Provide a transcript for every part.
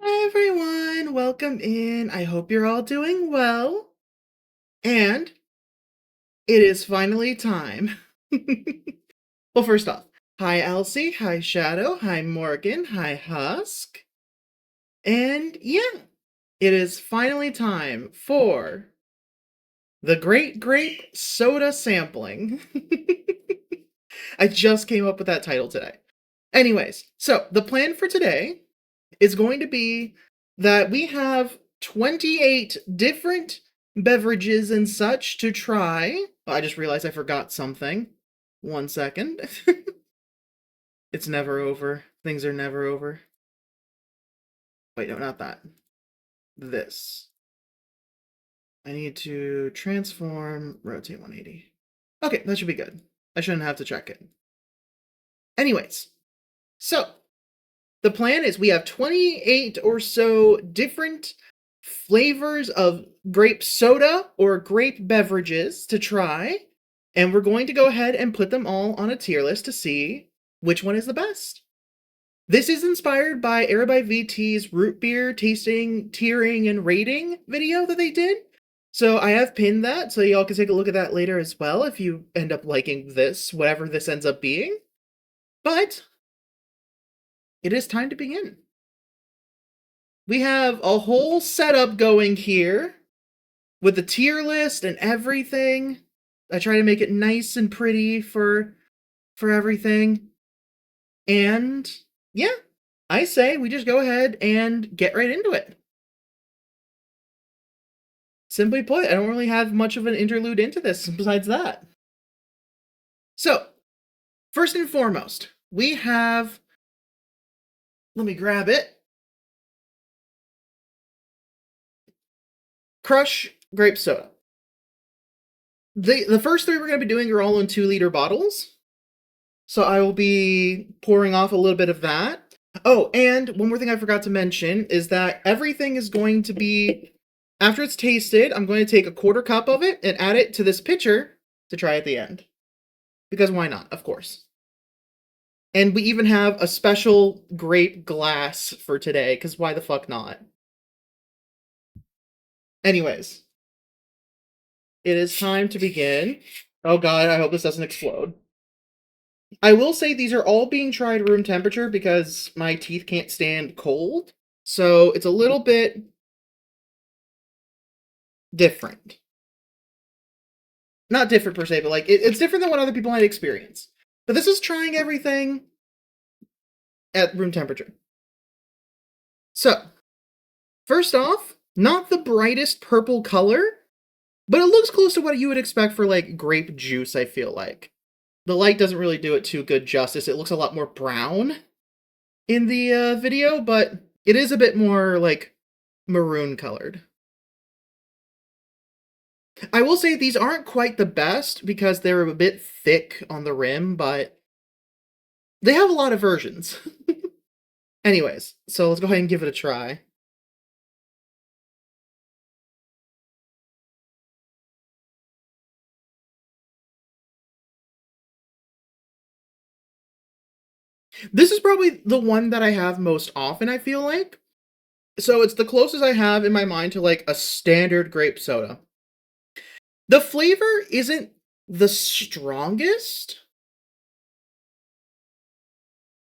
Hi everyone, welcome in. I hope you're all doing well. And it is finally time. Well, first off, hi Elsie, hi Shadow, hi Morgan, hi Husk. And yeah, it is finally time for the Great Grape Soda Sampling. I just came up with that title today. Anyways, so the plan for today is going to be that we have 28 different beverages and such to try. Oh, I just realized I forgot something. 1 second. It's never over. Things are never over. Wait, no, not that. This. I need to transform, rotate 180. Okay, that should be good. I shouldn't have to check it. Anyways, so the plan is we have 28 or so different flavors of grape soda or grape beverages to try, and we're going to go ahead and put them all on a tier list to see which one is the best. This is inspired by Airby VT's root beer tasting, tiering, and rating video that they did. So I have pinned that, so y'all can take a look at that later as well if you end up liking this, whatever this ends up being. But it is time to begin. We have a whole setup going here with the tier list and everything. I try to make it nice and pretty for everything. And yeah, I say we just go ahead and get right into it. Simply put, I don't really have much of an interlude into this besides that. So, first and foremost, we have, let me grab it, Crush Grape Soda. The first three we're going to be doing are all in 2-liter bottles. So I will be pouring off a little bit of that. Oh, and one more thing I forgot to mention is that everything is going to be, after it's tasted, I'm going to take a 1/4 cup of it and add it to this pitcher to try at the end. Because why not, of course. And we even have a special grape glass for today, because why the fuck not? Anyways, it is time to begin. Oh god, I hope this doesn't explode. I will say these are all being tried room temperature because my teeth can't stand cold. So it's a little bit different. Not different per se, but like it's different than what other people might experience. But this is trying everything at room temperature. So, first off, not the brightest purple color, but it looks close to what you would expect for like grape juice, I feel like. The light doesn't really do it too good justice. It looks a lot more brown in the video, but it is a bit more like maroon colored. I will say these aren't quite the best because they're a bit thick on the rim, but they have a lot of versions. Anyways, so let's go ahead and give it a try. This is probably the one that I have most often, I feel like. So it's the closest I have in my mind to like a standard grape soda. The flavor isn't the strongest,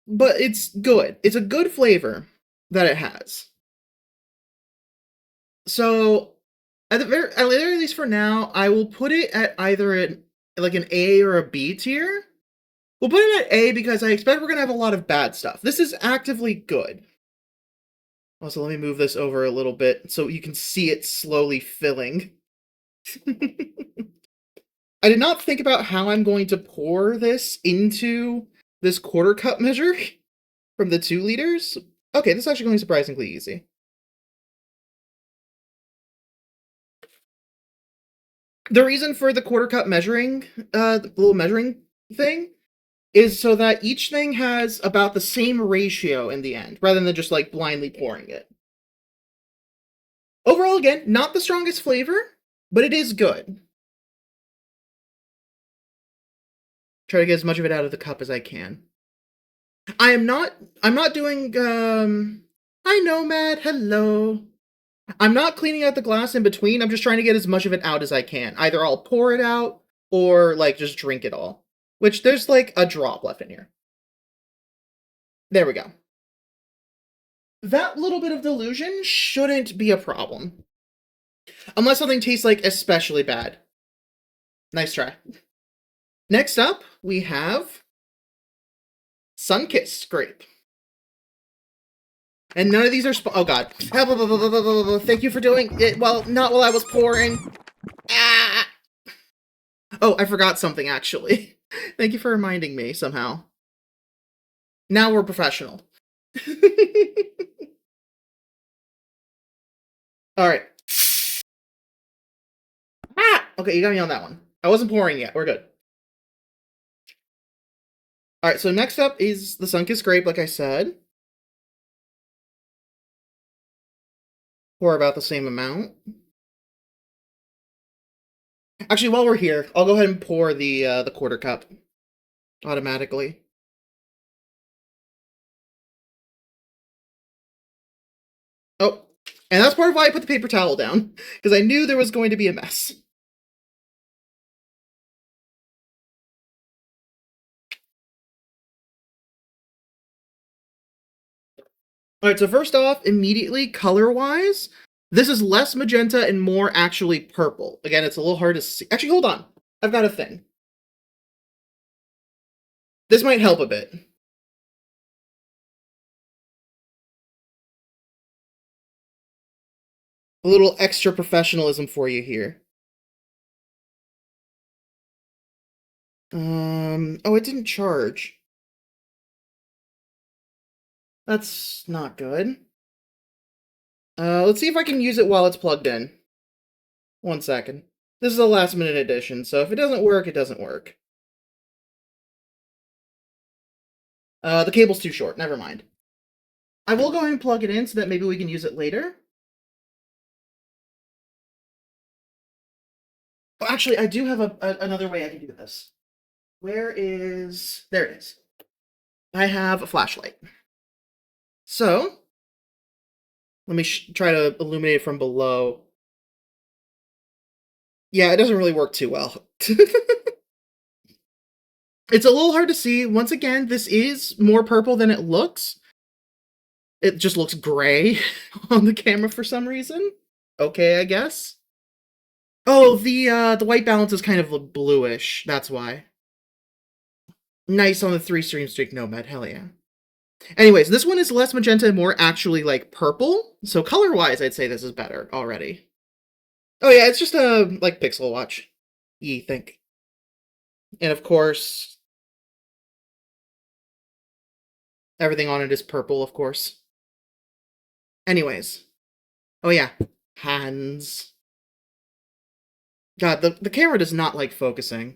but it's good. It's a good flavor that it has. So at the very least for now, I will put it at either like an A or a B tier. We'll put it at A because I expect we're gonna have a lot of bad stuff. This is actively good. Also, let me move this over a little bit so you can see it slowly filling. I did not think about how I'm going to pour this into this 1/4 cup measure from the 2 liters. Okay, this is actually going surprisingly easy. The reason for the 1/4 cup measuring, the little measuring thing, is so that each thing has about the same ratio in the end, rather than just like blindly pouring it. Overall, again, not the strongest flavor, but it is good. Try to get as much of it out of the cup as I can. I'm not doing, hi, Nomad, hello. I'm not cleaning out the glass in between, I'm just trying to get as much of it out as I can. Either I'll pour it out, or, like, just drink it all. Which, there's, like, a drop left in here. There we go. That little bit of dilution shouldn't be a problem. Unless something tastes, like, especially bad. Nice try. Next up, we have Sun-Kissed Grape. And none of these are oh god. Thank you for doing it. Well, not while I was pouring. Ah! Oh, I forgot something, actually. Thank you for reminding me, somehow. Now we're professional. Alright. Ah! Okay, you got me on that one. I wasn't pouring yet. We're good. Alright, so next up is the Sun-Kissed Grape, like I said. Pour about the same amount. Actually, while we're here, I'll go ahead and pour the quarter cup automatically. Oh, and that's part of why I put the paper towel down, because I knew there was going to be a mess. Alright, so first off, immediately, color-wise, this is less magenta and more actually purple. Again, it's a little hard to see. Actually, hold on. I've got a thing. This might help a bit. A little extra professionalism for you here. Oh, it didn't charge. That's not good. Let's see if I can use it while it's plugged in. 1 second. This is a last-minute edition, so if it doesn't work, it doesn't work. The cable's too short. Never mind. I will go ahead and plug it in so that maybe we can use it later. Oh, actually, I do have another way I can do this. Where is... There it is. I have a flashlight. So, let me try to illuminate it from below. Yeah, it doesn't really work too well. It's a little hard to see. Once again, this is more purple than it looks. It just looks gray on the camera for some reason. Okay, I guess. Oh, the white balance is kind of bluish. That's why. Nice on the 3-stream streak, Nomad. Hell yeah. Anyways, this one is less magenta and more actually, like, purple. So color-wise, I'd say this is better already. Oh yeah, it's just a, like, pixel watch. Ye think. And of course, everything on it is purple, of course. Anyways. Oh yeah. Hands. God, the camera does not like focusing.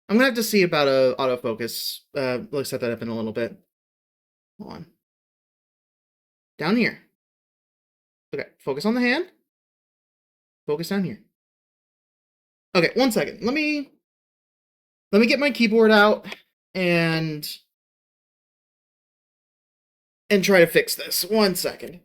I'm gonna have to see about autofocus. Let's set that up in a little bit. Hold on. Down here. Okay, focus on the hand. Focus down here. Okay, 1 second. Let me get my keyboard out and try to fix this. 1 second.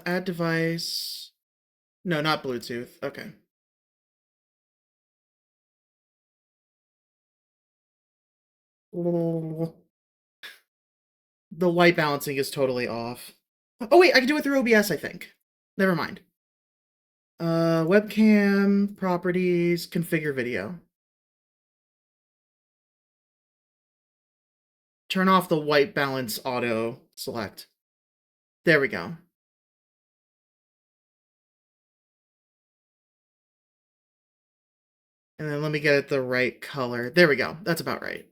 Add device. No, not Bluetooth. Okay. The white balancing is totally off. Oh wait, I can do it through OBS, I think. Never mind. Webcam, properties, configure video. Turn off the white balance auto select. There we go. And then let me get it the right color. There we go. That's about right.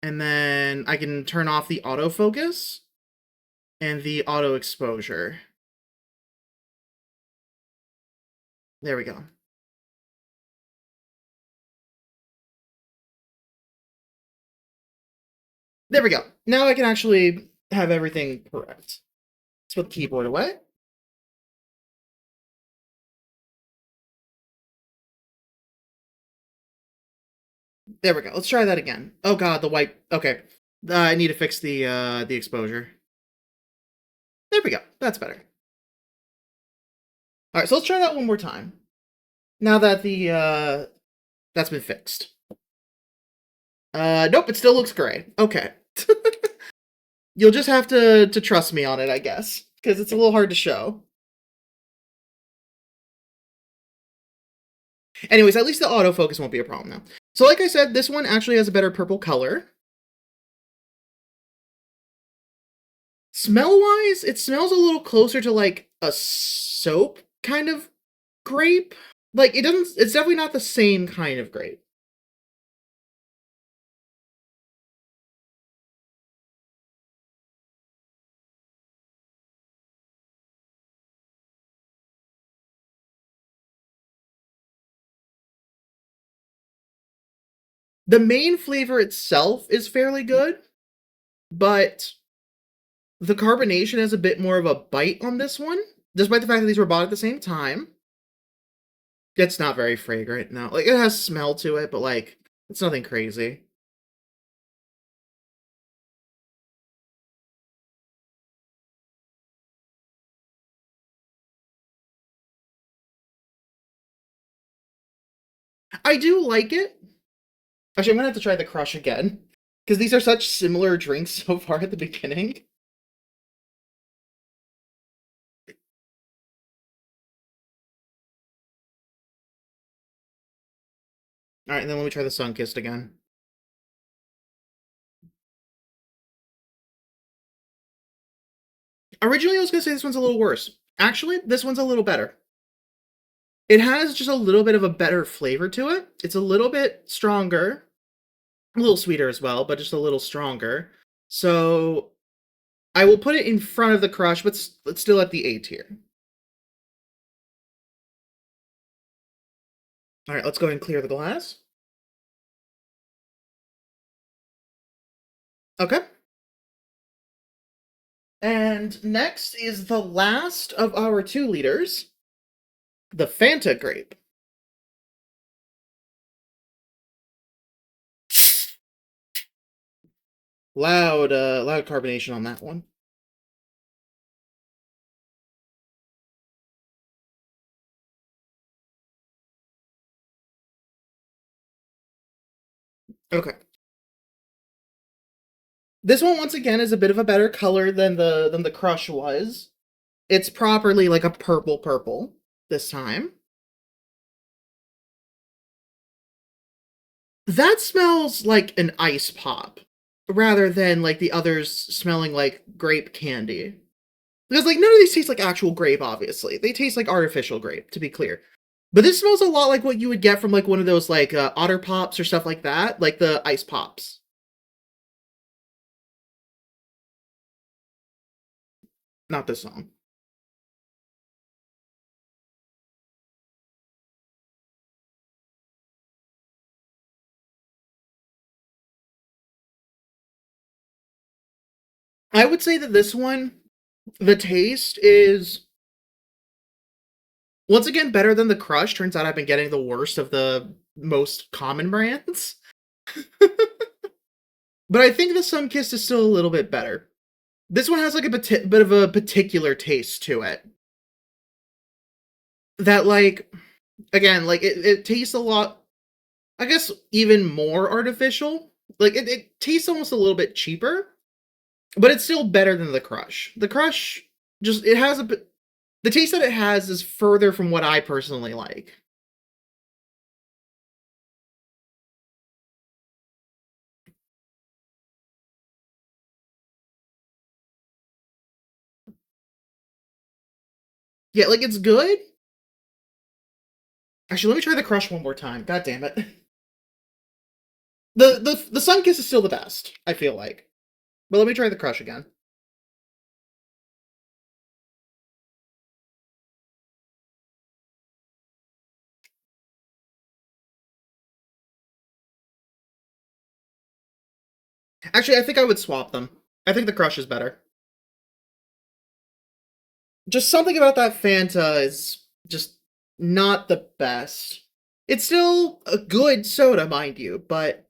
And then I can turn off the autofocus and the auto exposure. There we go. There we go. Now I can actually have everything correct. Let's put the keyboard away. There we go. Let's try that again. Oh god, the white. Okay. I need to fix the exposure. There we go. That's better. Alright, so let's try that one more time. Now that that's been fixed. Nope, it still looks gray. Okay. You'll just have to trust me on it, I guess. Because it's a little hard to show. Anyways, at least the autofocus won't be a problem now. So like I said, this one actually has a better purple color. Smell-wise, it smells a little closer to like a soap kind of grape. Like it's definitely not the same kind of grape. The main flavor itself is fairly good, but the carbonation has a bit more of a bite on this one, despite the fact that these were bought at the same time. It's not very fragrant, no. Like, it has smell to it, but, like, it's nothing crazy. I do like it. Actually, I'm gonna have to try the Crush again, because these are such similar drinks so far at the beginning. Alright, and then let me try the Sunkissed again. Originally, I was gonna say this one's a little worse. Actually, this one's a little better. It has just a little bit of a better flavor to it. It's a little bit stronger, a little sweeter as well, but just a little stronger. So I will put it in front of the Crush, but it's still at the A tier. All right, let's go ahead and clear the glass. Okay. And next is the last of our 2 liters, the Fanta Grape. Loud carbonation on that one. Okay. This one once again is a bit of a better color than the Crush was. It's properly like a purple this time. That smells like an ice pop rather than like the others smelling like grape candy. Because like none of these taste like actual grape, obviously. They taste like artificial grape, to be clear. But this smells a lot like what you would get from like one of those like Otter Pops or stuff like that, like the ice pops. Not this song. I would say that this one, the taste is once again better than the Crush. Turns out I've been getting the worst of the most common brands. But I think the Sunkissed is still a little bit better. This one has like a bit of a particular taste to it. That like again, like it tastes a lot, I guess even more artificial. Like it tastes almost a little bit cheaper, but it's still better than the Crush. The Crush just it has a bit the taste that it has is further from what I personally like. Yeah, like it's good. Actually, let me try the Crush one more time. God damn it. The Sunkiss is still the best, I feel like. But let me try the Crush again. Actually, I think I would swap them. I think the Crush is better. Just something about that Fanta is just not the best. It's still a good soda, mind you, but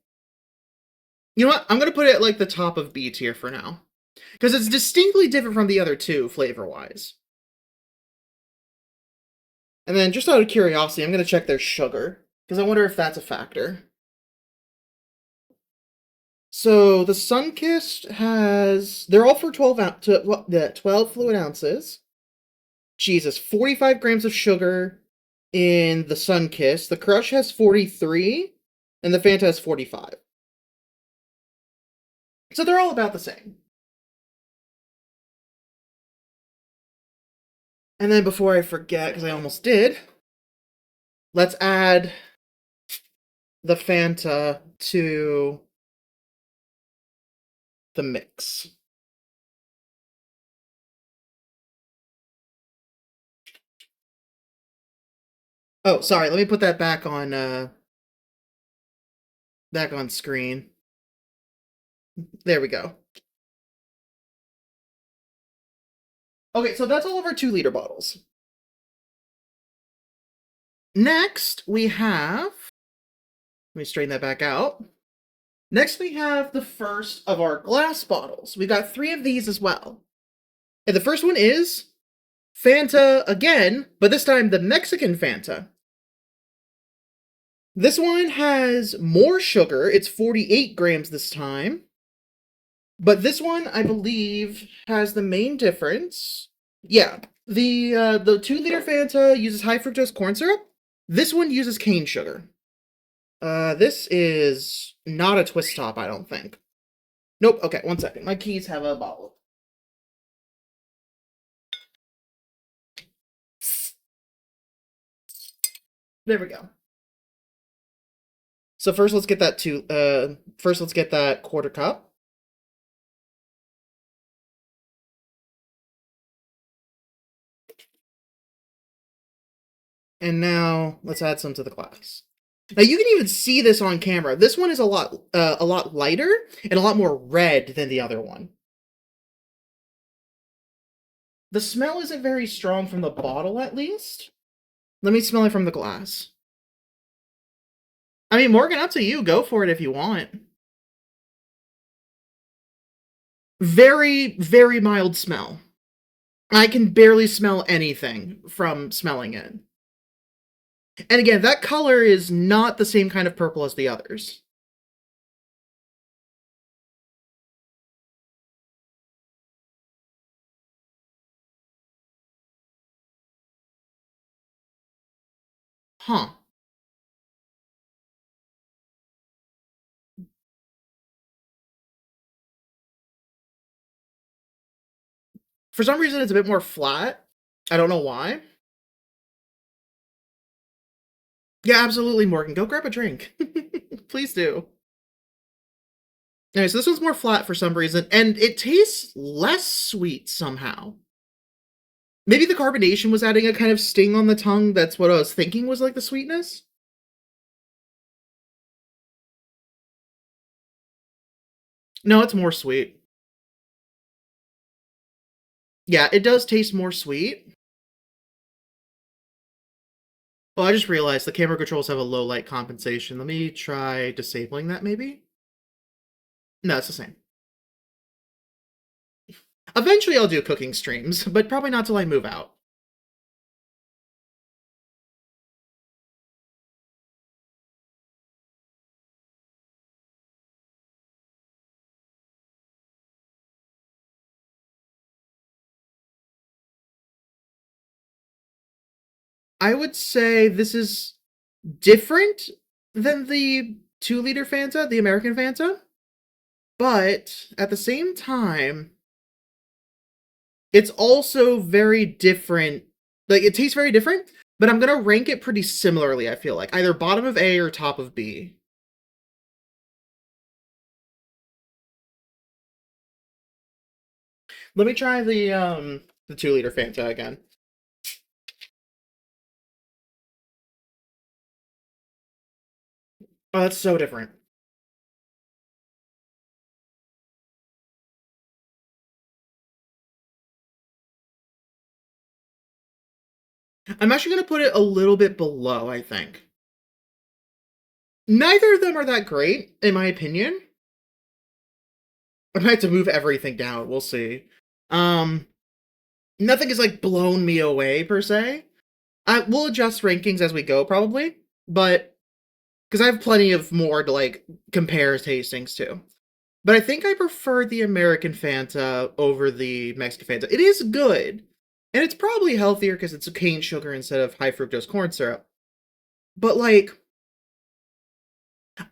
you know what? I'm gonna put it at like the top of B tier for now. Because it's distinctly different from the other two, flavor-wise. And then, just out of curiosity, I'm gonna check their sugar. Because I wonder if that's a factor. So, the Sunkissed has... They're all for 12 fluid ounces. Jesus, 45 grams of sugar in the Sunkissed. The Crush has 43, and the Fanta has 45. So they're all about the same. And then before I forget, because I almost did, let's add the Fanta to the mix. Oh, sorry, let me put that back on screen. There we go. Okay, so that's all of our 2-liter bottles. Next, we have... Let me straighten that back out. Next, we have the first of our glass bottles. We've got 3 of these as well. And the first one is Fanta again, but this time the Mexican Fanta. This one has more sugar. It's 48 grams this time. But this one, I believe, has the main difference. Yeah, the 2-liter Fanta uses high fructose corn syrup. This one uses cane sugar. This is not a twist top, I don't think. Nope, okay, one second. My keys have a bottle. There we go. So first let's get that quarter cup. And now let's add some to the glass. Now you can even see this on camera. This one is a lot lighter and a lot more red than the other one. The smell isn't very strong from the bottle, at least. Let me smell it from the glass. I mean, Morgan, up to you. Go for it if you want. Very, very mild smell. I can barely smell anything from smelling it. And again, that color is not the same kind of purple as the others. Huh. For some reason, it's a bit more flat. I don't know why. Yeah, absolutely, Morgan. Go grab a drink. Please do. Anyway, so this one's more flat for some reason, and it tastes less sweet somehow. Maybe the carbonation was adding a kind of sting on the tongue. That's what I was thinking was like the sweetness. No, it's more sweet. Yeah, it does taste more sweet. Oh, I just realized the camera controls have a low light compensation. Let me try disabling that, maybe? No, it's the same. Eventually I'll do cooking streams, but probably not till I move out. I would say this is different than the 2-liter Fanta, the American Fanta, but at the same time, it's also very different. Like, it tastes very different, but I'm gonna rank it pretty similarly, I feel like. Either bottom of A or top of B. Let me try the 2-liter Fanta again. Oh, that's so different. I'm actually going to put it a little bit below, I think. Neither of them are that great, in my opinion. I might have to move everything down. We'll see. Um, Nothing has like blown me away per se. We'll adjust rankings as we go, probably, but because I have plenty of more to like compare tastings to. But I think I prefer the American Fanta over the Mexican Fanta. It is good, and it's probably healthier because it's cane sugar instead of high fructose corn syrup. But like,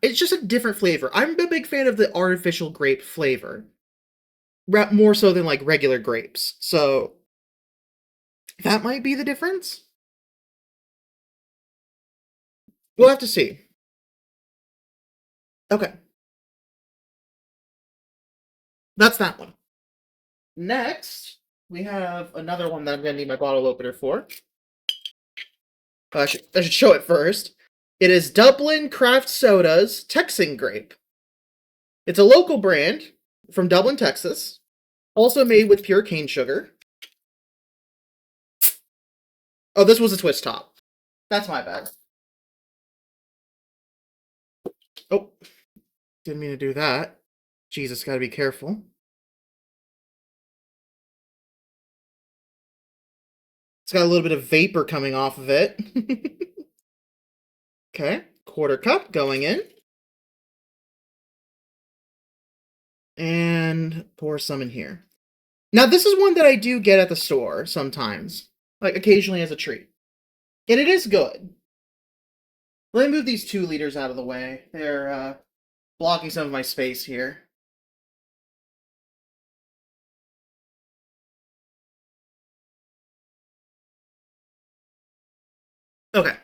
it's just a different flavor. I'm a big fan of the artificial grape flavor, more so than like regular grapes. So that might be the difference. We'll have to see. Okay, that's that one. Next, we have another one that I'm going to need my bottle opener for. I should show it first. It is Dublin Craft Soda's Texan Grape. It's a local brand from Dublin, Texas, also made with pure cane sugar. Oh, this was a twist top. That's my bad. Oh, didn't mean to do that. Jesus, gotta be careful. It's got a little bit of vapor coming off of it. Okay, quarter cup going in. And pour some in here. Now, this is one that I do get at the store sometimes, like occasionally as a treat. And it is good. Let me move these 2 liters out of the way. They're blocking some of my space here. Okay.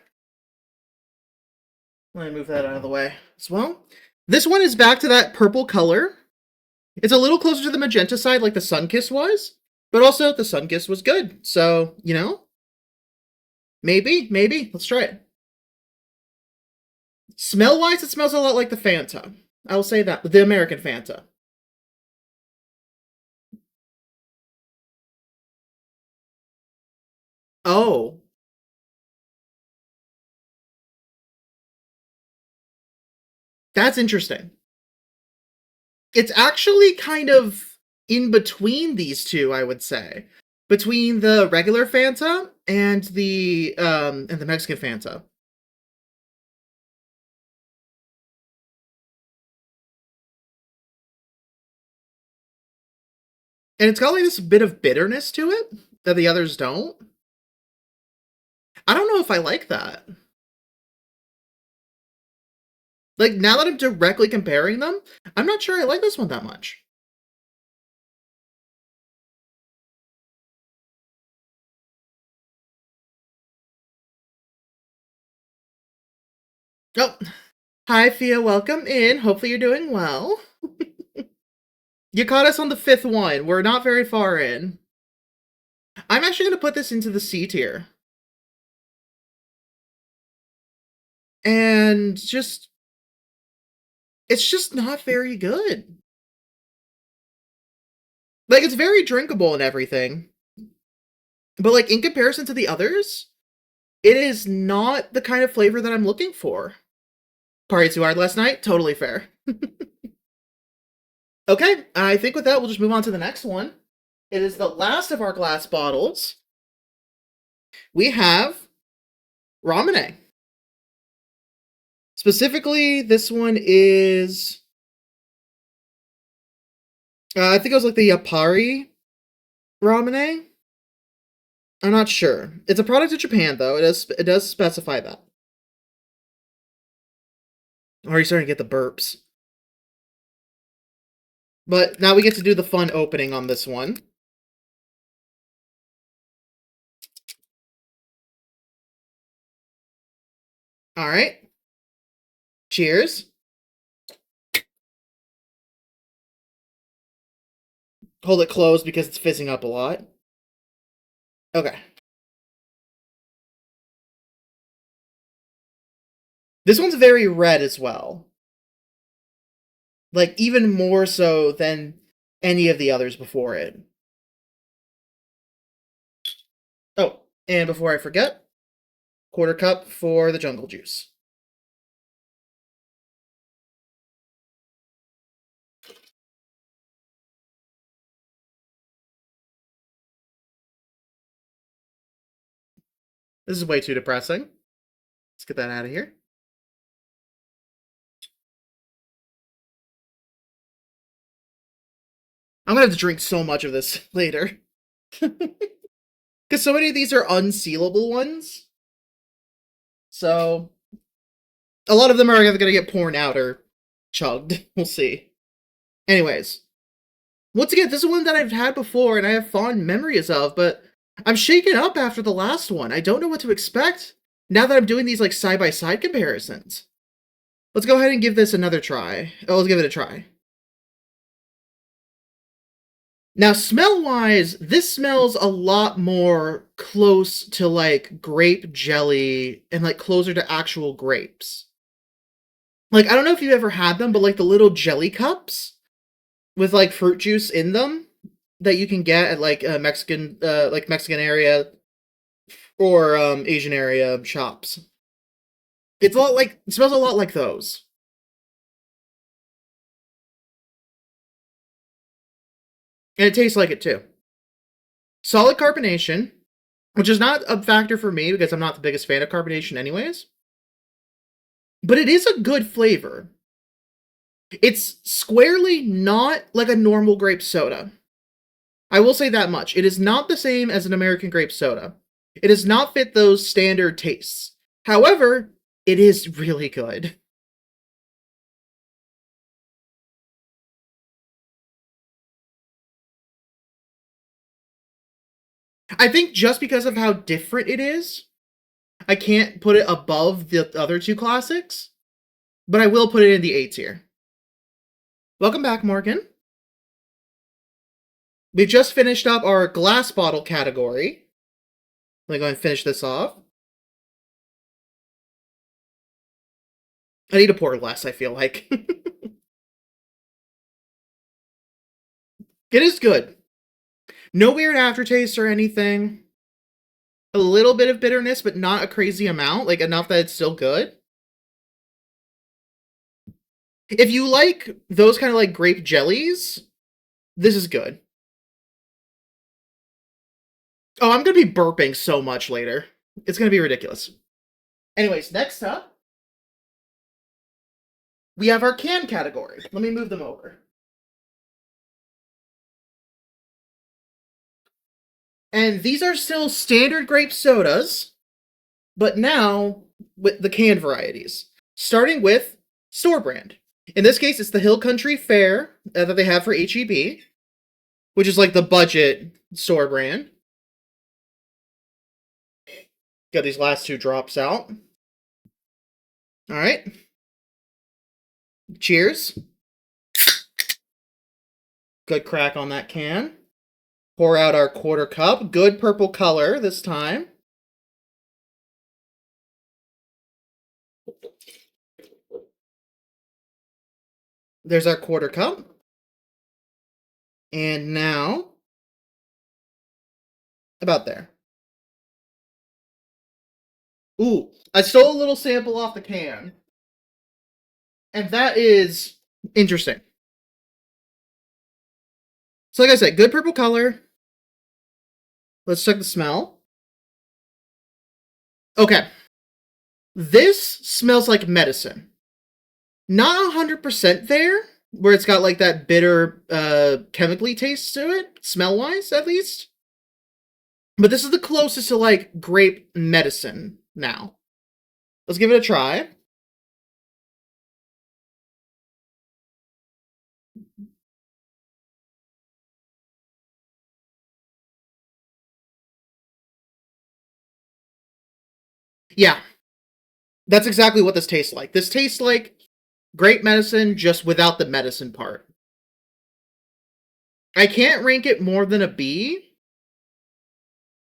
Let me move that out of the way as well. This one is back to that purple color. It's a little closer to the magenta side like the Sunkiss was, but also the Sunkiss was good. So, maybe. Let's try it. Smell-wise, it smells a lot like the Fanta. I will say that. The American Fanta. Oh, that's interesting. It's actually kind of in between these two, I would say. Between the regular Fanta and the Mexican Fanta. And it's got like this bit of bitterness to it that the others don't. I don't know if I like that. Like, now that I'm directly comparing them, I'm not sure I like this one that much. Oh, hi, Fia. Welcome in. Hopefully you're doing well. You caught us on the 5th one. We're not very far in. I'm actually going to put this into the C tier. And it's just not very good. Like, it's very drinkable and everything. But, like, in comparison to the others, it is not the kind of flavor that I'm looking for. Party too hard last night? Totally fair. Okay, I think with that, we'll just move on to the next one. It is the last of our glass bottles. We have Ramune. Specifically, this one is... I think it was like the Yapari Ramune. I'm not sure. It's a product of Japan, though. It does specify that. Already starting to get the burps. But now we get to do the fun opening on this one. Alright. Cheers. Hold it closed because it's fizzing up a lot. Okay. This one's very red as well. Like, even more so than any of the others before it. Oh, And before I forget, quarter cup for the jungle juice. This is way too depressing. Let's get that out of here. I'm gonna have to drink so much of this later. Because so many of these are unsealable ones. So a lot of them are either gonna get poured out or chugged. We'll see. Anyways, once again, this is one that I've had before and I have fond memories of, but I'm shaken up after the last one. I don't know what to expect now that I'm doing these like side-by-side comparisons. Let's go ahead and give this another try. Oh, let's give it a try. Now, smell-wise, this smells a lot more close to, like, grape jelly and, like, closer to actual grapes. Like, I don't know if you've ever had them, but, like, the little jelly cups with, like, fruit juice in them that you can get at, like, Mexican area or, Asian area shops. It's a lot like, it smells a lot like those. And it tastes like it, too. Solid carbonation, which is not a factor for me because I'm not the biggest fan of carbonation anyways. But it is a good flavor. It's squarely not like a normal grape soda. I will say that much. It is not the same as an American grape soda. It does not fit those standard tastes. However, it is really good. I think just because of how different it is, I can't put it above the other two classics, but I will put it in the A tier. Welcome back, Morgan. We've just finished up our glass bottle category. Let me go and finish this off. I need to pour less, I feel like. It is good. No weird aftertaste or anything. A little bit of bitterness, but not a crazy amount. Like, enough that it's still good. If you like those kind of, like, grape jellies, this is good. Oh, I'm gonna be burping so much later. It's gonna be ridiculous. Anyways, next up, we have our can category. Let me move them over. And these are still standard grape sodas, but now with the can varieties. Starting with store brand. In this case, it's the Hill Country Fare that they have for HEB, which is like the budget store brand. Got these last two drops out. All right. Cheers. Good crack on that can. Pour out our quarter cup. Good purple color this time. There's our quarter cup. And now, about there. Ooh, I stole a little sample off the can. And that is interesting. So like I said, good purple color. Let's check the smell. Okay. This smells like medicine. Not 100% there, where it's got like that bitter, chemically taste to it, smell-wise at least. But this is the closest to like grape medicine now. Let's give it a try. Yeah, that's exactly what this tastes like. This tastes like grape medicine, just without the medicine part. I can't rank it more than a B,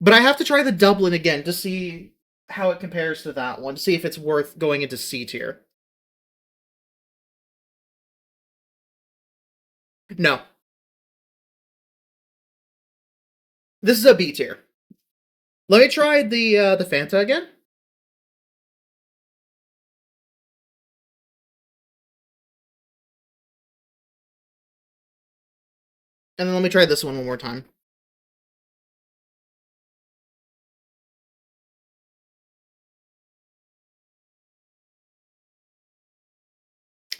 but I have to try the Dublin again to see how it compares to that one, to see if it's worth going into C tier. No. This is a B tier. Let me try the Fanta again. And then let me try this one more time.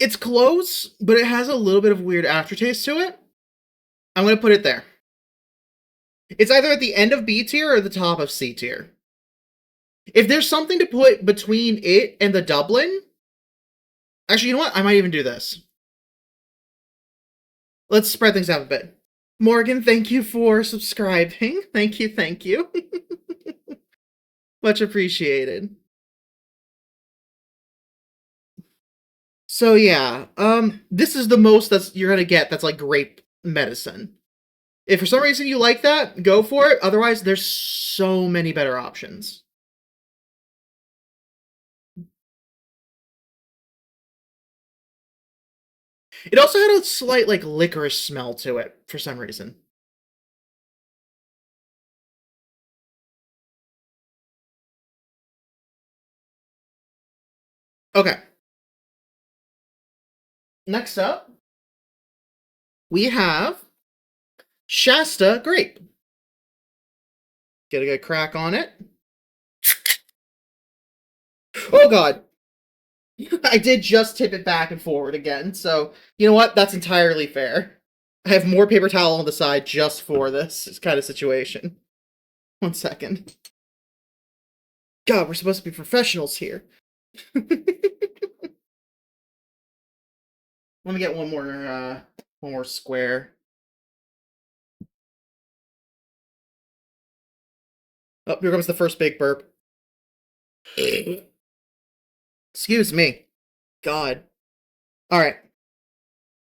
It's close, but it has a little bit of weird aftertaste to it. I'm going to put it there. It's either at the end of B tier or the top of C tier. If there's something to put between it and the Dublin... Actually, you know what? I might even do this. Let's spread things out a bit. Morgan, thank you for subscribing. Thank you, thank you. Much appreciated. So yeah, this is the most that's you're gonna get that's like grape medicine. If for some reason you like that, go for it. Otherwise, there's so many better options. It also had a slight like licorice smell to it for some reason. Okay. Next up, we have Shasta Grape. Get a good crack on it. Oh god. I did just tip it back and forward again, so you know what? That's entirely fair. I have more paper towel on the side just for this kind of situation. 1 second. God, we're supposed to be professionals here. Let me get one more square. Oh, here comes the first big burp. Excuse me. God. All right.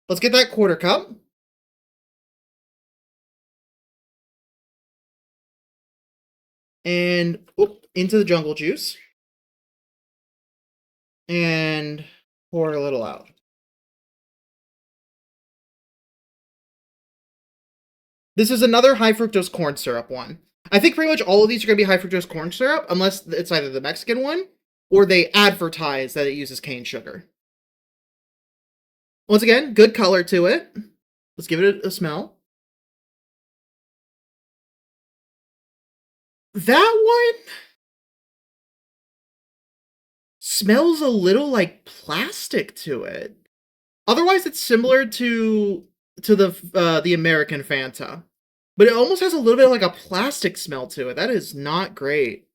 Let's get that quarter cup. And into the jungle juice. And pour a little out. This is another high fructose corn syrup one. I think pretty much all of these are going to be high fructose corn syrup, unless it's either the Mexican one, or they advertise that it uses cane sugar. Once again, good color to it. Let's give it a smell. That one smells a little like plastic to it. Otherwise, it's similar to the American Fanta, but it almost has a little bit of like a plastic smell to it. That is not great.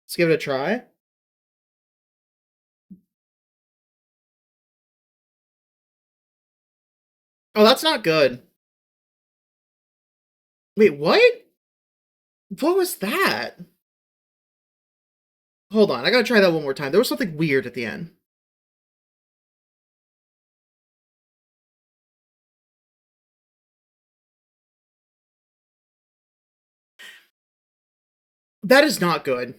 Let's give it a try. Oh, that's not good. Wait, what? What was that? Hold on, I gotta try that one more time. There was something weird at the end. That is not good.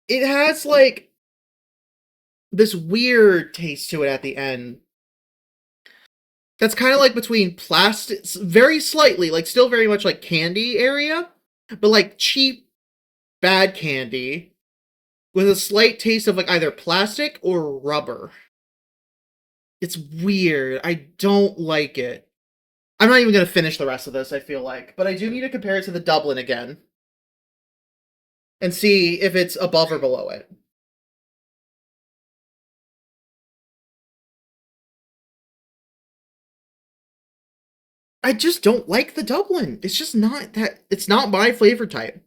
It has like this weird taste to it at the end. That's kind of like between plastic, very slightly, like still very much like candy area, but like cheap, bad candy with a slight taste of like either plastic or rubber. It's weird. I don't like it. I'm not even going to finish the rest of this, I feel like. But I do need to compare it to the Dublin again. And see if it's above or below it. I just don't like the Dublin. It's just not that... It's not my flavor type.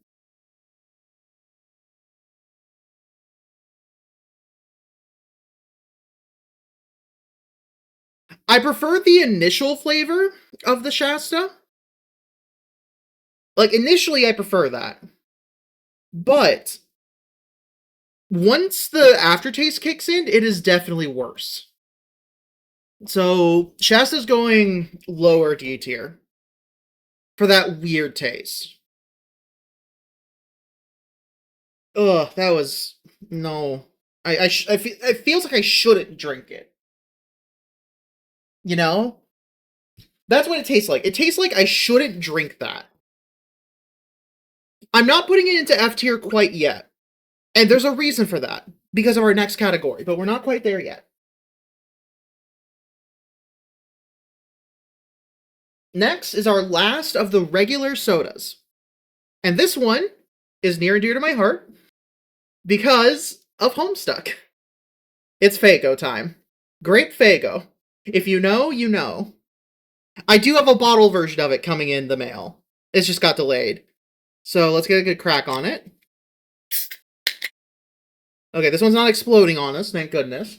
I prefer the initial flavor of the Shasta. Like, initially, I prefer that. But once the aftertaste kicks in, it is definitely worse. So, Shasta's going lower D tier for that weird taste. Ugh, that was... No. I feel, it feels like I shouldn't drink it. You know? That's what it tastes like. It tastes like I shouldn't drink that. I'm not putting it into F tier quite yet. And there's a reason for that, because of our next category, but we're not quite there yet. Next is our last of the regular sodas. And this one is near and dear to my heart because of Homestuck. It's Faygo time. Grape Faygo. If you know, you know. I do have a bottle version of it coming in the mail. It's just got delayed. So let's get a good crack on it. Okay, this one's not exploding on us, thank goodness.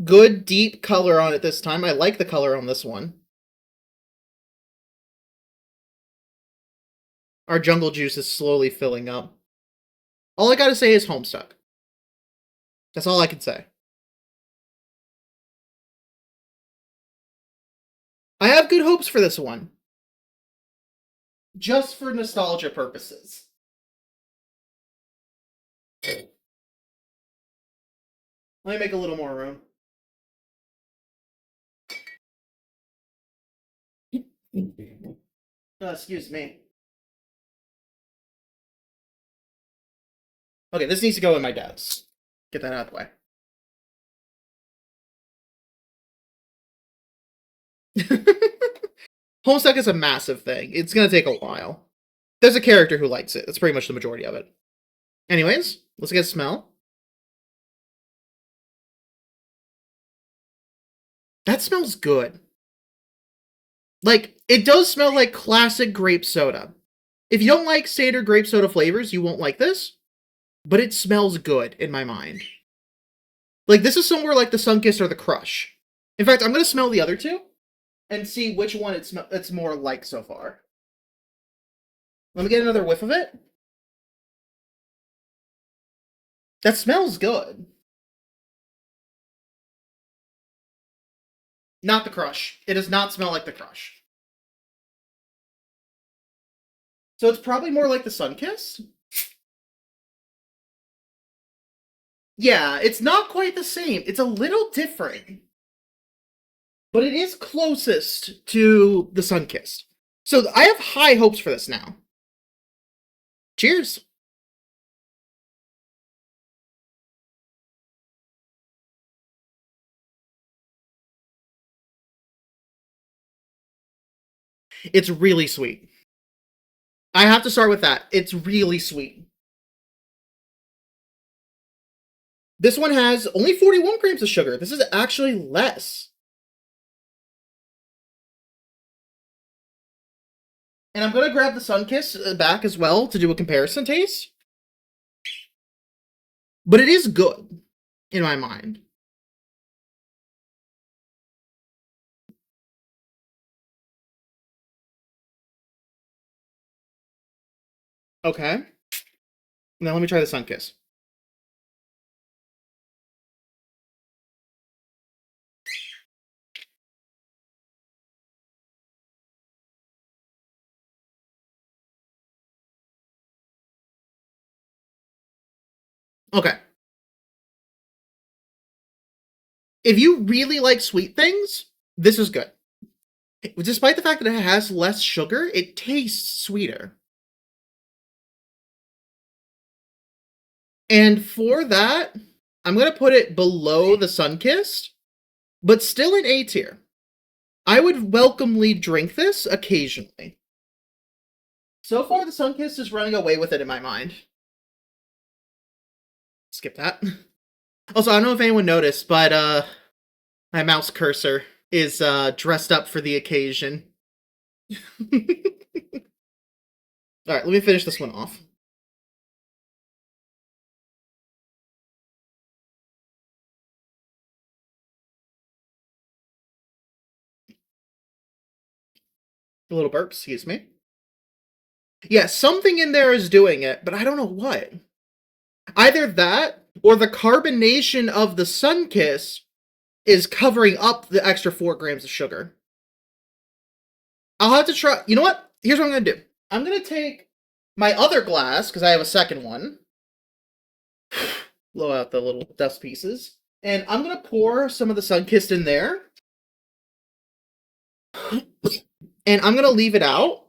Good deep color on it this time. I like the color on this one. Our jungle juice is slowly filling up. All I gotta say is Homestuck. That's all I can say. I have good hopes for this one. Just for nostalgia purposes. Let me make a little more room. Excuse me. Okay, this needs to go in my dad's. Get that out of the way. Homestuck is a massive thing. It's gonna take a while. There's a character who likes it. That's pretty much the majority of it. Anyways, let's get a smell. That smells good. Like, it does smell like classic grape soda. If you don't like standard grape soda flavors, you won't like this. But it smells good in my mind. Like, this is somewhere like the Sunkist or the Crush. In fact, I'm going to smell the other two and see which one it's more like so far. Let me get another whiff of it. That smells good. Not the Crush. It does not smell like the Crush. So it's probably more like the Sunkist. Yeah, it's not quite the same. It's a little different. But it is closest to the Sunkist. So I have high hopes for this now. Cheers. It's really sweet. I have to start with that. It's really sweet. This one has only 41 grams of sugar. This is actually less. And I'm going to grab the Sunkist back as well to do a comparison taste. But it is good, in my mind. Okay. Now let me try the Sunkist. Okay. If you really like sweet things, this is good. Despite the fact that it has less sugar, it tastes sweeter. And for that, I'm going to put it below the Sunkist, but still in A tier. I would welcomely drink this occasionally. So far, the Sunkist is running away with it in my mind. Skip that. Also, I don't know if anyone noticed, but my mouse cursor is dressed up for the occasion. Alright, let me finish this one off. A little burp, excuse me. Yeah, something in there is doing it, but I don't know what. Either that, or the carbonation of the Sunkist is covering up the extra 4 grams of sugar. I'll have to try. You know what? Here's what I'm going to do. I'm going to take my other glass, because I have a second one. Blow out the little dust pieces. And I'm going to pour some of the Sunkist in there. And I'm going to leave it out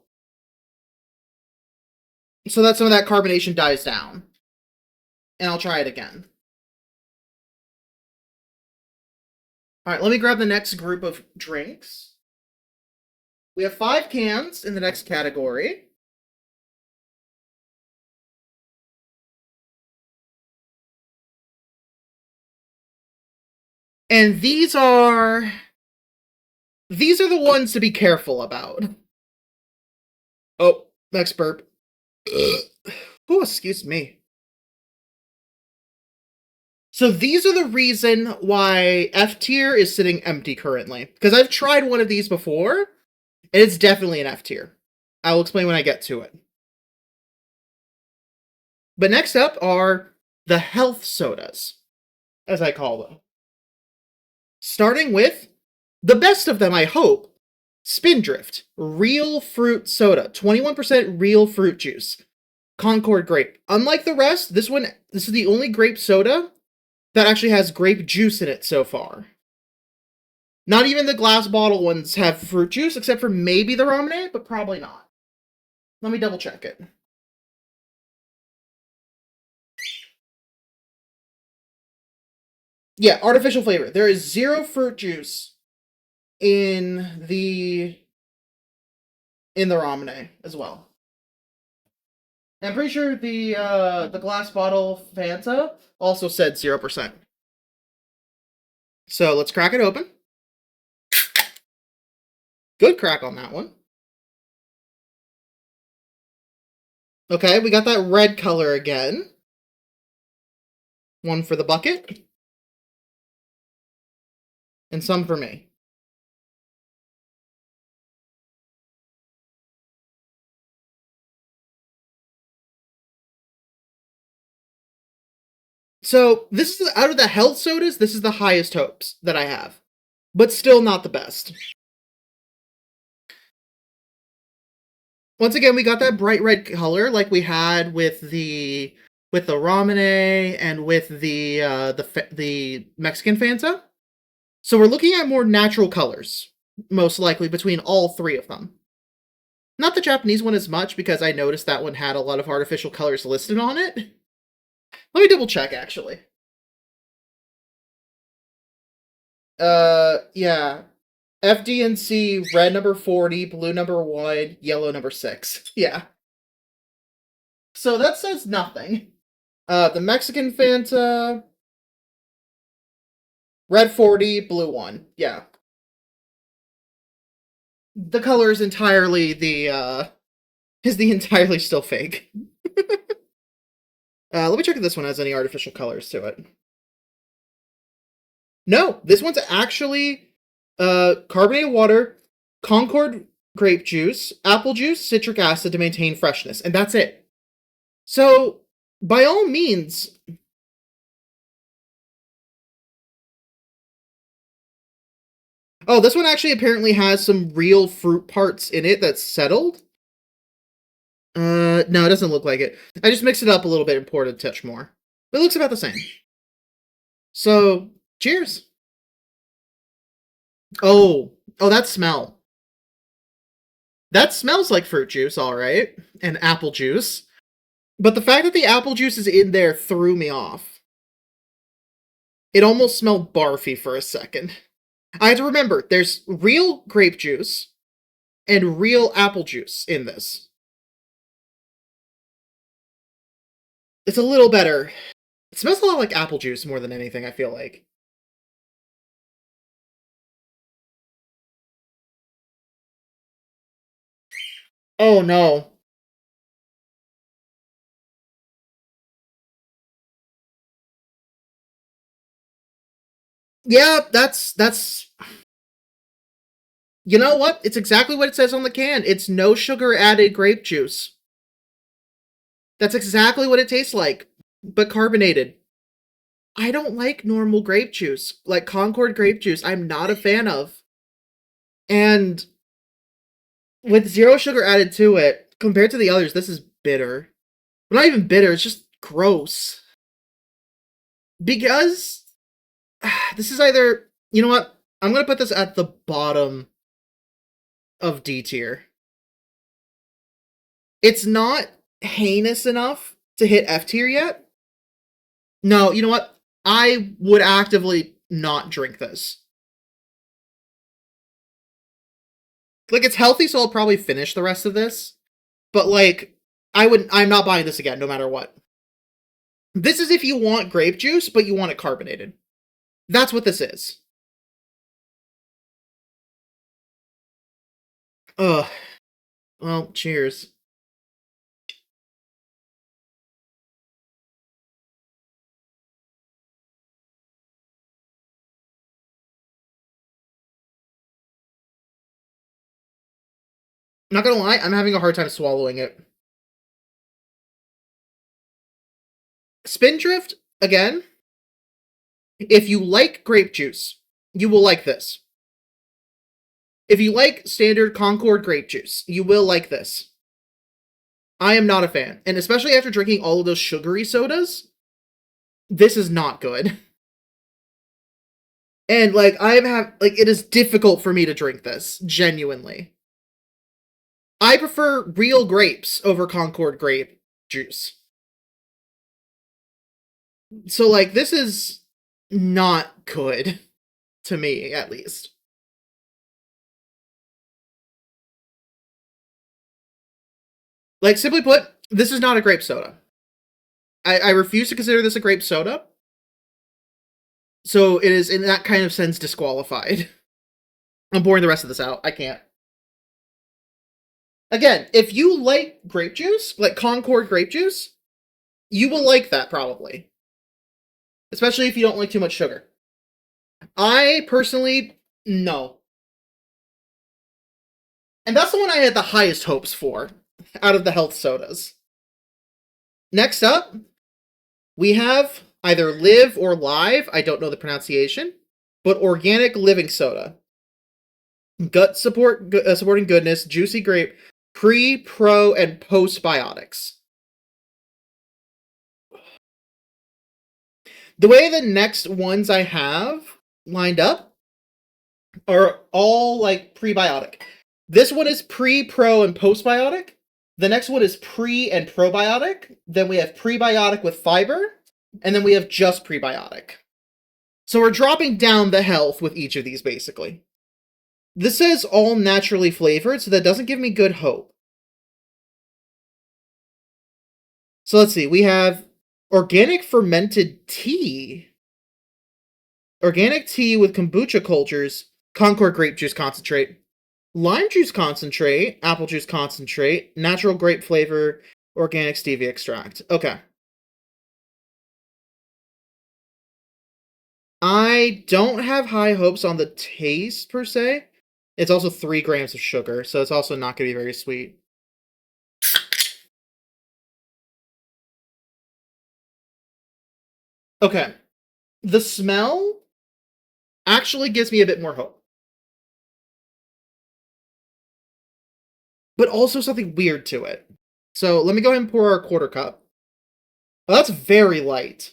so that some of that carbonation dies down. And I'll try it again. All right, let me grab the next group of drinks. We have 5 cans in the next category. And these are the ones to be careful about. Oh, next burp. Oh, excuse me. So these are the reason why F tier is sitting empty currently. Because I've tried one of these before, and it's definitely an F tier. I will explain when I get to it. But next up are the health sodas, as I call them. Starting with the best of them, I hope, Spindrift Real Fruit Soda, 21% real fruit juice, Concord Grape. Unlike the rest, this is the only grape soda that actually has grape juice in it so far. Not even the glass bottle ones have fruit juice, except for maybe the Ramune, but probably not. Let me double check it. Yeah, artificial flavor. There is 0 fruit juice in the Ramune as well. I'm pretty sure the glass bottle Fanta also said 0%. So let's crack it open. Good crack on that one. Okay, we got that red color again. One for the bucket. And some for me. So this is, out of the health sodas, this is the highest hopes that I have. But still not the best. Once again, we got that bright red color like we had with the Ramune and with the Mexican Fanta. So we're looking at more natural colors, most likely, between all 3 of them. Not the Japanese one as much, because I noticed that one had a lot of artificial colors listed on it. Let me double check, actually. Yeah. FD&C, red number 40, blue number 1, yellow number 6. Yeah. So that says nothing. The Mexican Fanta, red 40, blue 1. Yeah. The color is entirely entirely still fake. Let me check if this one has any artificial colors to it. No, this one's actually carbonated water, Concord grape juice, apple juice, citric acid to maintain freshness, and that's it. So, by all means... Oh, this one actually apparently has some real fruit parts in it that's settled. No, it doesn't look like it. I just mixed it up a little bit and poured a touch more. But it looks about the same. So, cheers. Oh, that smell. That smells like fruit juice, alright. And apple juice. But the fact that the apple juice is in there threw me off. It almost smelled barfy for a second. I had to remember, there's real grape juice and real apple juice in this. It's a little better. It smells a lot like apple juice more than anything, I feel like. Oh no. Yeah, that's... You know what? It's exactly what it says on the can. It's no sugar added grape juice. That's exactly what it tastes like, but carbonated. I don't like normal grape juice, like Concord grape juice. I'm not a fan of. And with 0 sugar added to it, compared to the others, this is bitter. But not even bitter, it's just gross. Because this is either... You know what? I'm going to put this at the bottom of D tier. It's not heinous enough to hit F tier yet. No, you know what? I would actively not drink this. Like, it's healthy, so I'll probably finish the rest of this. But, like, I'm not buying this again, no matter what. This is if you want grape juice, but you want it carbonated. That's what this is. Ugh. Well, cheers. Not gonna lie, I'm having a hard time swallowing it. Spindrift, again, if you like grape juice, you will like this. If you like standard Concord grape juice, you will like this. I am not a fan. And especially after drinking all of those sugary sodas, this is not good. And, like, it is difficult for me to drink this, genuinely. I prefer real grapes over Concord grape juice. So, like, this is not good. To me, at least. Like, simply put, this is not a grape soda. I refuse to consider this a grape soda. So it is, in that kind of sense, disqualified. I'm pouring the rest of this out. I can't. Again, if you like grape juice, like Concord grape juice, you will like that, probably. Especially if you don't like too much sugar. I, personally, no. And that's the one I had the highest hopes for, out of the health sodas. Next up, we have either Live or Live, I don't know the pronunciation, but Organic Living Soda. Gut supporting goodness, juicy grape, pre, pro, and postbiotics. The way the next ones I have lined up are all, like, prebiotic. This one is pre, pro, and postbiotic. The next one is pre and probiotic. Then we have prebiotic with fiber. And then we have just prebiotic. So we're dropping down the health with each of these, basically. This says all naturally flavored, so that doesn't give me good hope. So let's see. We have organic fermented tea. Organic tea with kombucha cultures, Concord grape juice concentrate, lime juice concentrate, apple juice concentrate, natural grape flavor, organic stevia extract. Okay. I don't have high hopes on the taste, per se. It's also 3 grams of sugar, so it's also not going to be very sweet. Okay. The smell actually gives me a bit more hope. But also something weird to it. So let me go ahead and pour our quarter cup. Oh, that's very light.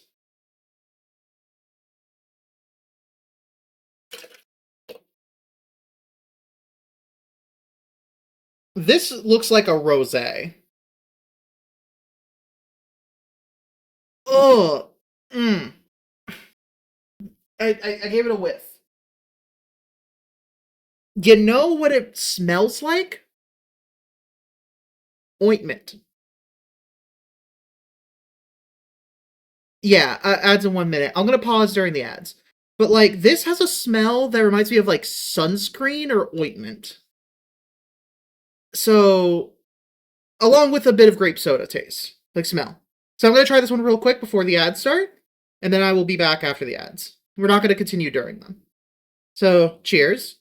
This looks like a rosé. Ugh. Mm. I gave it a whiff. You know what it smells like? Ointment. Yeah, ads in 1 minute. I'm gonna pause during the ads. But, like, this has a smell that reminds me of, like, sunscreen or ointment. So, along with a bit of grape soda taste, like, smell. So I'm gonna try this one real quick before the ads start, and then I will be back after the ads. We're not gonna continue during them. So, cheers.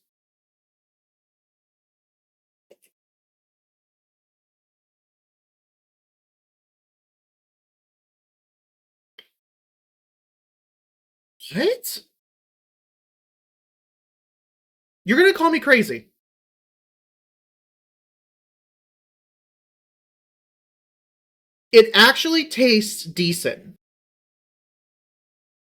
What? You're gonna call me crazy. It actually tastes decent.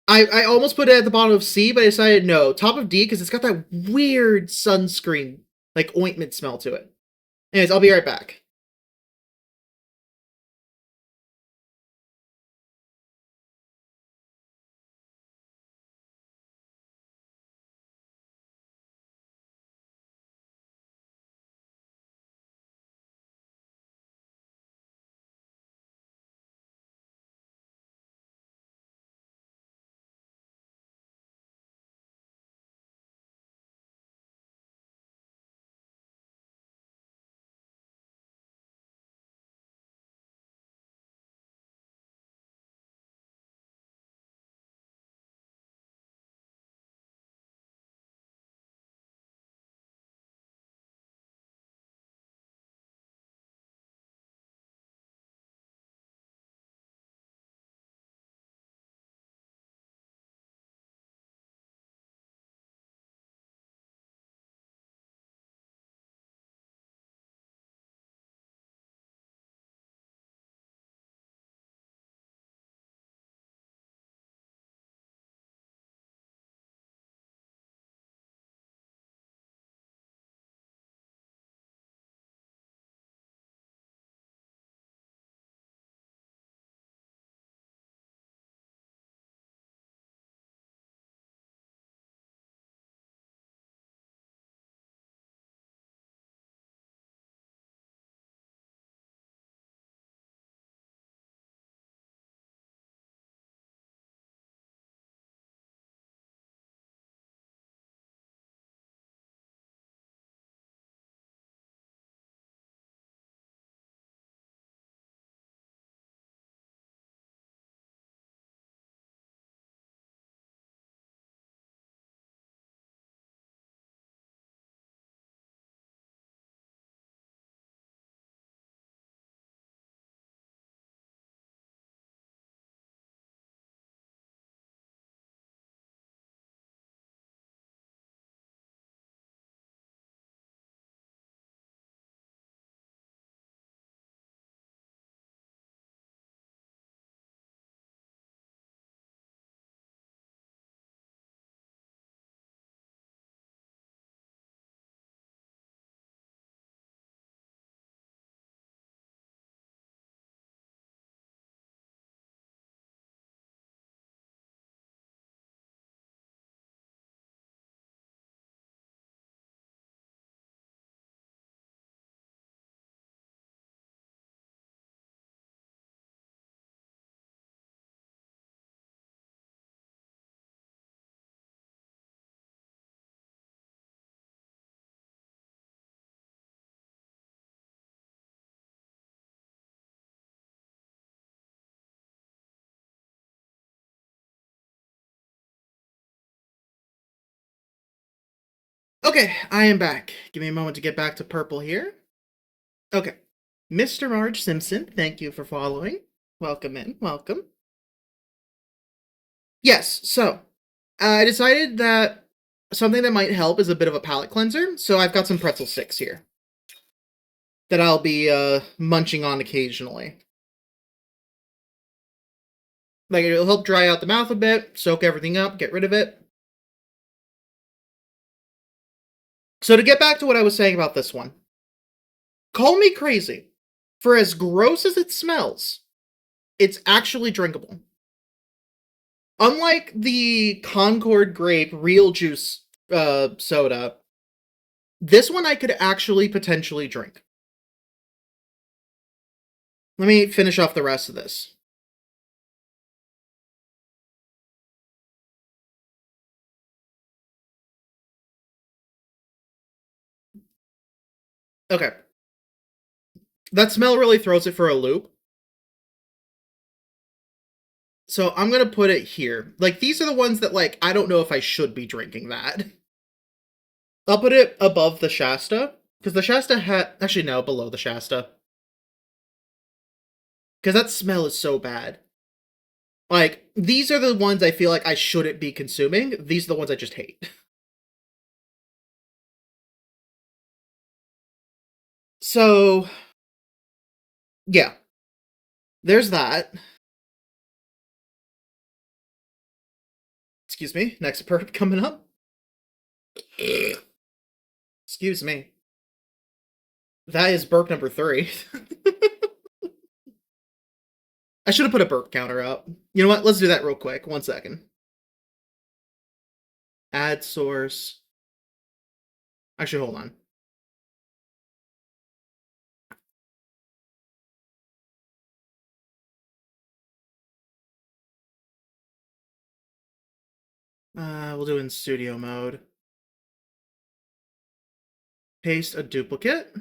I almost put it at the bottom of C, but I decided no. Top of D, because it's got that weird sunscreen like ointment smell to it. Anyways, I'll be right back. Okay, I am back. Give me a moment to get back to purple here. Okay. Mr. Marge Simpson, thank you for following. Welcome in, welcome. Yes, so I decided that something that might help is a bit of a palate cleanser, so I've got some pretzel sticks here that I'll be munching on occasionally. Like, it'll help dry out the mouth a bit, soak everything up, get rid of it. So to get back to what I was saying about this one, call me crazy. For as gross as it smells, it's actually drinkable. Unlike the Concord Grape real juice soda, this one I could actually potentially drink. Let me finish off the rest of this. Okay. That smell really throws it for a loop. So I'm gonna put it here. Like, these are the ones that, like, I don't know if I should be drinking that. I'll put it above the Shasta. Because the Shasta had... Actually, no, below the Shasta. Because that smell is so bad. Like, these are the ones I feel like I shouldn't be consuming. These are the ones I just hate. So, yeah. There's that. Excuse me. Next perp coming up. Excuse me. That is burp number 3. I should have put a burp counter up. You know what? Let's do that real quick. 1 second. Add source. Actually, hold on. We'll do it in studio mode. Paste a duplicate.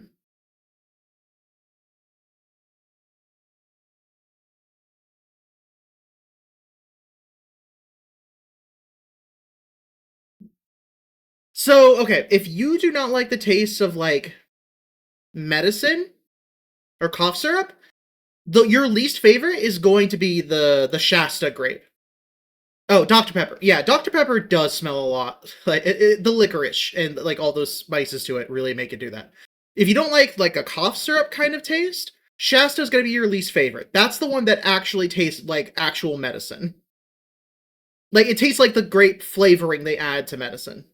So, okay, if you do not like the taste of like medicine or cough syrup, your least favorite is going to be the Shasta grape. Oh, Dr. Pepper. Yeah, Dr. Pepper does smell a lot. Like the licorice and like all those spices to it really make it do that. If you don't like a cough syrup kind of taste, Shasta's gonna be your least favorite. That's the one that actually tastes like actual medicine. Like it tastes like the grape flavoring they add to medicine.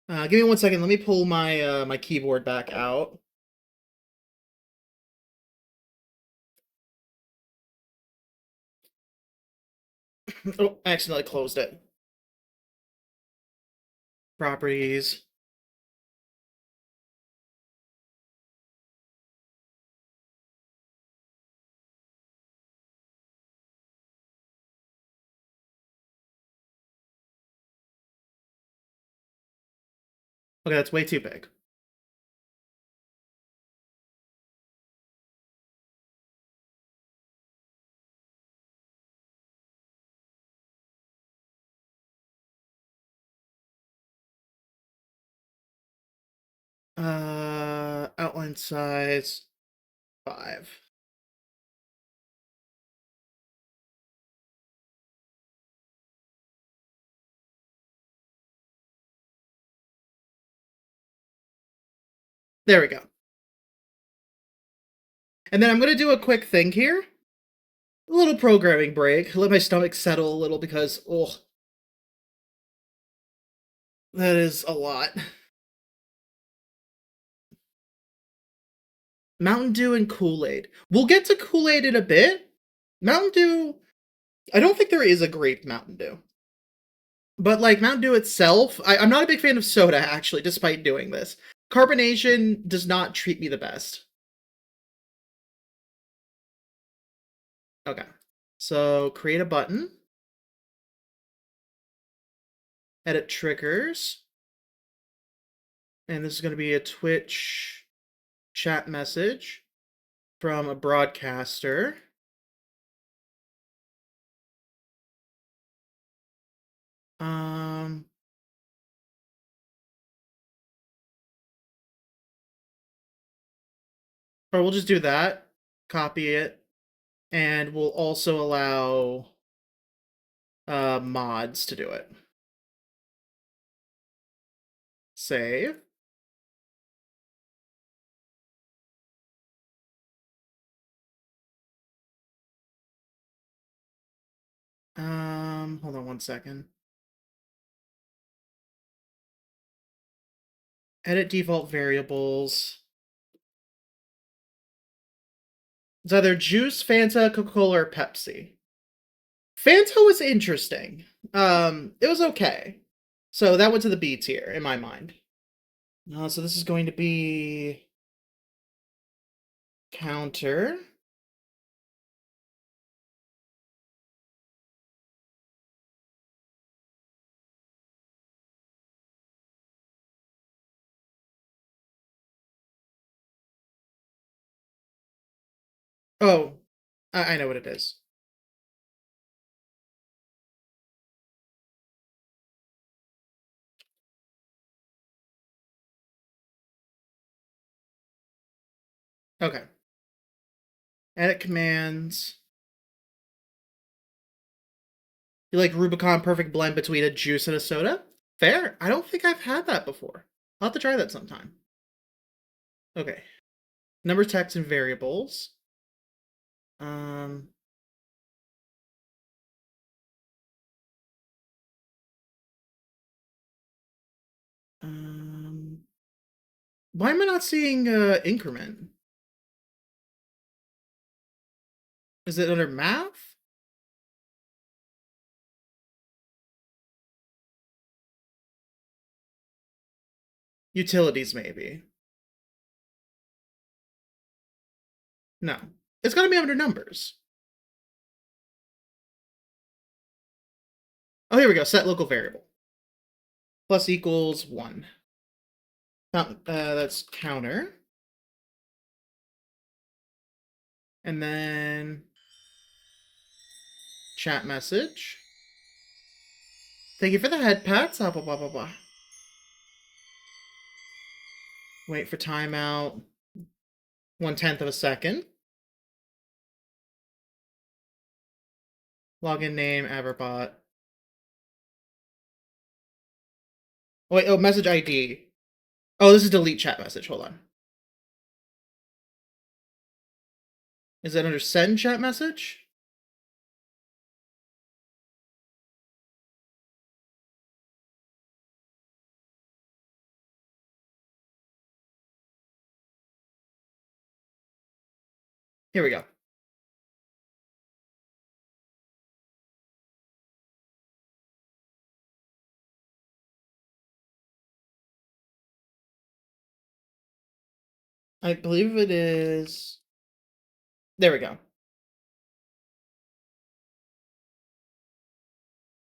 Give me 1 second. Let me pull my keyboard back out. Oh, I accidentally closed it. Properties. Okay, that's way too big. Outline size 5. There we go. And then I'm gonna do a quick thing here. A little programming break. Let my stomach settle a little because, oh, that is a lot. Mountain Dew and Kool-Aid. We'll get to Kool-Aid in a bit. Mountain Dew, I don't think there is a grape Mountain Dew. But like Mountain Dew itself, I'm not a big fan of soda actually, despite doing this. Carbonation does not treat me the best. Okay. So create a button. Edit triggers. And this is going to be a Twitch chat message from a broadcaster. Um, or we'll just do that. Copy it. And we'll also allow mods to do it. Save. Hold on 1 second. Edit default variables. It's either juice, Fanta, Coca-Cola, or Pepsi. Fanta was interesting. It was okay. So that went to the B tier in my mind. So this is going to be counter. Oh, I know what it is. Okay. Edit commands. You like Rubicon perfect blend between a juice and a soda? Fair. I don't think I've had that before. I'll have to try that sometime. Okay. Number text and variables. Um, um Why am I not seeing increment? Is it under math? Utilities, maybe. No. It's gotta be under numbers. Oh, here we go. Set local variable. Plus equals 1. That's counter. And then chat message. Thank you for the head pats. Blah, blah, blah, blah, blah. Wait for timeout. 1/10 of a second. Login name, Averbot. Oh, wait, oh, message ID. Oh, this is delete chat message. Hold on. Is that under send chat message? Here we go. I believe it is. There we go.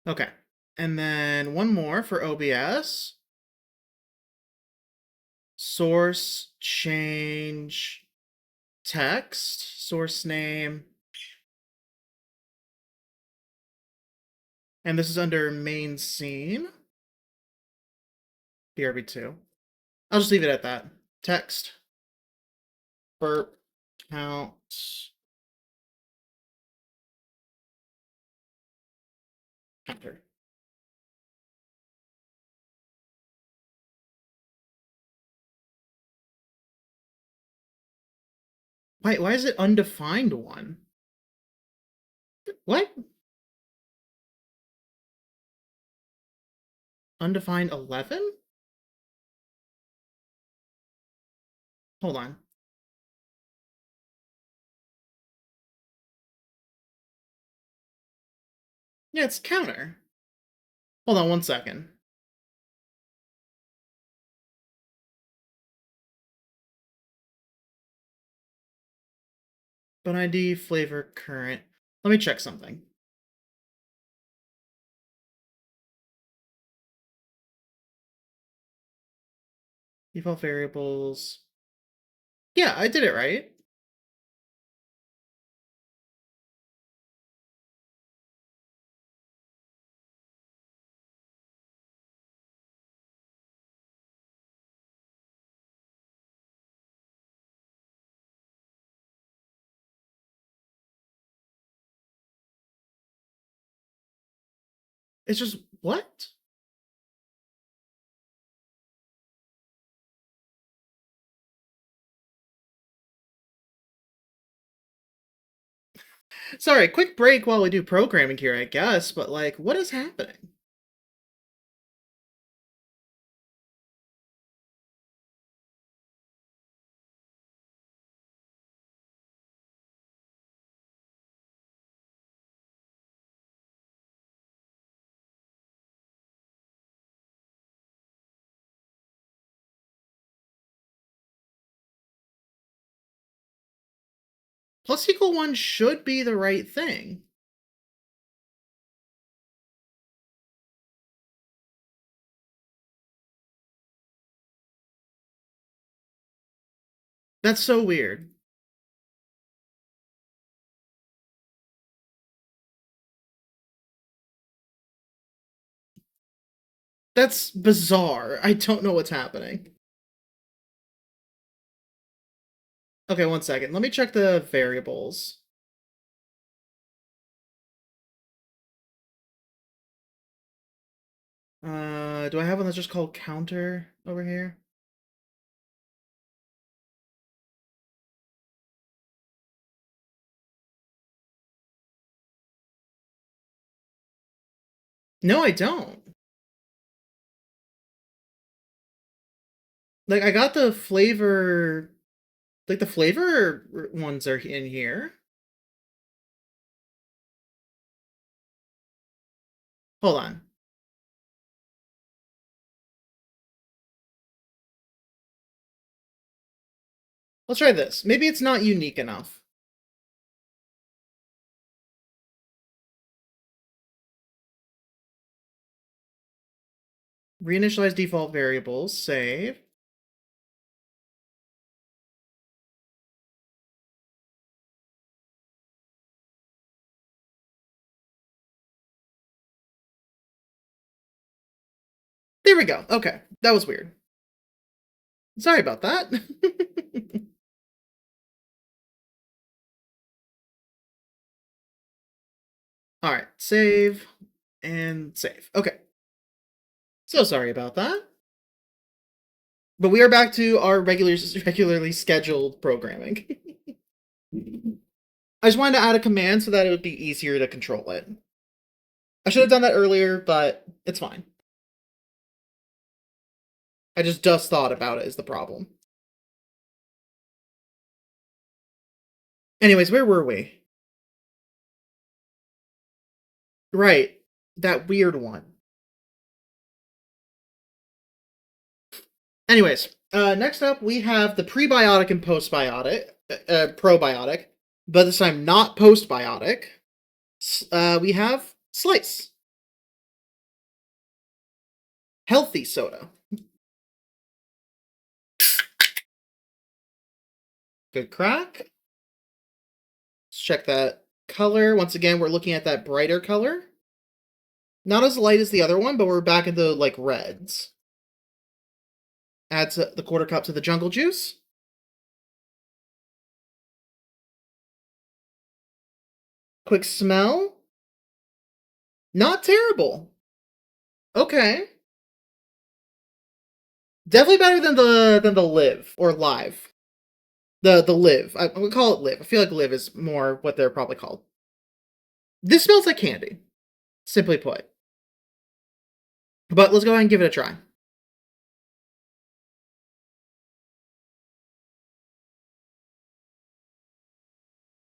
Okay. And then one more for OBS. Source change text, source name. And this is under main scene. BRB2. I'll just leave it at that. Text. Burp. Count. Counter. Wait, why is it undefined 1? What? Undefined 11? Hold on. Yeah, it's counter. Hold on 1 second. But ID, flavor, current. Let me check something. Default variables. Yeah, I did it right. It's just, what? Sorry, quick break while we do programming here, I guess, but like, what is happening? Plus equal 1 should be the right thing. That's so weird. That's bizarre. I don't know what's happening. Okay, 1 second. Let me check the variables. Do I have one that's just called counter over here? No, I don't. Like, I got the flavor, like, the flavor ones are in here. Hold on. Let's try this. Maybe it's not unique enough. Reinitialize default variables, save. There we go. Okay. That was weird. Sorry about that. Alright, save and save. Okay. So sorry about that. But we are back to our regularly scheduled programming. I just wanted to add a command so that it would be easier to control it. I should have done that earlier, but it's fine. I just thought about it is the problem. Anyways, where were we? Right. That weird one. Anyways, next up we have the prebiotic and postbiotic, probiotic, but this time not postbiotic. We have Slice. Healthy soda. Good crack. Let's check that color. Once again, we're looking at that brighter color. Not as light as the other one, but we're back into, like, reds. Adds the quarter cup to the jungle juice. Quick smell. Not terrible. Okay. Definitely better than the live or live. The live. I would call it live. I feel like live is more what they're probably called. This smells like candy, simply put. But let's go ahead and give it a try.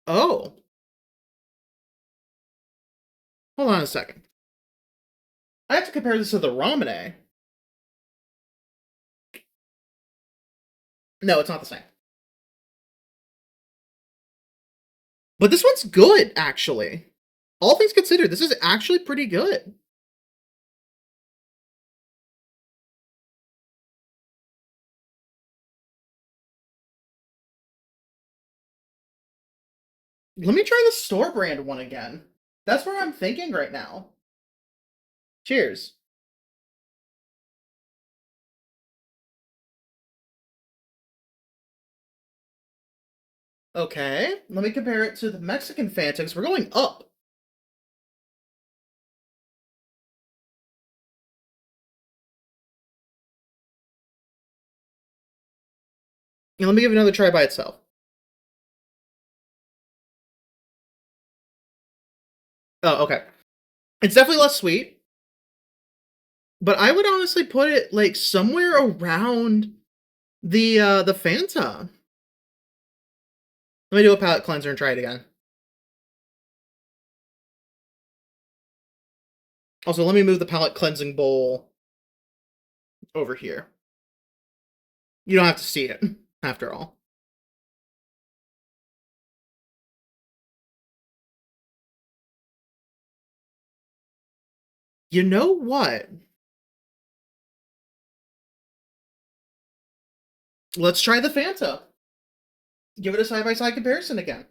Oh, hold on a second. I have to compare this to the Ramune. No, it's not the same. But this one's good, actually. All things considered, this is actually pretty good. Let me try the store brand one again. That's what I'm thinking right now. Cheers. Okay, let me compare it to the Mexican Fanta, because we're going up. And let me give it another try by itself. Oh, okay. It's definitely less sweet, but I would honestly put it like somewhere around the Fanta. Let me do a palate cleanser and try it again. Also, let me move the palate cleansing bowl over here. You don't have to see it, after all. You know what? Let's try the Fanta. Give it a side-by-side comparison again.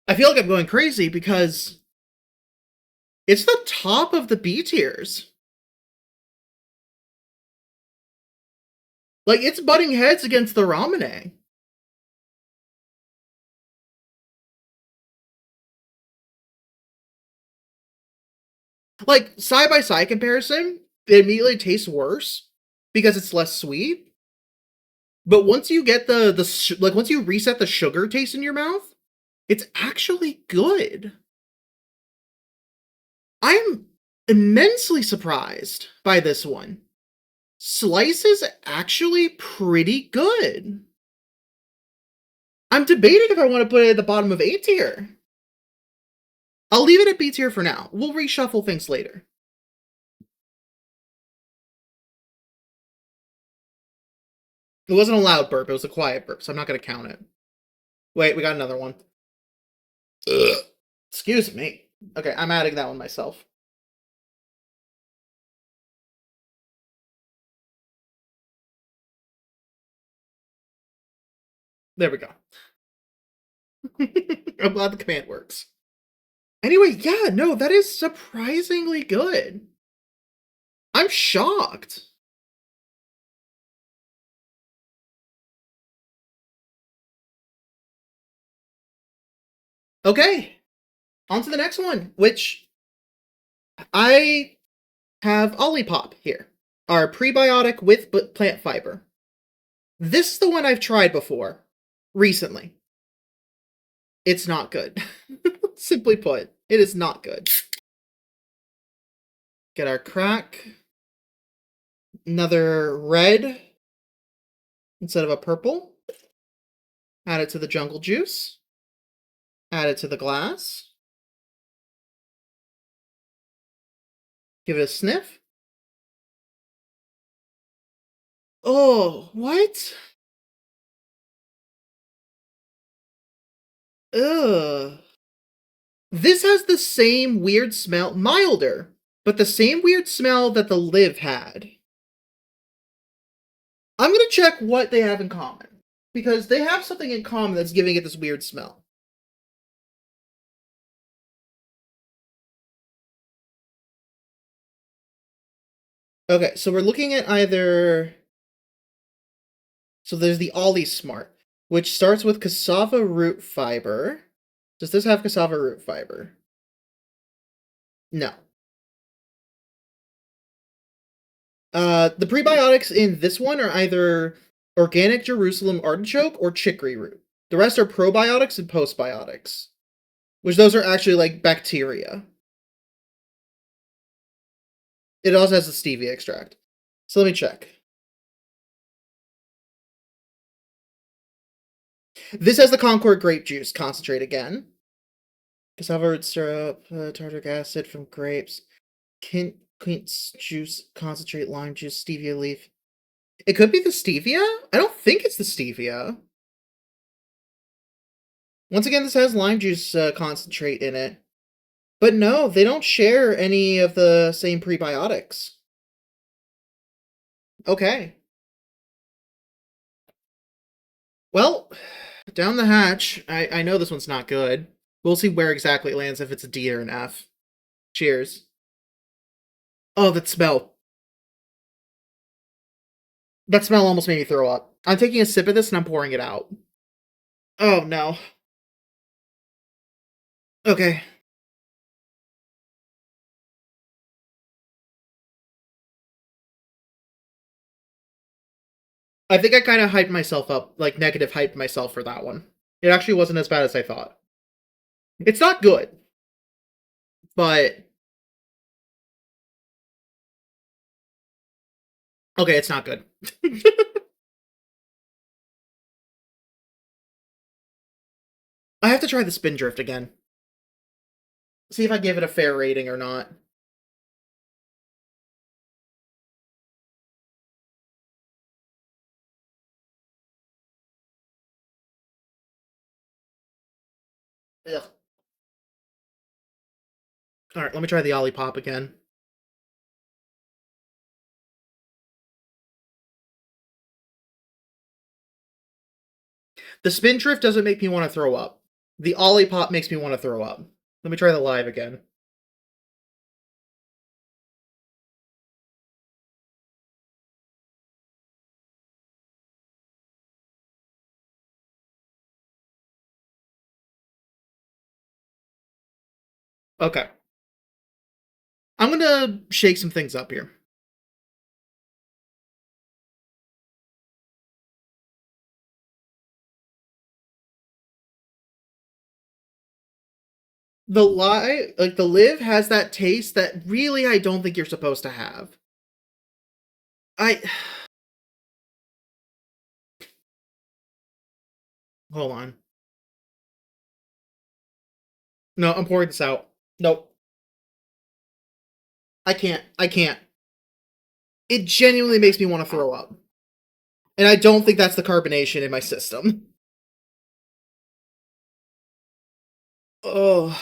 I feel like I'm going crazy because it's the top of the B tiers. Like, it's butting heads against the Ramune. Like, side-by-side comparison, it immediately tastes worse because it's less sweet. But once you get like once you reset the sugar taste in your mouth, it's actually good. I'm immensely surprised by this one. Slice is actually pretty good. I'm debating if I want to put it at the bottom of A tier. I'll leave it at B tier for now. We'll reshuffle things later. It wasn't a loud burp, it was a quiet burp, so I'm not going to count it. Wait, we got another one. Ugh. Excuse me. Okay, I'm adding that one myself. There we go. I'm glad the command works. Anyway, yeah, no, that is surprisingly good. I'm shocked. Okay, on to the next one, which I have Olipop here. Our prebiotic with plant fiber. This is the one I've tried before, recently. It's not good. Simply put, it is not good. Get our crack. Another red instead of a purple. Add it to the jungle juice. Add it to the glass. Give it a sniff. Oh, what? Ugh. This has the same weird smell, milder, but the same weird smell that the Live had. I'm gonna check what they have in common, because they have something in common that's giving it this weird smell. Okay, so we're looking at either... So there's the Ollie Smart, which starts with cassava root fiber. Does this have cassava root fiber? No. The prebiotics in this one are either organic Jerusalem artichoke or chicory root. The rest are probiotics and postbiotics, which those are actually like bacteria. It also has the stevia extract. So let me check. This has the Concord grape juice concentrate again. Cassava root syrup, tartaric acid from grapes, quince juice concentrate, lime juice, stevia leaf. It could be the stevia? I don't think it's the stevia. Once again, this has lime juice concentrate in it. But no, they don't share any of the same prebiotics. Okay. Well, down the hatch. I know this one's not good. We'll see where exactly it lands, if it's a D or an F. Cheers. Oh, that smell. That smell almost made me throw up. I'm taking a sip of this and I'm pouring it out. Oh, no. Okay. I think I kind of hyped myself up, like negative hyped myself for that one. It actually wasn't as bad as I thought. It's not good, but okay, it's not good. I have to try the spin drift again. See if I give it a fair rating or not. Ugh. Alright, let me try the Olipop again. The spin drift doesn't make me want to throw up. The Olipop makes me want to throw up. Let me try the live again. Okay. I'm gonna shake some things up here. the Live has that taste that really I don't think you're supposed to have. I hold on. No, I'm pouring this out. Nope. I can't. I can't. It genuinely makes me want to throw up. And I don't think that's the carbonation in my system. Oh.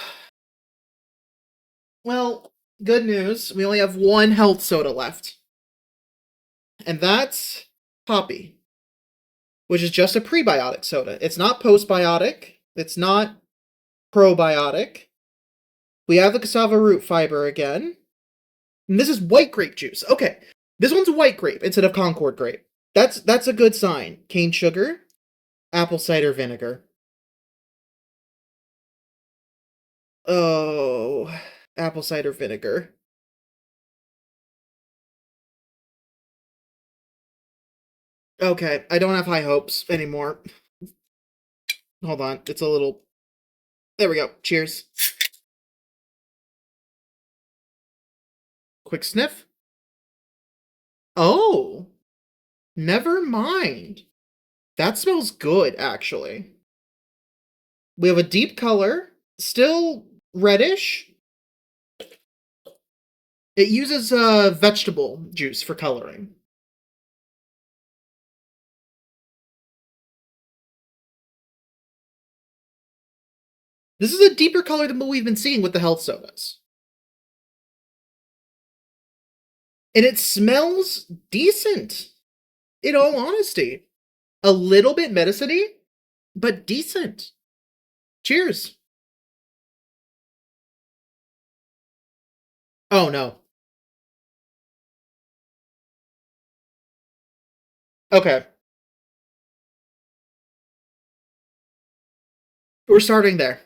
Well, good news. We only have one health soda left. And that's Poppy, which is just a prebiotic soda. It's not postbiotic. It's not probiotic. We have the cassava root fiber again. And this is white grape juice. Okay. This one's white grape instead of Concord grape. That's a good sign. Cane sugar, apple cider vinegar. Oh, apple cider vinegar. Okay, I don't have high hopes anymore. Hold on, it's a little... There we go. Cheers. Quick sniff. Oh, never mind. That smells good, actually. We have a deep color, still reddish. It uses vegetable juice for coloring. This is a deeper color than what we've been seeing with the health sodas. And it smells decent, in all honesty. A little bit medicine-y, but decent. Cheers. Oh, no. Okay. We're starting there.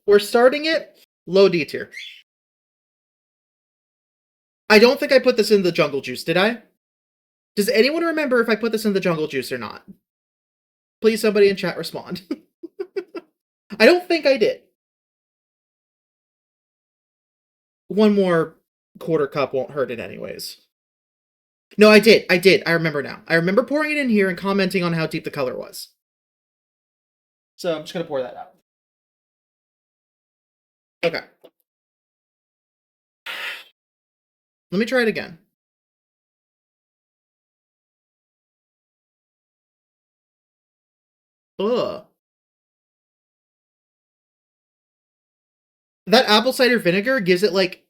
We're starting it low D tier. I don't think I put this in the jungle juice, did I? Does anyone remember if I put this in the jungle juice or not? Please, somebody in chat respond. I don't think I did. One more quarter cup won't hurt it anyways. No, I did. I remember now. I remember pouring it in here and commenting on how deep the color was. So I'm just going to pour that out. Okay. Let me try it again. Ugh. That apple cider vinegar gives it, like,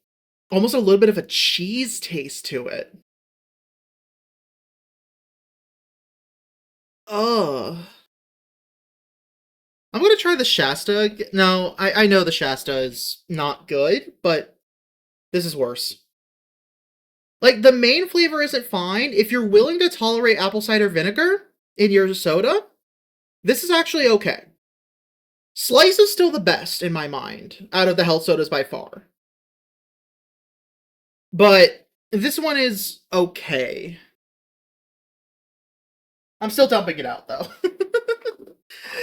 almost a little bit of a cheese taste to it. Ugh. I'm gonna try the Shasta. No, I know the Shasta is not good, but this is worse. Like, the main flavor isn't fine. If you're willing to tolerate apple cider vinegar in your soda, this is actually okay. Slice is still the best, in my mind, out of the health sodas by far. But this one is okay. I'm still dumping it out, though.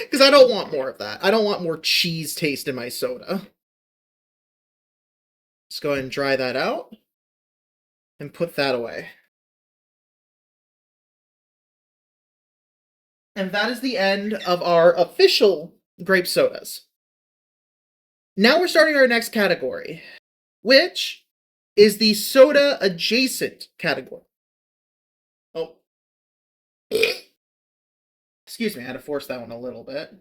Because I don't want more of that. I don't want more cheese taste in my soda. Let's go ahead and dry that out. And put that away. And that is the end of our official grape sodas. Now we're starting our next category, which is the soda adjacent category. Oh. Excuse me, I had to force that one a little bit.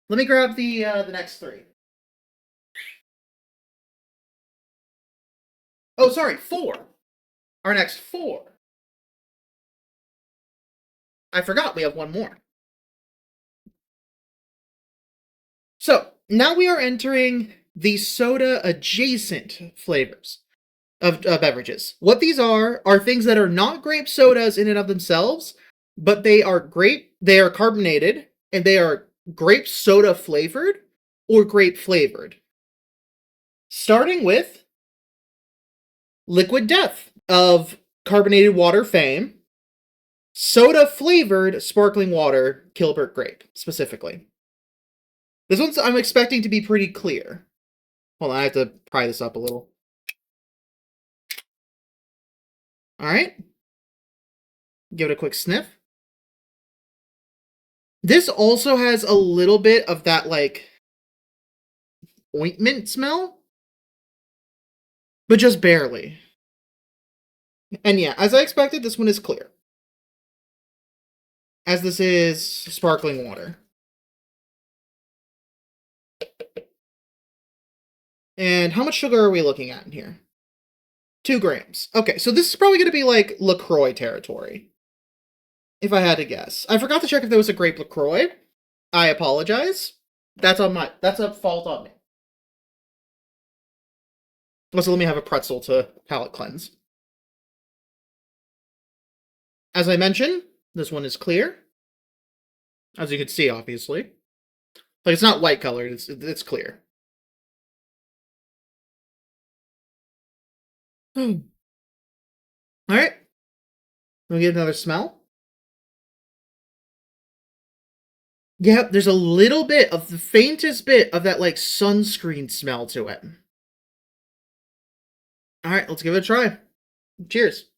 Let me grab the next three. Oh, sorry, four. Our next four. I forgot we have one more. So, now we are entering the soda adjacent flavors of beverages. What these are things that are not grape sodas in and of themselves, but they are carbonated, and they are grape soda flavored or grape flavored. Starting with Liquid Death of carbonated water fame. Soda flavored sparkling water, Gilbert Grape, specifically. This one's I'm expecting to be pretty clear. Hold on, I have to pry this up a little. All right. Give it a quick sniff. This also has a little bit of that, like, ointment smell, but just barely. And yeah, as I expected, this one is clear. As this is sparkling water. And how much sugar are we looking at in here? 2 grams. Okay, so this is probably going to be like LaCroix territory, if I had to guess. I forgot to check if there was a grape LaCroix. I apologize. That's a fault on me. Also, let me have a pretzel to palate cleanse. As I mentioned, this one is clear. As you can see, obviously. Like, it's not light colored, it's clear. Alright. Let me get another smell. Yep, there's a little bit of the faintest bit of that, like, sunscreen smell to it. Alright, let's give it a try. Cheers.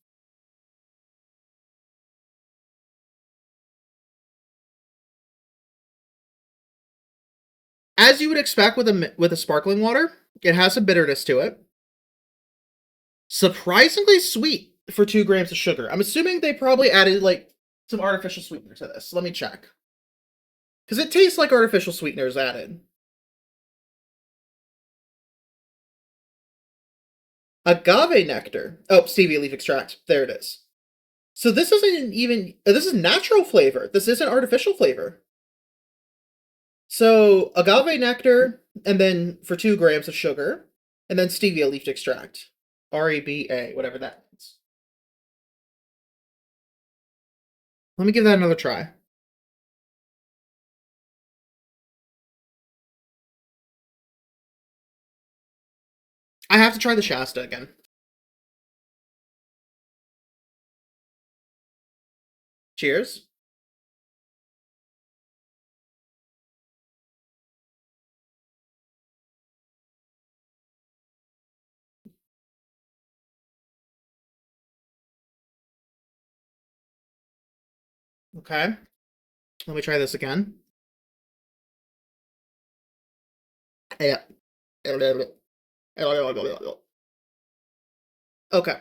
As you would expect with a sparkling water, it has some bitterness to it. Surprisingly sweet for 2 grams of sugar. I'm assuming they probably added, like, some artificial sweetener to this. Let me check. Because it tastes like artificial sweeteners added. Agave nectar. Oh, stevia leaf extract. There it is. So this isn't even... This is natural flavor. This isn't artificial flavor. So, agave nectar, and then for 2 grams of sugar, and then stevia leaf extract. REBA, whatever that means. Let me give that another try. I have to try the Shasta again. Cheers. Okay. Let me try this again. Yeah. Okay.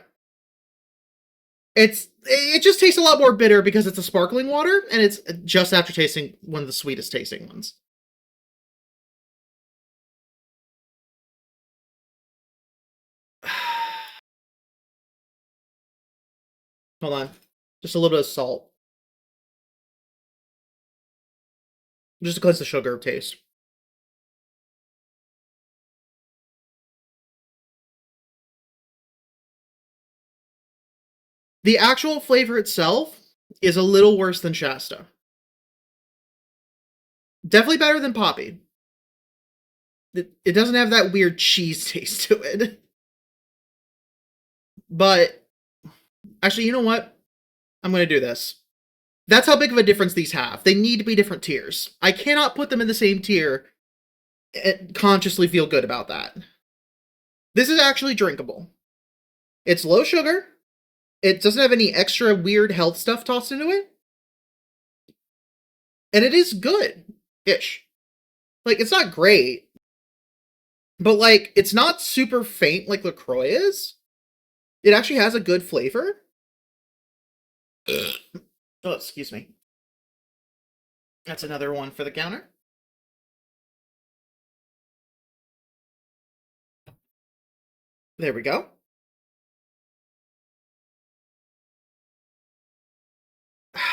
It just tastes a lot more bitter because it's a sparkling water, and it's just after tasting one of the sweetest tasting ones. Hold on. Just a little bit of salt. Just to cleanse the sugar taste. The actual flavor itself is a little worse than Shasta. Definitely better than Poppy. It doesn't have that weird cheese taste to it. But, actually, you know what? I'm going to do this. That's how big of a difference these have. They need to be different tiers. I cannot put them in the same tier and consciously feel good about that. This is actually drinkable. It's low sugar. It doesn't have any extra weird health stuff tossed into it. And it is good-ish. Like, it's not great. But, like, it's not super faint like LaCroix is. It actually has a good flavor. Oh, excuse me. That's another one for the counter. There we go.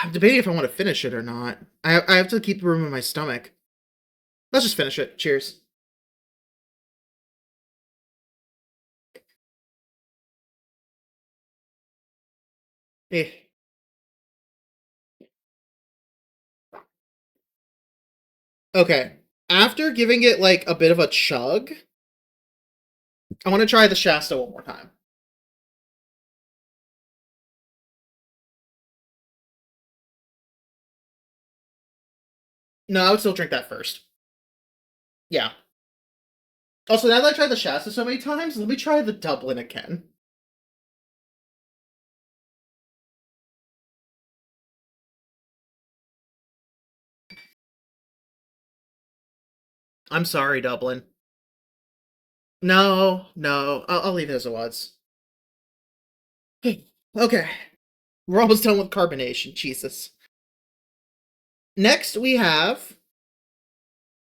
I'm debating if I want to finish it or not. I have to keep room in my stomach. Let's just finish it. Cheers. Eh. Okay. After giving it like a bit of a chug, I want to try the Shasta one more time. No, I would still drink that first. Yeah. Also, now that I tried the Shasta so many times, let me try the Dublin again. I'm sorry, Dublin. No, no, I'll leave it as it was. Okay, we're almost done with carbonation. Jesus. Next, we have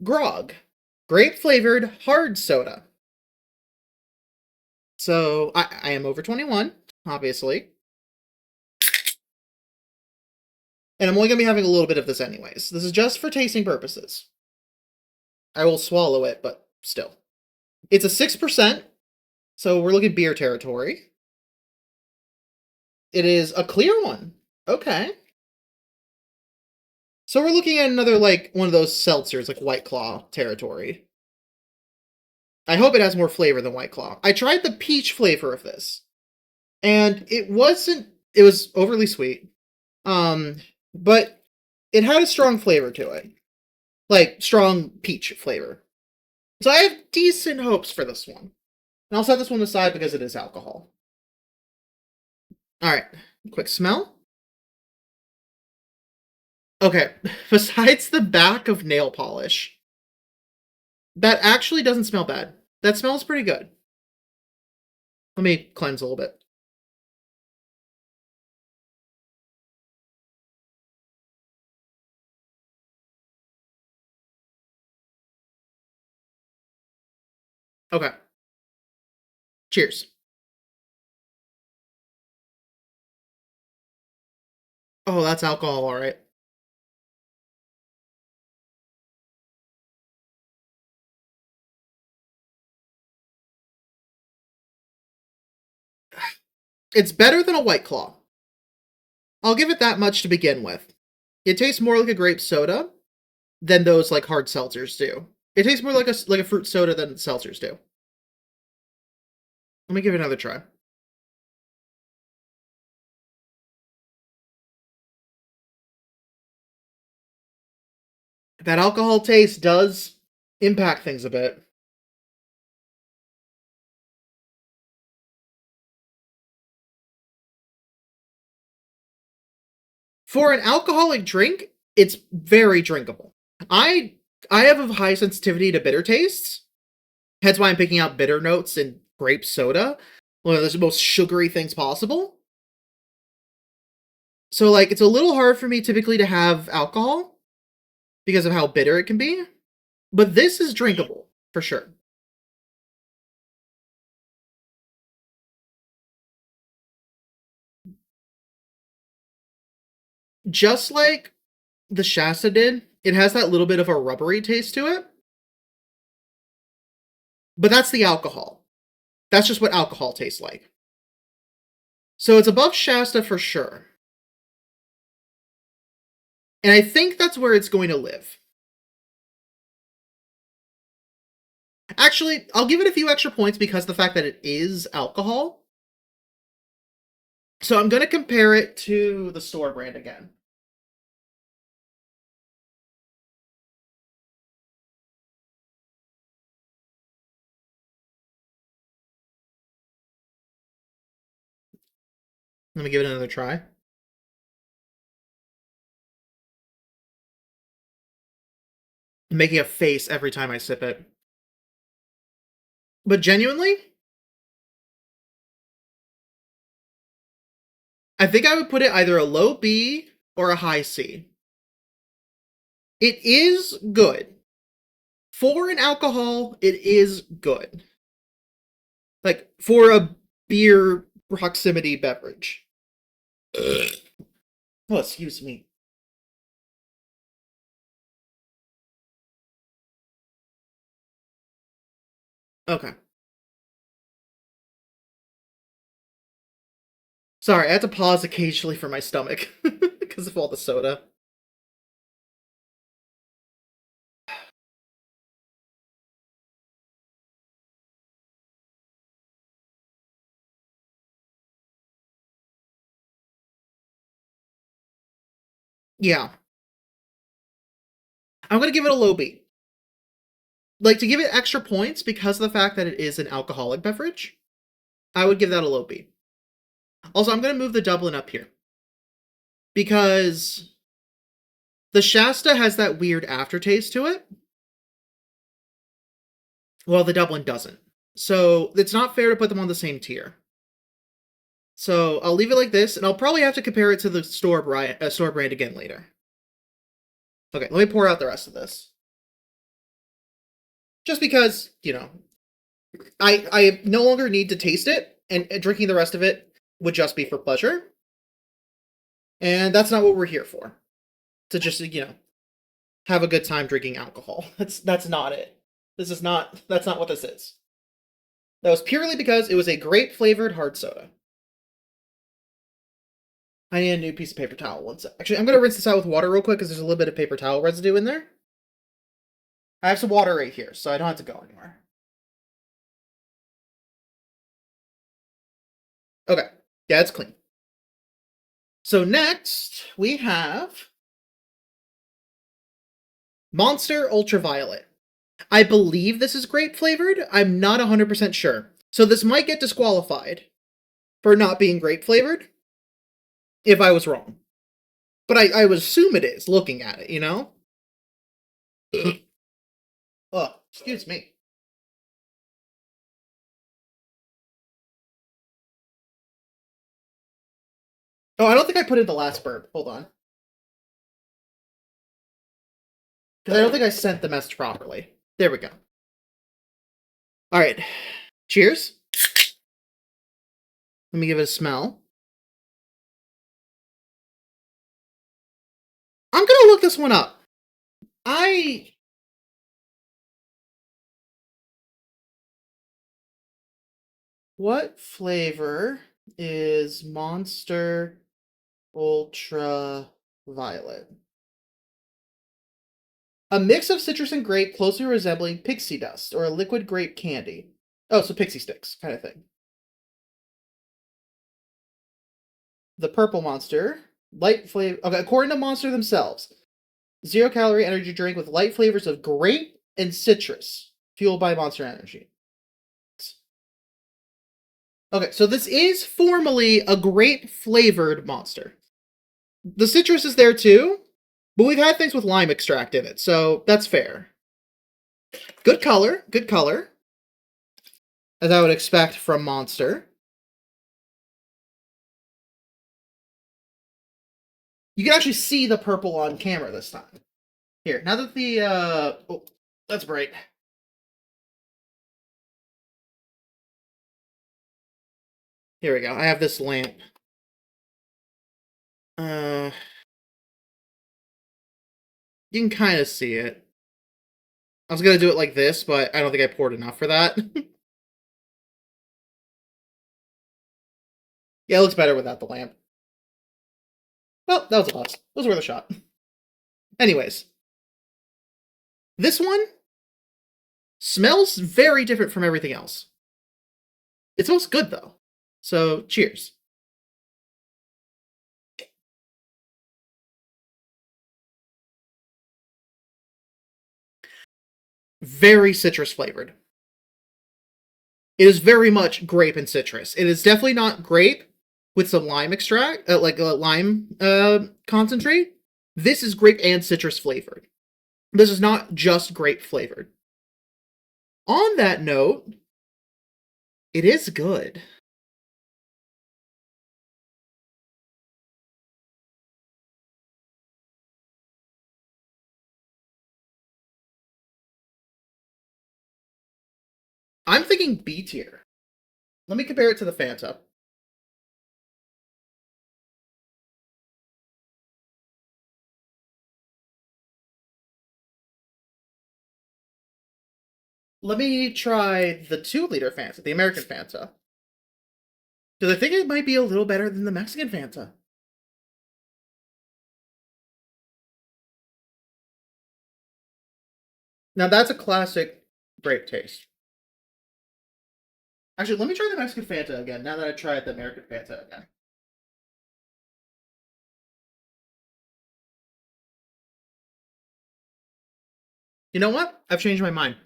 grog, grape flavored hard soda. So I am over 21, obviously, and I'm only gonna be having a little bit of this anyways. This is just for tasting purposes. I will swallow it, but still. It's a 6%, so we're looking beer territory. It is a clear one. Okay. So we're looking at another, like, one of those seltzers, like White Claw territory. I hope it has more flavor than White Claw. I tried the peach flavor of this, and it was overly sweet. Um, but it had a strong flavor to it. Like, strong peach flavor. So I have decent hopes for this one. And I'll set this one aside because it is alcohol. Alright, quick smell. Okay, besides the back of nail polish, that actually doesn't smell bad. That smells pretty good. Let me cleanse a little bit. Okay, cheers. Oh, that's alcohol, alright. It's better than a White Claw. I'll give it that much to begin with. It tastes more like a grape soda than those like hard seltzers do. It tastes more like a fruit soda than seltzers do. Let me give it another try. That alcohol taste does impact things a bit. For an alcoholic drink, it's very drinkable. I I have a high sensitivity to bitter tastes. That's why I'm picking out bitter notes in grape soda, one of the most sugary things possible. So like it's a little hard for me typically to have alcohol because of how bitter it can be, but this is drinkable for sure. Just like the Shasta did, it has that little bit of a rubbery taste to it, but that's the alcohol. That's just what alcohol tastes like. So it's above Shasta for sure. And I think that's where it's going to live. Actually, I'll give it a few extra points because of the fact that it is alcohol. So I'm going to compare it to the store brand again. Let me give it another try. I'm making a face every time I sip it. But genuinely, I think I would put it either a low B or a high C. It is good. For an alcohol, it is good. Like, for a beer proximity beverage. Oh, excuse me. Okay. Sorry, I had to pause occasionally for my stomach because of all the soda. Yeah. I'm gonna give it a low B. Like, to give it extra points because of the fact that it is an alcoholic beverage, I would give that a low B. Also, I'm gonna move the Dublin up here because the Shasta has that weird aftertaste to it, while the Dublin doesn't. So it's not fair to put them on the same tier. So I'll leave it like this, and I'll probably have to compare it to the store brand again later. Okay, let me pour out the rest of this. Just because, I no longer need to taste it, and drinking the rest of it would just be for pleasure. And that's not what we're here for. To just, have a good time drinking alcohol. That's not it. That's not what this is. That was purely because it was a grape flavored hard soda. I need a new piece of paper towel. One sec. Actually, I'm gonna rinse this out with water real quick because there's a little bit of paper towel residue in there. I have some water right here, so I don't have to go anywhere. Okay. Yeah, it's clean. So next, we have Monster Ultraviolet. I believe this is grape flavored. I'm not 100% sure. So this might get disqualified for not being grape flavored if I was wrong. But I would assume it is, looking at it, Oh, excuse me. Oh, I don't think I put in the last burp. Hold on. Because I don't think I sent the message properly. There we go. Alright. Cheers. Let me give it a smell. I'm gonna look this one up. What flavor is Monster Ultra Violet? A mix of citrus and grape closely resembling pixie dust or a liquid grape candy. Oh, so pixie sticks kind of thing. The purple monster, light flavor. Okay, according to Monster themselves, 0-calorie energy drink with light flavors of grape and citrus, fueled by Monster Energy. Okay, so this is formally a grape flavored monster. The citrus is there too, but we've had things with lime extract in it, so that's fair. Good color, as I would expect from Monster. You can actually see the purple on camera this time. Here, now that the, oh, that's bright. Here we go, I have this lamp. You can kind of see it. I was gonna do it like this, but I don't think I poured enough for that. Yeah, it looks better without the lamp. Well, that was a bust. It was worth a shot. Anyways, this one smells very different from everything else. It smells good, though. So, cheers. Very citrus flavored. It is very much grape and citrus. It is definitely not grape with some lime extract, like a lime concentrate. This is grape and citrus flavored. This is not just grape flavored. On that note, it is good. I'm thinking B tier. Let me compare it to the Fanta. Let me try the 2-liter Fanta, the American Fanta. Because I think it might be a little better than the Mexican Fanta. Now that's a classic grape taste. Actually, let me try the Mexican Fanta again, now that I tried the American Fanta again. You know what? I've changed my mind.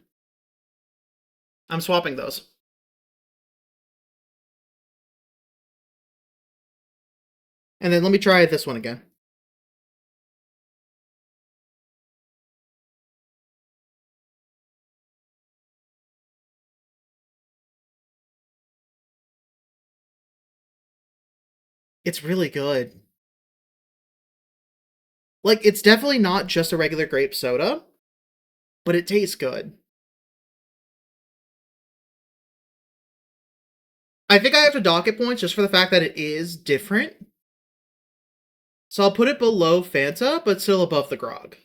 I'm swapping those. And then let me try this one again. It's really good. Like, it's definitely not just a regular grape soda, but it tastes good. I think I have to dock it points just for the fact that it is different. So I'll put it below Fanta, but still above the grog.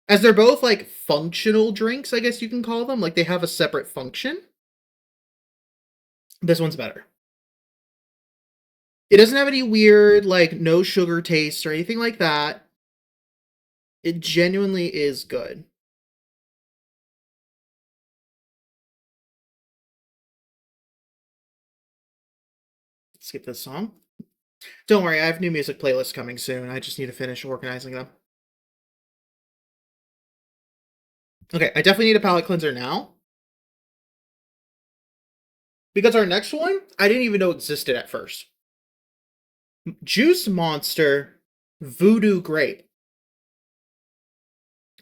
As they're both like functional drinks, I guess you can call them. Like they have a separate function. This one's better. It doesn't have any weird, like, no sugar taste or anything like that. It genuinely is good. Skip this song. Don't worry, I have new music playlists coming soon. I just need to finish organizing them. Okay, I definitely need a palate cleanser now. Because our next one, I didn't even know existed at first. Juice Monster Voodoo Grape.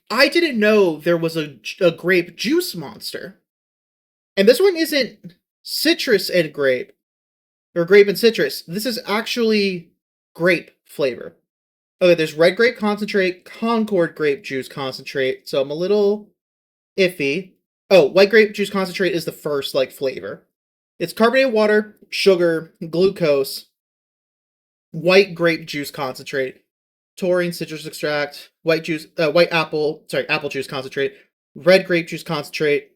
I didn't know there was a grape juice monster. And this one isn't citrus and grape, or grape and citrus. This is actually grape flavor. Okay, there's red grape concentrate, Concord grape juice concentrate, so I'm a little iffy. Oh, white grape juice concentrate is the first, like, flavor. It's carbonated water, sugar, glucose, white grape juice concentrate, taurine citrus extract, apple juice concentrate, red grape juice concentrate,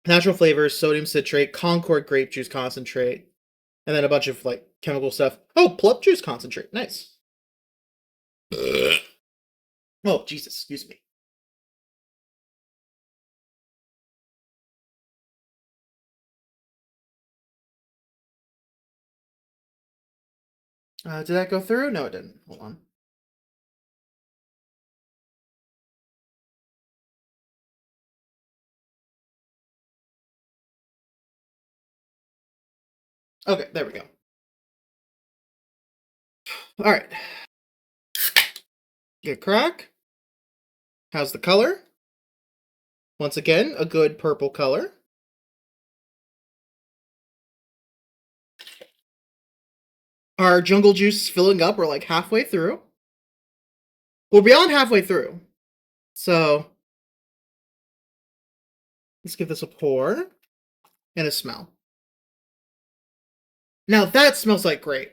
natural flavors, sodium citrate, Concord grape juice concentrate, and then a bunch of like chemical stuff. Oh, plum juice concentrate. Nice. Oh, Jesus, excuse me. Did that go through? No, it didn't. Hold on. Okay, there we go. All right. Good crack. How's the color? Once again, a good purple color. Our jungle juice is filling up. We're like halfway through. We're beyond halfway through. So let's give this a pour and a smell. Now that smells like grape.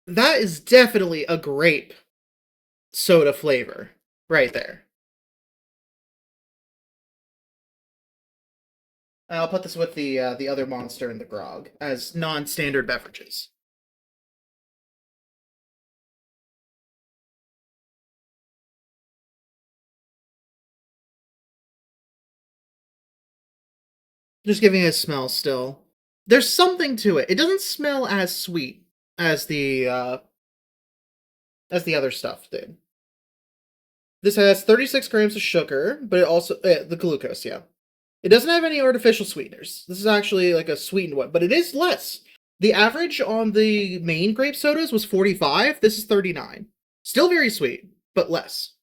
That is definitely a grape soda flavor right there. I'll put this with the other monster and the grog as non-standard beverages. Just giving it a smell still. There's something to it. It doesn't smell as sweet as the other stuff did. This has 36 grams of sugar, but it also the glucose, yeah. It doesn't have any artificial sweeteners. This is actually like a sweetened one, but it is less. The average on the main grape sodas was 45. This is 39. Still very sweet, but less.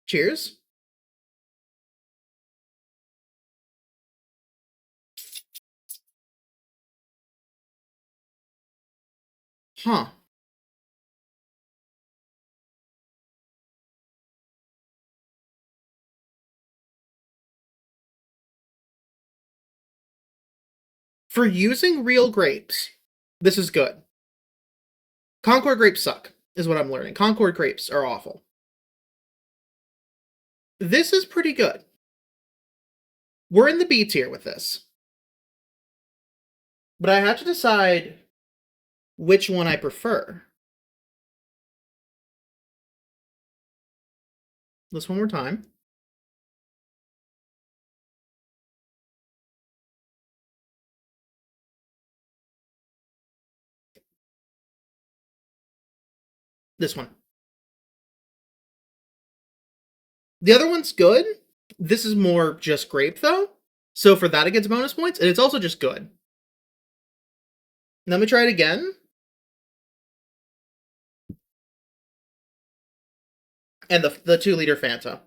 Cheers. Huh. For using real grapes, this is good. Concord grapes suck, is what I'm learning. Concord grapes are awful. This is pretty good. We're in the B tier with this. But I have to decide which one I prefer. This one more time. This one. The other one's good. This is more just grape, though. So for that, it gets bonus points, and it's also just good. Let me try it again. And the 2-liter Fanta.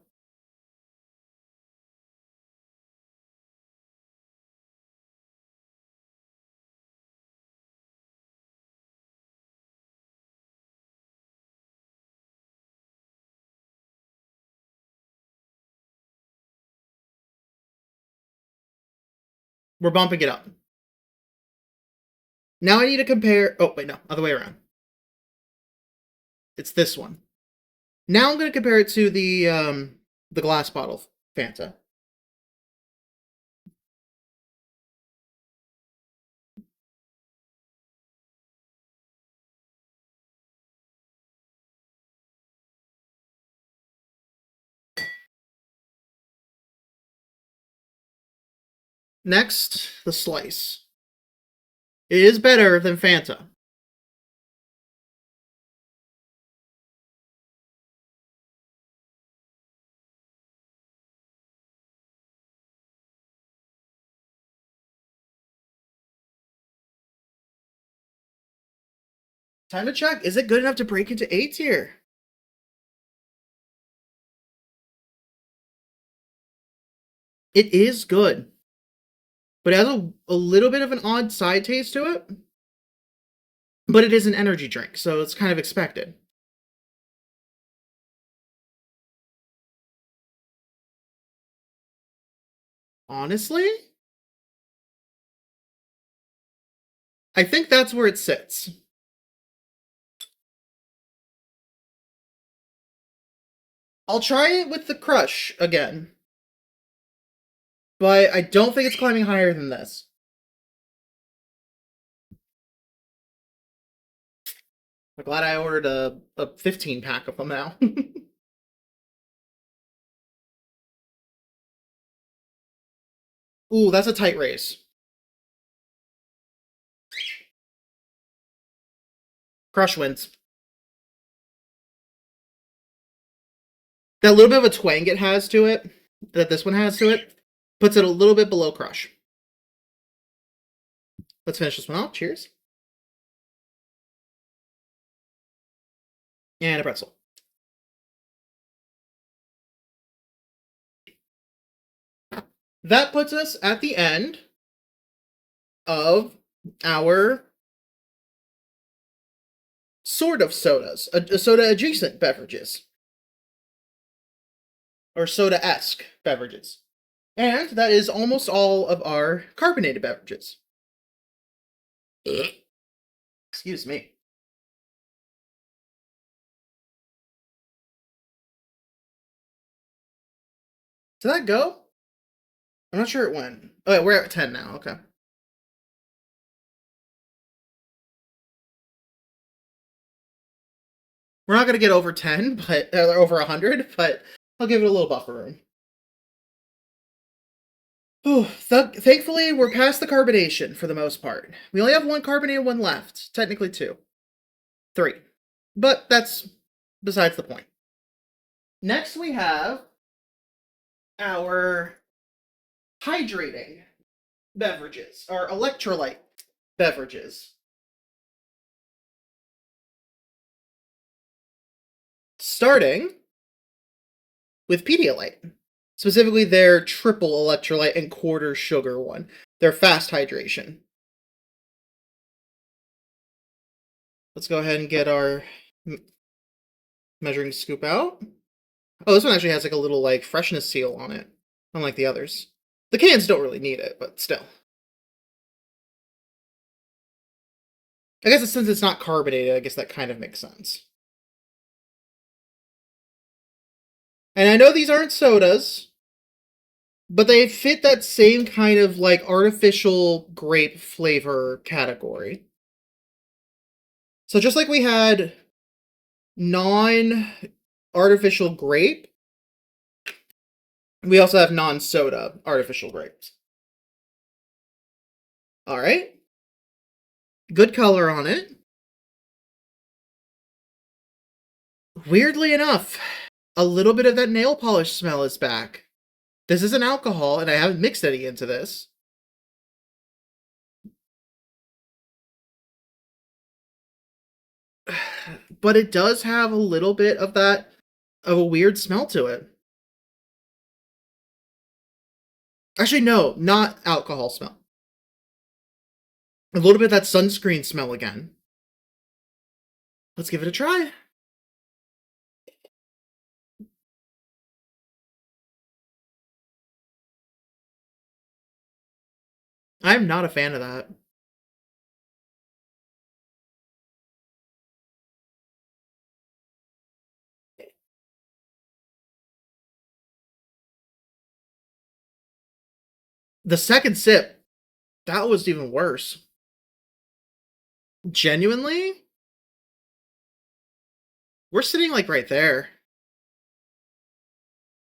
We're bumping it up. Now I need to compare. Oh, wait, no. Other way around. It's this one. Now I'm going to compare it to the glass bottle Fanta. Next, the slice. It is better than Fanta. Time to check. Is it good enough to break into A tier? It is good. But it has a little bit of an odd side taste to it. But it is an energy drink, so it's kind of expected. Honestly, I think that's where it sits. I'll try it with the crush again. But I don't think it's climbing higher than this. I'm glad I ordered a 15 pack of them now. Ooh, that's a tight race. Crush wins. That little bit of a twang it has to it, that this one has to it, puts it a little bit below Crush. Let's finish this one off. Cheers. And a pretzel. That puts us at the end of our sort of sodas, soda adjacent beverages, or soda-esque beverages. And that is almost all of our carbonated beverages. Excuse me. Did that go? I'm not sure it went. Oh, yeah, we're at 10 now. Okay. We're not going to get over 10, but over 100, but I'll give it a little buffer room. Oh, thankfully, we're past the carbonation for the most part. We only have one carbonated one left. Technically 2. 3. But that's besides the point. Next, we have our hydrating beverages, our electrolyte beverages. Starting with Pedialyte. Specifically their triple electrolyte and quarter sugar one. Their fast hydration. Let's go ahead and get our measuring scoop out. Oh, this one actually has like a little like freshness seal on it, unlike the others. The cans don't really need it, but still. I guess since it's not carbonated, I guess that kind of makes sense. And I know these aren't sodas, but they fit that same kind of like artificial grape flavor category. So just like we had non-artificial grape, we also have non-soda artificial grapes. All right. Good color on it. Weirdly enough, A little bit of that nail polish smell is back. This isn't alcohol, and I haven't mixed any into this. But it does have a little bit of that, of a weird smell to it. Actually, no, not alcohol smell. A little bit of that sunscreen smell again. Let's give it a try. I'm not a fan of that. The second sip, that was even worse. Genuinely, we're sitting like right there.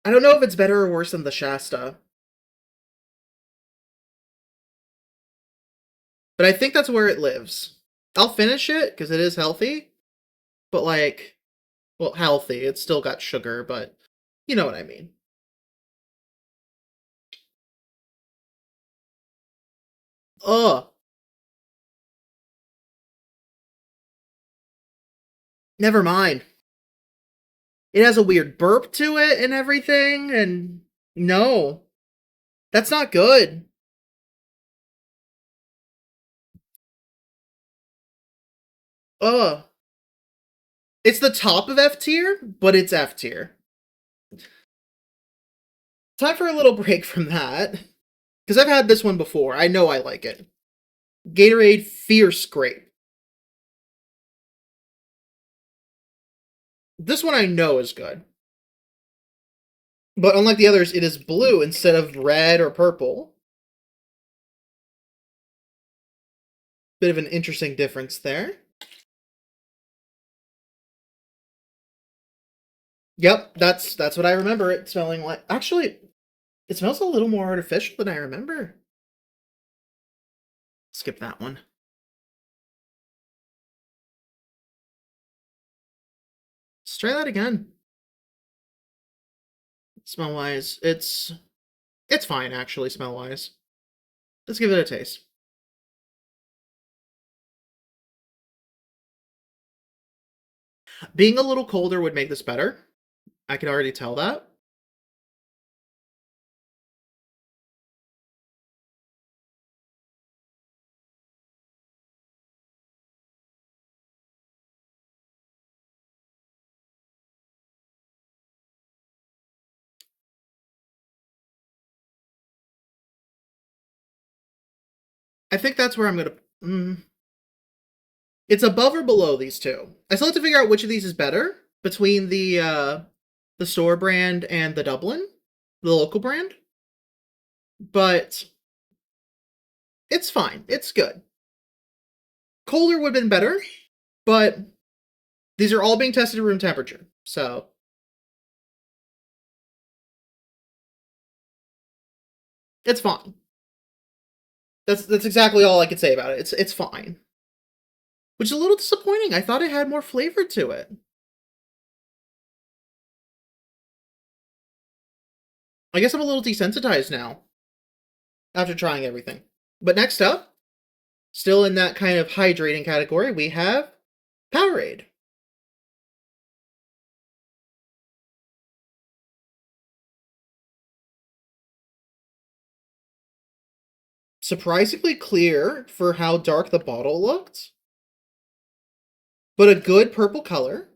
I don't know if it's better or worse than the Shasta, but I think that's where it lives. I'll finish it because it is healthy, but like, well, healthy. It's still got sugar, but you know what I mean. Ugh, never mind. It has a weird burp to it and everything, and no, that's not good. Ugh. It's the top of F tier, but it's F tier. Time for a little break from that. Because I've had this one before. I know I like it. Gatorade Fierce Grape. This one I know is good. But unlike the others, it is blue instead of red or purple. Bit of an interesting difference there. Yep, that's what I remember it smelling like. Actually, it smells a little more artificial than I remember. Skip that one. Let's try that again. Smell wise, it's fine actually. Smell wise, let's give it a taste. Being a little colder would make this better. I can already tell that. I think that's where I'm gonna. Mm, it's above or below these two. I still have to figure out which of these is better between the store brand and the Dublin, the local brand. But it's fine. It's good. Colder would have been better, but these are all being tested at room temperature, so it's fine. That's exactly all I could say about it. It's fine. Which is a little disappointing. I thought it had more flavor to it. I guess I'm a little desensitized now after trying everything. But next up, still in that kind of hydrating category, we have Powerade. Surprisingly clear for how dark the bottle looked, but a good purple color.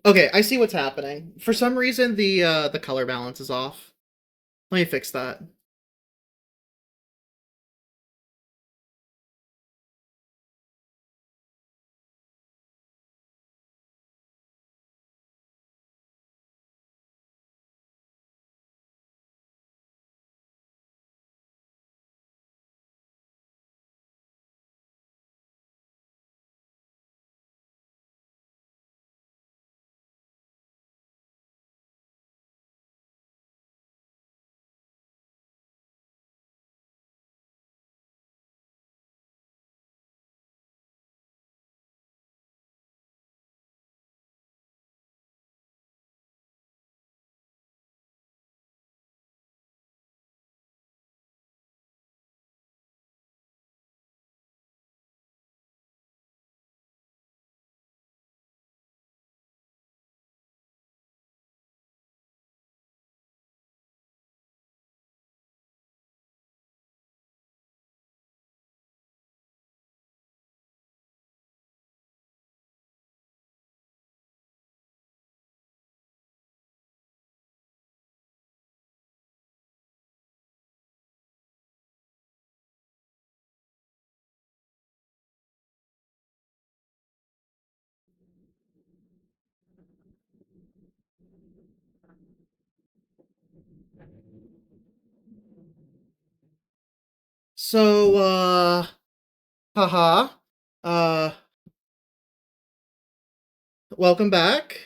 Okay, I see what's happening. For some reason, the color balance is off. Let me fix that. So, haha. Uh, Welcome back.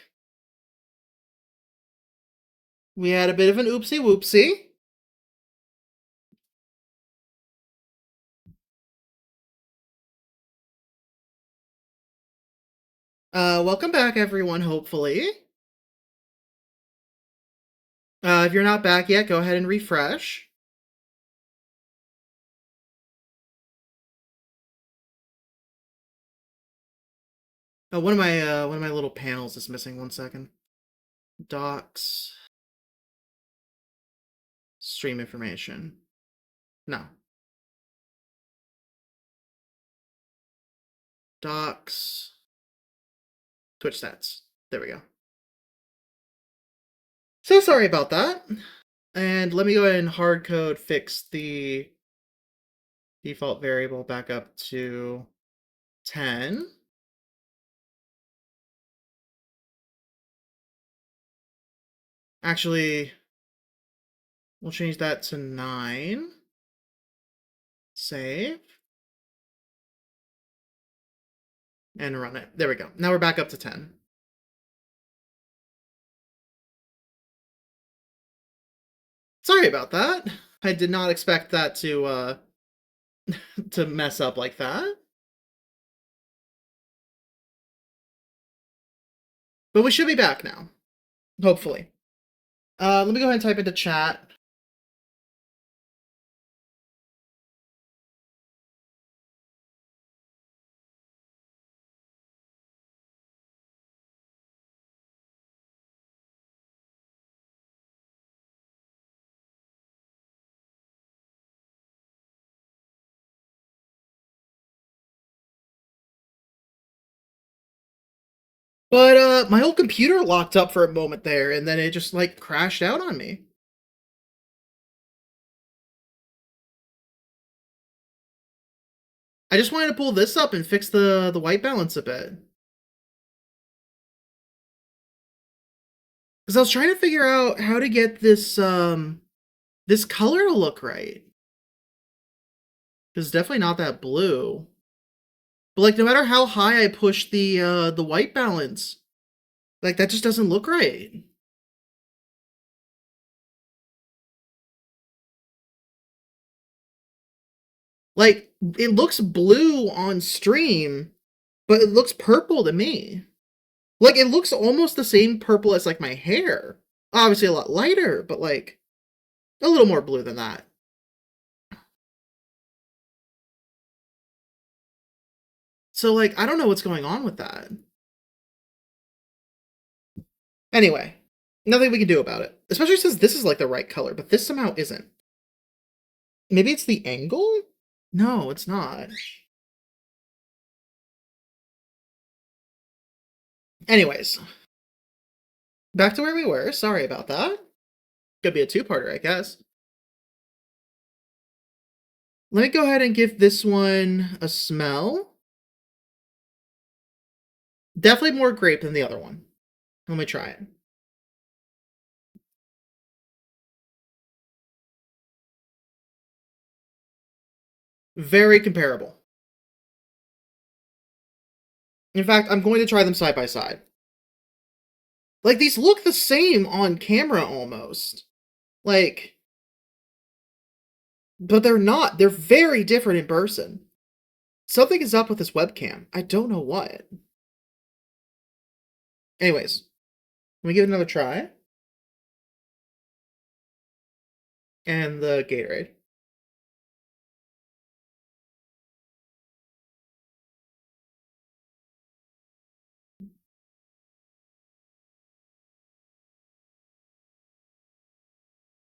We had a bit of an oopsie whoopsie. Welcome back, everyone, hopefully. If you're not back yet, go ahead and refresh. One of my little panels is missing. 1 second. Docs. Stream information. No. Docs. Twitch stats. There we go. So sorry about that. And let me go ahead and hard code fix the default variable back up to 10. Actually, we'll change that to 9. Save. And run it. There we go. Now we're back up to 10. Sorry about that. I did not expect that to to mess up like that. But we should be back now. Hopefully. Let me go ahead and type into chat. But my whole computer locked up for a moment there, and then it just like crashed out on me. I just wanted to pull this up and fix the white balance a bit. Because I was trying to figure out how to get this color to look right. Because it's definitely not that blue. But like no matter how high I push the white balance, like that just doesn't look right. Like it looks blue on stream, but it looks purple to me. Like it looks almost the same purple as like my hair. Obviously a lot lighter, but like a little more blue than that. So like I don't know what's going on with that. Anyway, nothing we can do about it. Especially since this is like the right color, but this somehow isn't. Maybe it's the angle? No, it's not. Anyways, back to where we were. Sorry about that. Could be a two-parter, I guess. Let me go ahead and give this one a smell. Definitely more grape than the other one. Let me try it. Very comparable. In fact, I'm going to try them side by side. Like, these look the same on camera almost. Like, but they're not. They're very different in person. Something is up with this webcam. I don't know what. Anyways, let me give it another try. And the Gatorade.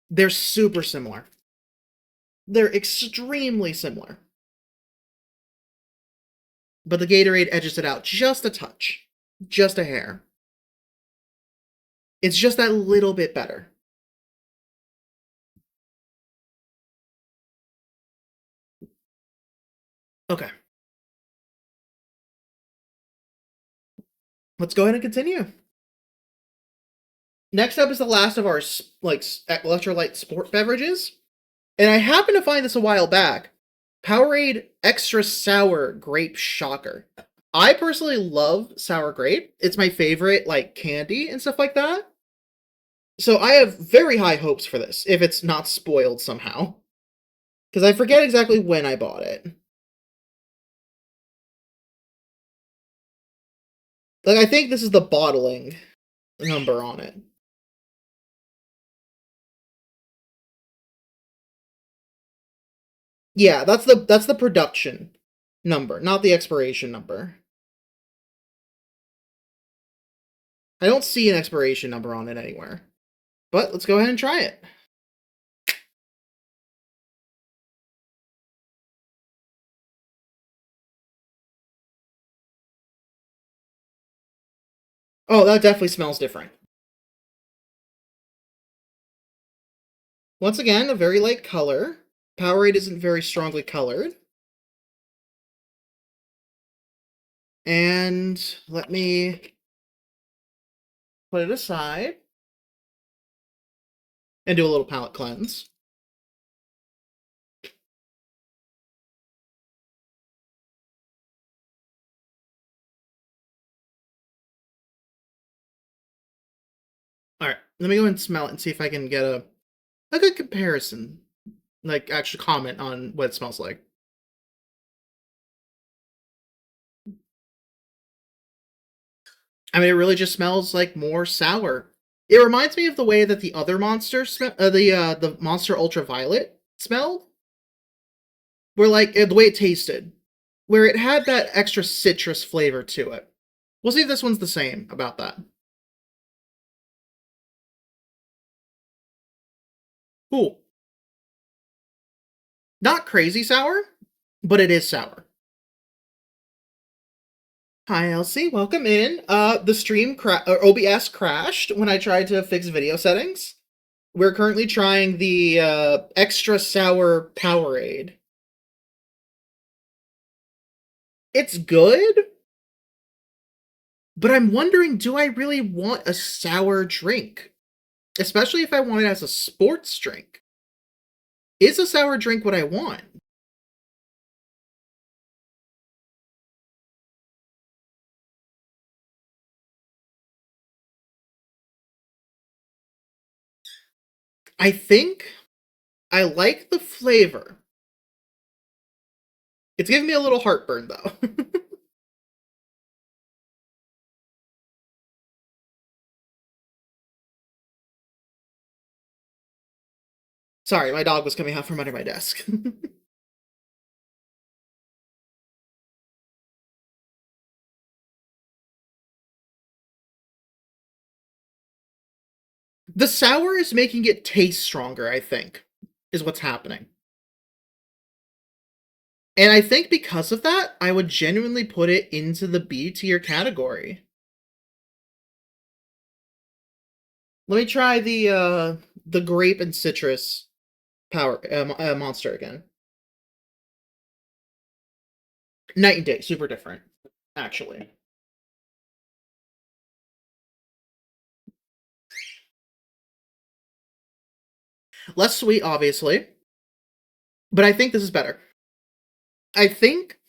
They're super similar. They're extremely similar. But the Gatorade edges it out just a touch. Just a hair. It's just that little bit better. Okay. Let's go ahead and continue. Next up is the last of our electrolyte sport beverages, and I happened to find this a while back. Powerade Extra Sour Grape Shocker. I personally love sour grape. It's my favorite, like, candy and stuff like that. So I have very high hopes for this, if it's not spoiled somehow. Because I forget exactly when I bought it. Like, I think this is the bottling number on it. Yeah, that's the production number, not the expiration number. I don't see an expiration number on it anywhere. But let's go ahead and try it. Oh, that definitely smells different. Once again, a very light color. Powerade isn't very strongly colored. And let me put it aside and do a little palate cleanse. Alright, let me go and smell it and see if I can get a good comparison. Like, actually comment on what it smells like. I mean, it really just smells like more sour. It reminds me of the way that the other monster the Monster Ultraviolet smelled. Where, like, the way it tasted. Where it had that extra citrus flavor to it. We'll see if this one's the same about that. Cool. Not crazy sour, but it is sour. Hi, Elsie. Welcome in. The stream OBS crashed when I tried to fix video settings. We're currently trying the extra sour Powerade. It's good, but I'm wondering, do I really want a sour drink? Especially if I want it as a sports drink. Is a sour drink what I want? I think I like the flavor. It's giving me a little heartburn, though. Sorry, my dog was coming out from under my desk. The sour is making it taste stronger, I think, is what's happening. And I think because of that, I would genuinely put it into the B tier category. Let me try the grape and citrus monster again. Night and day, super different, actually. Less sweet, obviously, but I think this is better. I think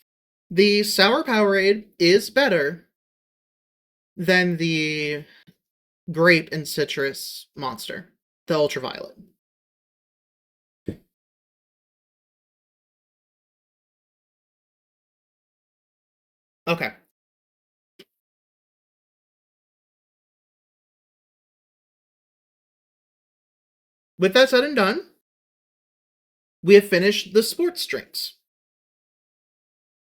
the sour Powerade is better than the grape and citrus monster, the ultraviolet. Okay. With that said and done, we have finished the sports drinks.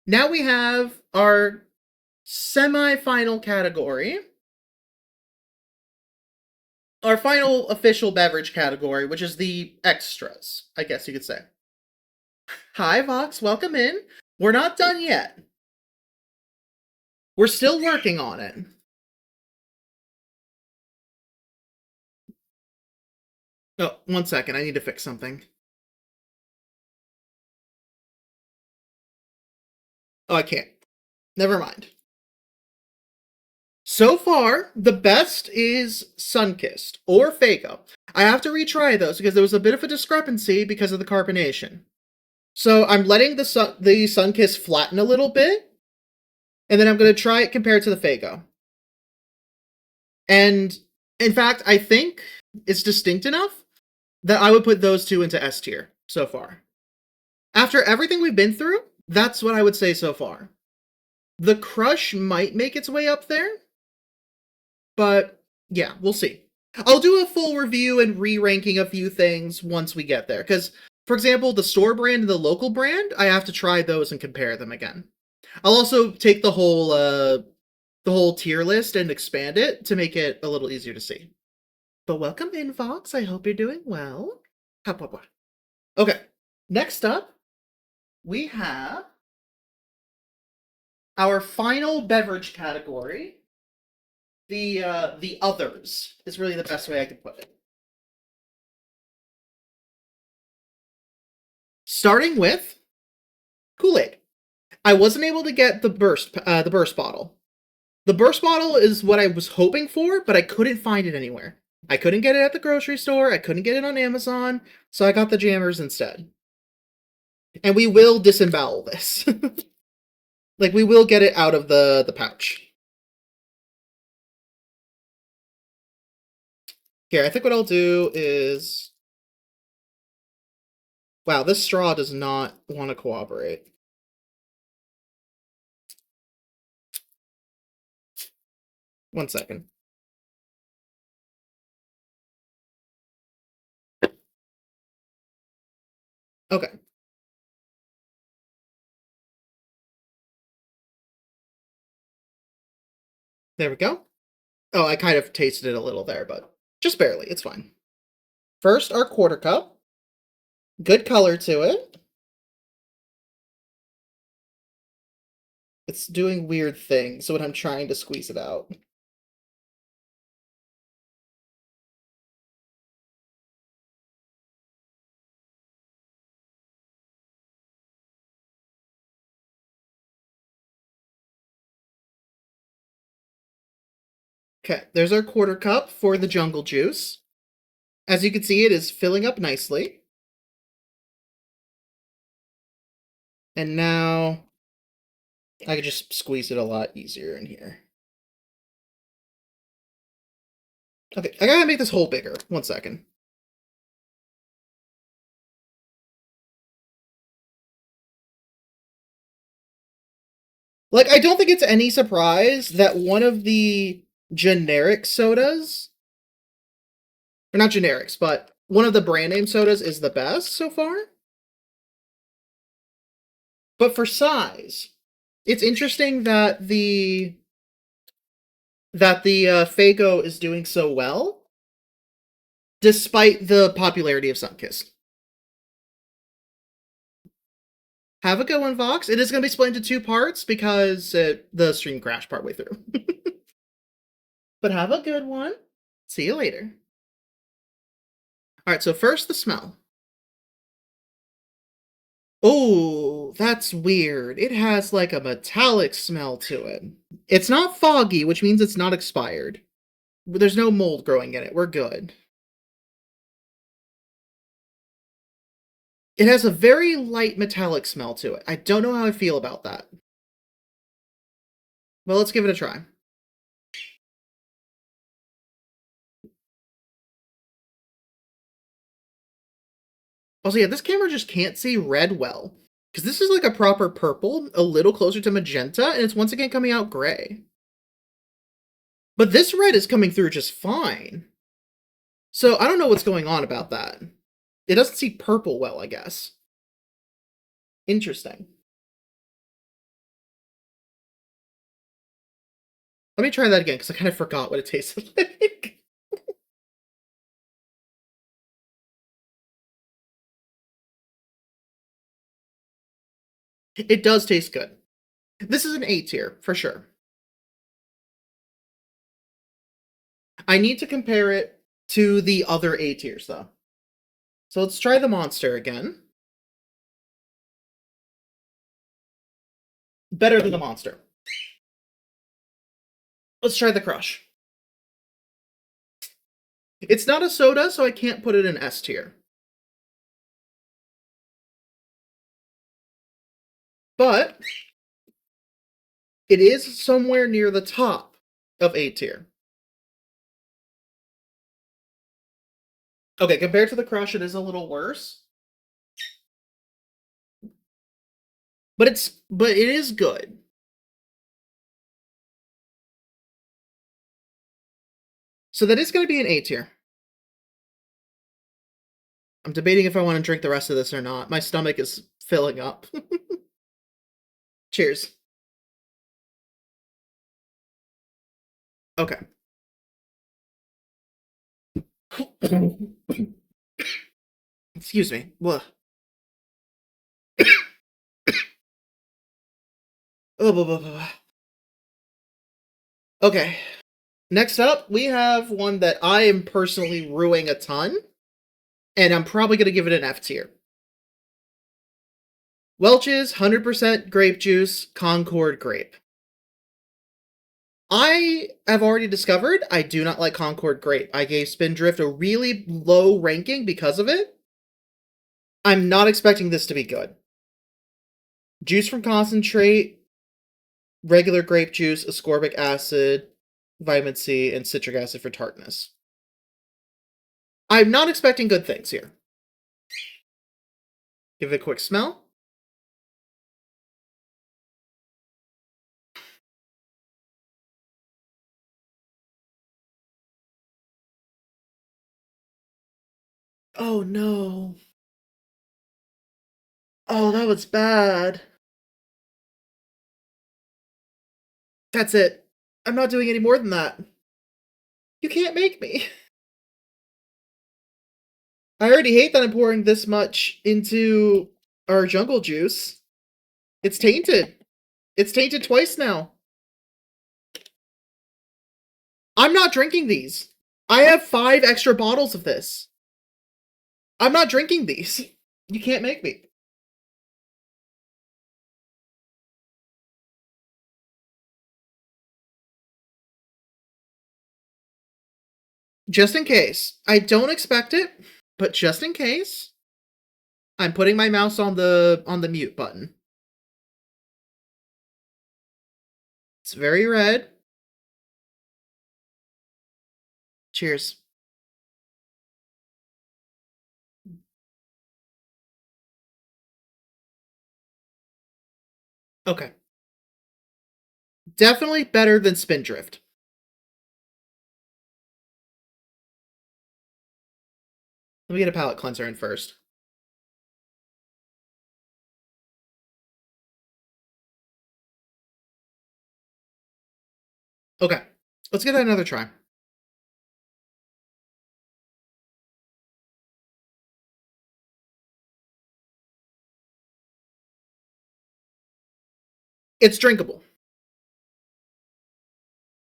Now we have our semi-final category. Our final official beverage category, which is the extras, I guess you could say. Hi, Vox. Welcome in. We're not done yet. We're still working on it. Oh, 1 second. I need to fix something. Oh, I can't. Never mind. So far, the best is Sunkissed or Faygo. I have to retry those because there was a bit of a discrepancy because of the carbonation. So I'm letting the Sunkissed flatten a little bit, and then I'm going to try it compared to the Faygo. And in fact, I think it's distinct enough that I would put those two into S tier so far. After everything we've been through, that's what I would say so far. The Crush might make its way up there, but yeah, we'll see. I'll do a full review and re-ranking a few things once we get there, because, for example, the store brand and the local brand, I have to try those and compare them again. I'll also take the whole tier list and expand it to make it a little easier to see. But welcome in, Vox. I hope you're doing well. Okay, next up, we have our final beverage category. The others is really the best way I could put it. Starting with Kool-Aid. I wasn't able to get the burst bottle. The burst bottle is what I was hoping for, but I couldn't find it anywhere. I couldn't get it at the grocery store. I couldn't get it on Amazon, so I got the jammers instead. And we will disembowel this. Like, we will get it out of the pouch. Here, I think what I'll do is... Wow, this straw does not want to cooperate. One second. Okay. There we go. Oh, I kind of tasted it a little there, but just barely. It's fine. First, our quarter cup. Good color to it. It's doing weird things when I'm trying to squeeze it out. Okay, there's our quarter cup for the jungle juice. As you can see, it is filling up nicely. And now I can just squeeze it a lot easier in here. Okay, I gotta make this hole bigger. One second. Like, I don't think it's any surprise that one of the generic sodas, or not generics, but one of the brand name sodas is the best so far. But for size, it's interesting that the Faygo is doing so well, despite the popularity of Sunkissed. Have a good one, Vox. It is going to be split into two parts because the stream crashed partway through. But have a good one. See you later. Alright, so first the smell. Oh, that's weird. It has like a metallic smell to it. It's not foggy, which means it's not expired. There's no mold growing in it. We're good. It has a very light metallic smell to it. I don't know how I feel about that. Well, let's give it a try. Also, yeah, this camera just can't see red well. Because this is like a proper purple, a little closer to magenta, and it's once again coming out gray. But this red is coming through just fine. So I don't know what's going on about that. It doesn't see purple well, I guess. Interesting. Let me try that again, because I kind of forgot what it tasted like. It does taste good. This is an A tier, for sure. I need to compare it to the other A tiers, though. So let's try the Monster again. Better than the Monster. Let's try the crush. It's not a soda, so I can't put it in S tier. But it is somewhere near the top of A tier. Okay, compared to the crush, it is a little worse. But it is good. So that is going to be an A tier. I'm debating if I want to drink the rest of this or not. My stomach is filling up. Cheers. Okay. Excuse me. Blah. Oh, blah, blah, blah. Okay. Next up, we have one that I am personally ruining a ton, and I'm probably going to give it an F tier. Welch's 100% grape juice Concord Grape. I have already discovered I do not like Concord Grape. I gave Spindrift a really low ranking because of it. I'm not expecting this to be good. Juice from concentrate, regular grape juice, ascorbic acid, vitamin C, and citric acid for tartness. I'm not expecting good things here. Give it a quick smell. Oh no. Oh, that was bad. That's it. I'm not doing any more than that. You can't make me. I already hate that I'm pouring this much into our jungle juice. It's tainted. It's tainted twice now. I'm not drinking these. I have 5 extra bottles of this. I'm not drinking these. You can't make me. Just in case. I don't expect it, but just in case, I'm putting my mouse on the mute button. It's very red. Cheers. Okay. Definitely better than Spindrift. Let me get a palate cleanser in first. Okay. Let's give that another try. It's drinkable.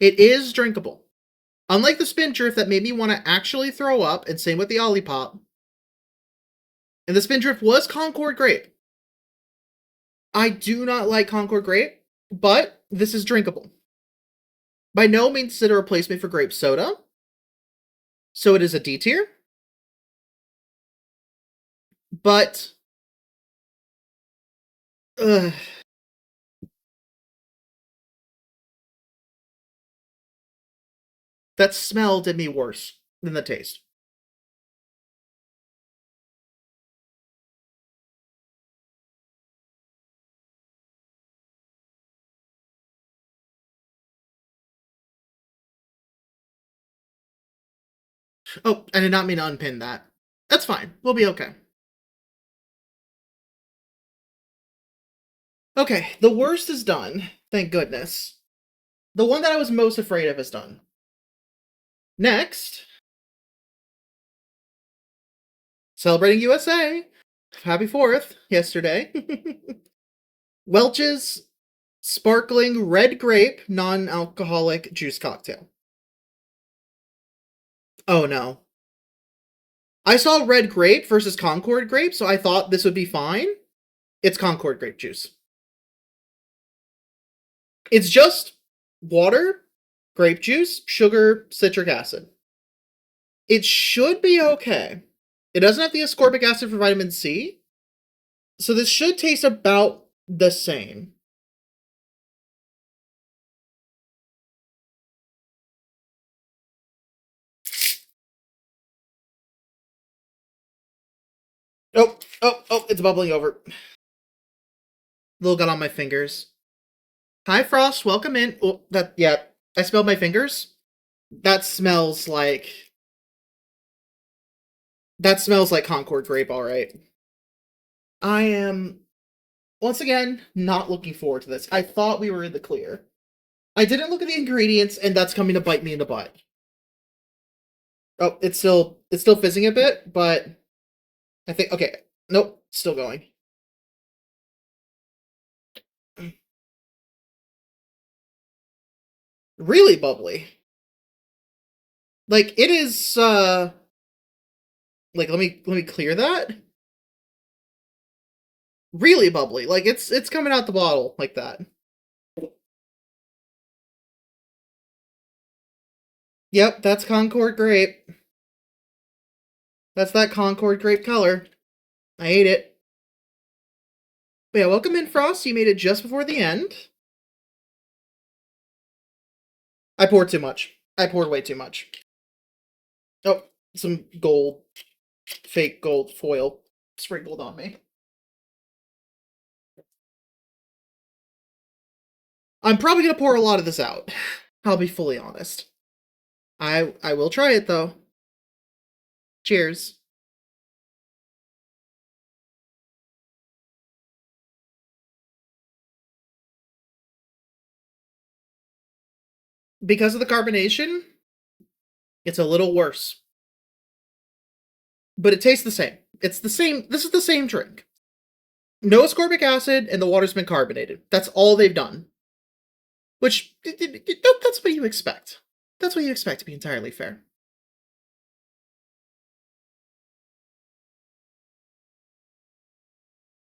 It is drinkable. Unlike the Spindrift that made me want to actually throw up, and same with the Olipop. And the Spindrift was Concord Grape. I do not like Concord Grape, but this is drinkable. By no means is it a replacement for grape soda. So it is a D tier. But that smell did me worse than the taste. Oh, I did not mean to unpin that. That's fine. We'll be okay. Okay, the worst is done. Thank goodness. The one that I was most afraid of is done. Next, celebrating USA. Happy 4th yesterday. Welch's sparkling red grape non-alcoholic juice cocktail. Oh no. I saw red grape versus Concord grape, so I thought this would be fine. It's Concord grape juice. It's just water grape juice, sugar, citric acid. It should be okay. It doesn't have the ascorbic acid for vitamin C, so this should taste about the same. Oh, it's bubbling over. Little got on my fingers. Hi, Frost, welcome in. Oh, yeah, I smelled my fingers. That smells like Concord grape, alright. I am, once again, not looking forward to this. I thought we were in the clear. I didn't look at the ingredients, and that's coming to bite me in the butt. Oh, it's still fizzing a bit, but I think, okay, nope, still going. Really bubbly. Like, it is, like, let me clear that. Really bubbly. Like, it's coming out the bottle like that. Yep, that's Concord grape. That's that Concord grape color. I ate it. But yeah, welcome in, Frost. You made it just before the end. I poured too much. I poured way too much. Oh, some gold, fake gold foil sprinkled on me. I'm probably gonna pour a lot of this out. I'll be fully honest. I will try it though. Cheers. Because of the carbonation, it's a little worse. But it tastes the same. It's the same. This is the same drink. No ascorbic acid, and the water's been carbonated. That's all they've done. Which, that's what you expect. That's what you expect, to be entirely fair.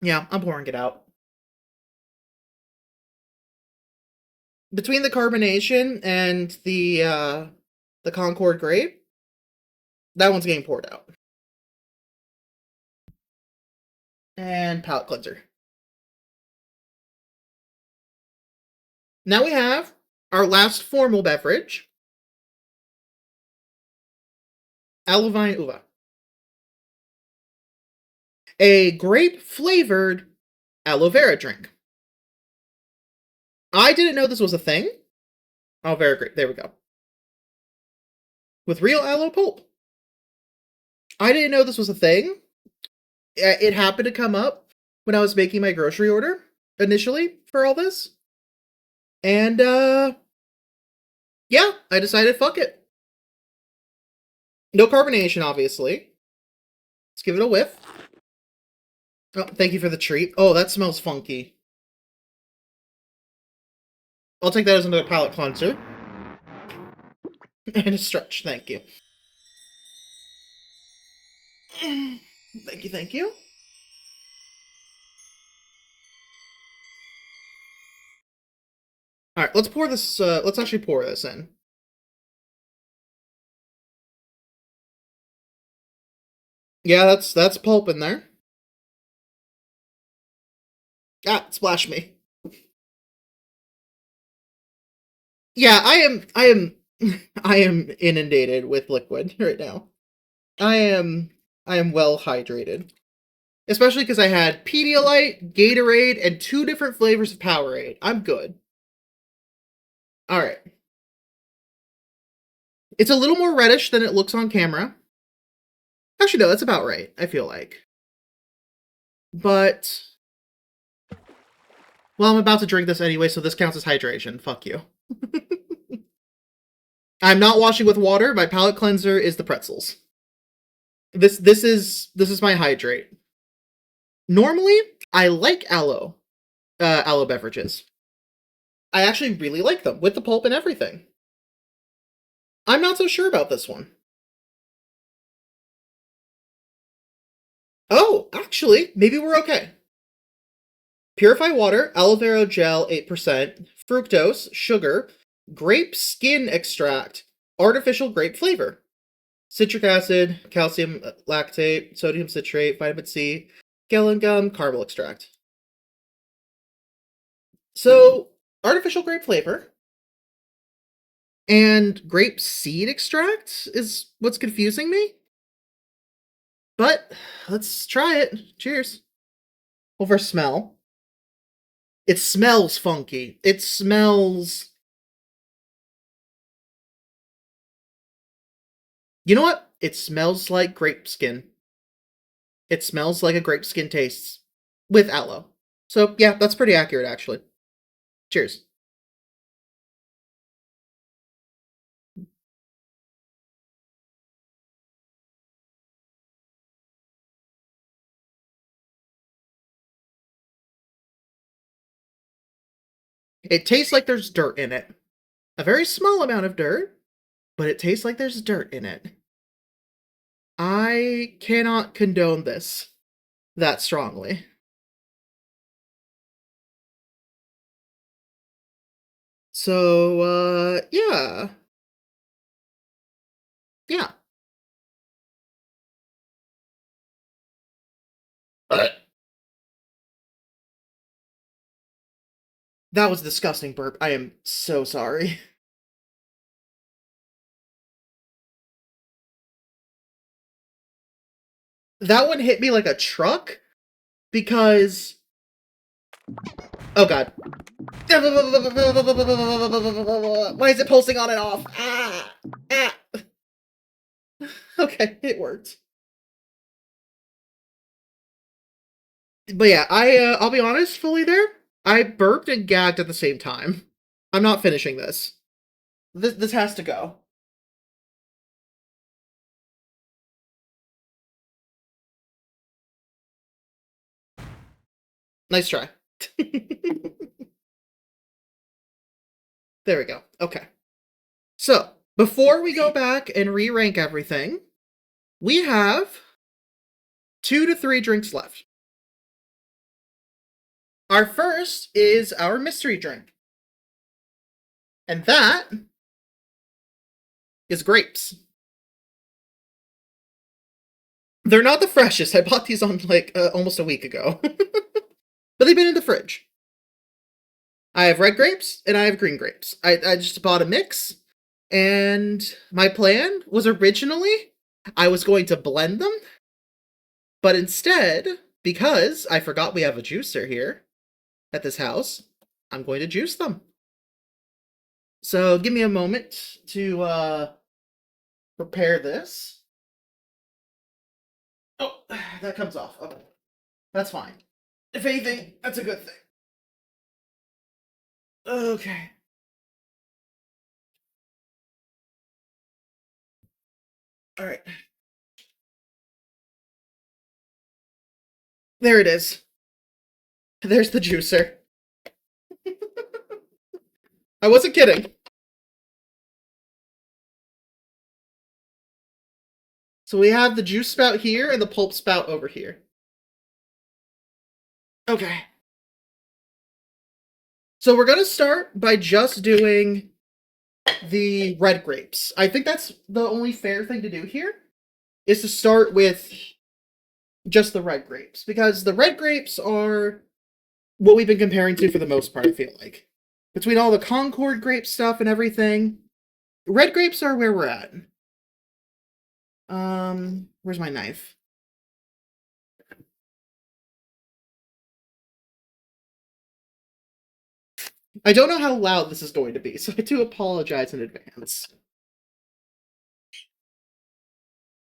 Yeah, I'm pouring it out. Between the carbonation and the Concord grape, that one's getting poured out. And palate cleanser. Now we have our last formal beverage. Alovine Uva. A grape-flavored aloe vera drink. I didn't know this was a thing. Aloe vera grape. There we go. With real aloe pulp. I didn't know this was a thing. It happened to come up when I was making my grocery order initially for all this. And, yeah, I decided fuck it. No carbonation, obviously. Let's give it a whiff. Oh, thank you for the treat. Oh, that smells funky. I'll take that as another palate cleanser. And a stretch, thank you. Thank you, thank you. Alright, let's pour this, let's actually pour this in. Yeah, that's pulp in there. Ah, splash me. Yeah, I am inundated with liquid right now. I am well hydrated. Especially because I had Pedialyte, Gatorade, and 2 different flavors of Powerade. I'm good. Alright. It's a little more reddish than it looks on camera. Actually, no, that's about right, I feel like. But, well, I'm about to drink this anyway, so this counts as hydration. Fuck you. I'm not washing with water. My palate cleanser is the pretzels. This is my hydrate. Normally, I like aloe beverages. I actually really like them, with the pulp and everything. I'm not so sure about this one. Oh, actually, maybe we're okay. Purified water, aloe vera gel 8%, fructose, sugar, Grape skin extract, artificial grape flavor. Citric acid, calcium lactate, sodium citrate, vitamin C, gellan gum, caramel extract. So, artificial grape flavor and grape seed extract is what's confusing me. But let's try it. Cheers. Over smell. It smells funky. It smells. You know what? It smells like grape skin. It smells like a grape skin tastes with aloe. So, yeah, that's pretty accurate, actually. Cheers. It tastes like there's dirt in it. A very small amount of dirt, but it tastes like there's dirt in it. I cannot condone this that strongly. So, yeah. Yeah. That was a disgusting burp. I am so sorry. That one hit me like a truck because. Oh god. Why is it pulsing on and off? Ah! Ah! Okay, it worked. But yeah, I'll be honest, fully there. I burped and gagged at the same time. I'm not finishing this. This has to go. Nice try. There we go. Okay. So, before we go back and re-rank everything, we have 2 to 3 drinks left. Our first is our mystery drink. And that is grapes. They're not the freshest. I bought these on like almost a week ago. But they've been in the fridge. I have red grapes and I have green grapes. I just bought a mix. And my plan was originally I was going to blend them. But instead, because I forgot we have a juicer here at this house, I'm going to juice them. So give me a moment to prepare this. Oh, that comes off. Okay. That's fine. If anything, that's a good thing. Okay. All right. There it is. There's the juicer. I wasn't kidding. So we have the juice spout here and the pulp spout over here. Okay. So we're going to start by just doing the red grapes. I think that's the only fair thing to do here, is to start with just the red grapes. Because the red grapes are what we've been comparing to for the most part, I feel like. Between all the Concord grape stuff and everything, red grapes are where we're at. Where's my knife? I don't know how loud this is going to be, so I do apologize in advance.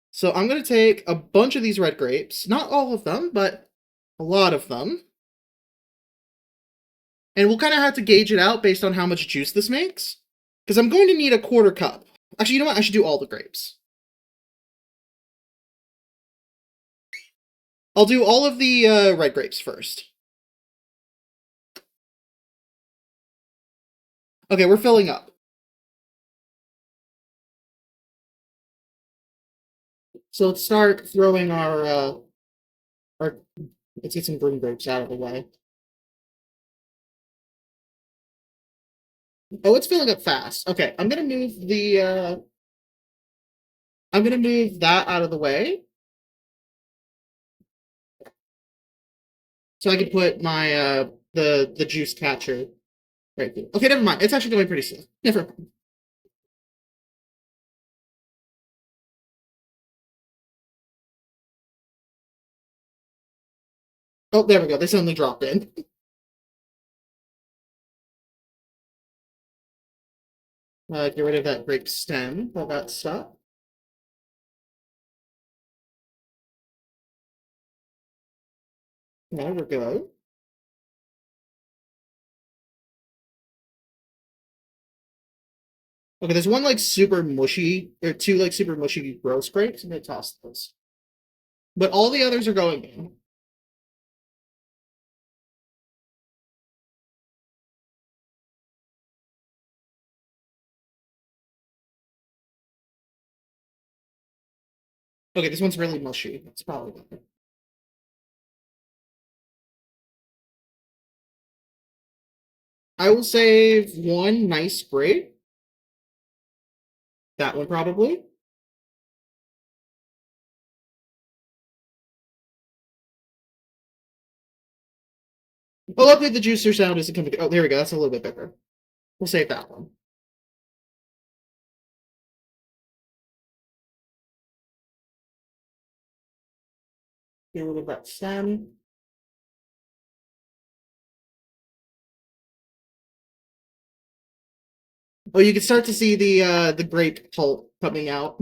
So I'm going to take a bunch of these red grapes, not all of them, but a lot of them. And we'll kind of have to gauge it out based on how much juice this makes. Because I'm going to need a quarter cup. Actually, you know what? I should do all the grapes. I'll do all of the red grapes first. Okay, we're filling up. So let's start throwing our let's get some green grapes out of the way. Oh, it's filling up fast. Okay, I'm gonna move that out of the way so I can put my the juice catcher right there. Okay, never mind. It's actually going pretty slow. Never mind. Oh, there we go. They suddenly dropped in. Get rid of that grape stem, all that stuff. There we go. Okay, there's one like super mushy, or two like super mushy gross grapes. I'm gonna toss those. But all the others are going in. Okay, this one's really mushy. That's probably better. I will save one nice grape. That one probably. Oh, luckily the juicer sound isn't coming. Oh, there we go. That's a little bit better. We'll save that one. Get rid of that stem. Oh, you can start to see the grape pulp coming out.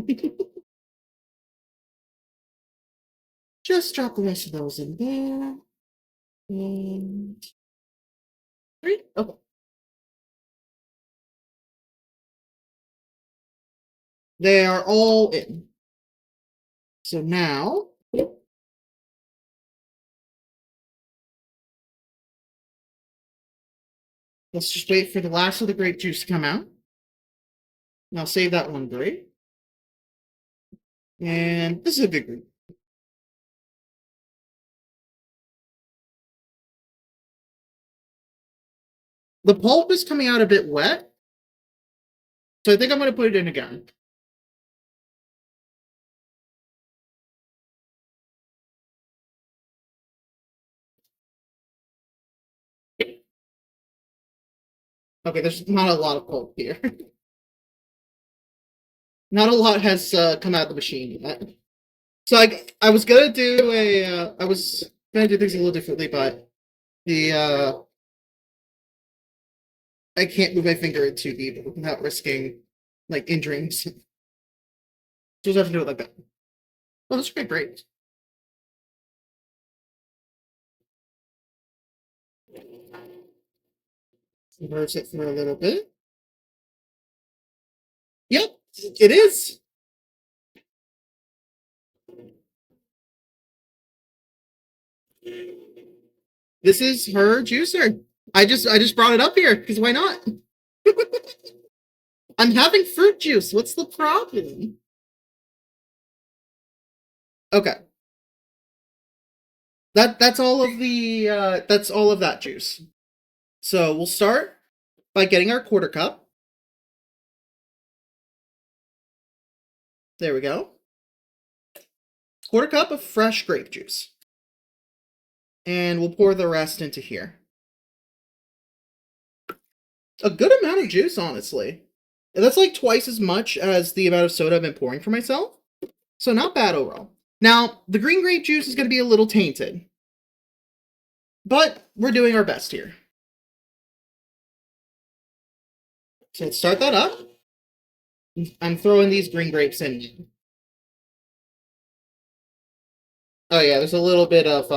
Just drop the rest of those in there. And three. Okay. They are all in. So now let's just wait for the last of the grape juice to come out. Now save that one grape. And this is a big grape. The pulp is coming out a bit wet. So I think I'm going to put it in again. Okay, there's not a lot of pulp here. Not a lot has come out of the machine yet. So I was gonna do I was gonna do things a little differently, but the I can't move my finger in too deep without risking like injuring. Just have to do it like that. Oh, that's pretty great. Reverse it for a little bit. Yep, it is. This is her juicer. I just brought it up here because why not? I'm having fruit juice. What's the problem? Okay. That's all of the that's all of that juice. So we'll start by getting our quarter cup. There we go. Quarter cup of fresh grape juice. And we'll pour the rest into here. A good amount of juice, honestly. And that's like twice as much as the amount of soda I've been pouring for myself. So not bad overall. Now, the green grape juice is going to be a little tainted. But we're doing our best here. So let's start that up. I'm throwing these green grapes in. Oh yeah, there's a little bit of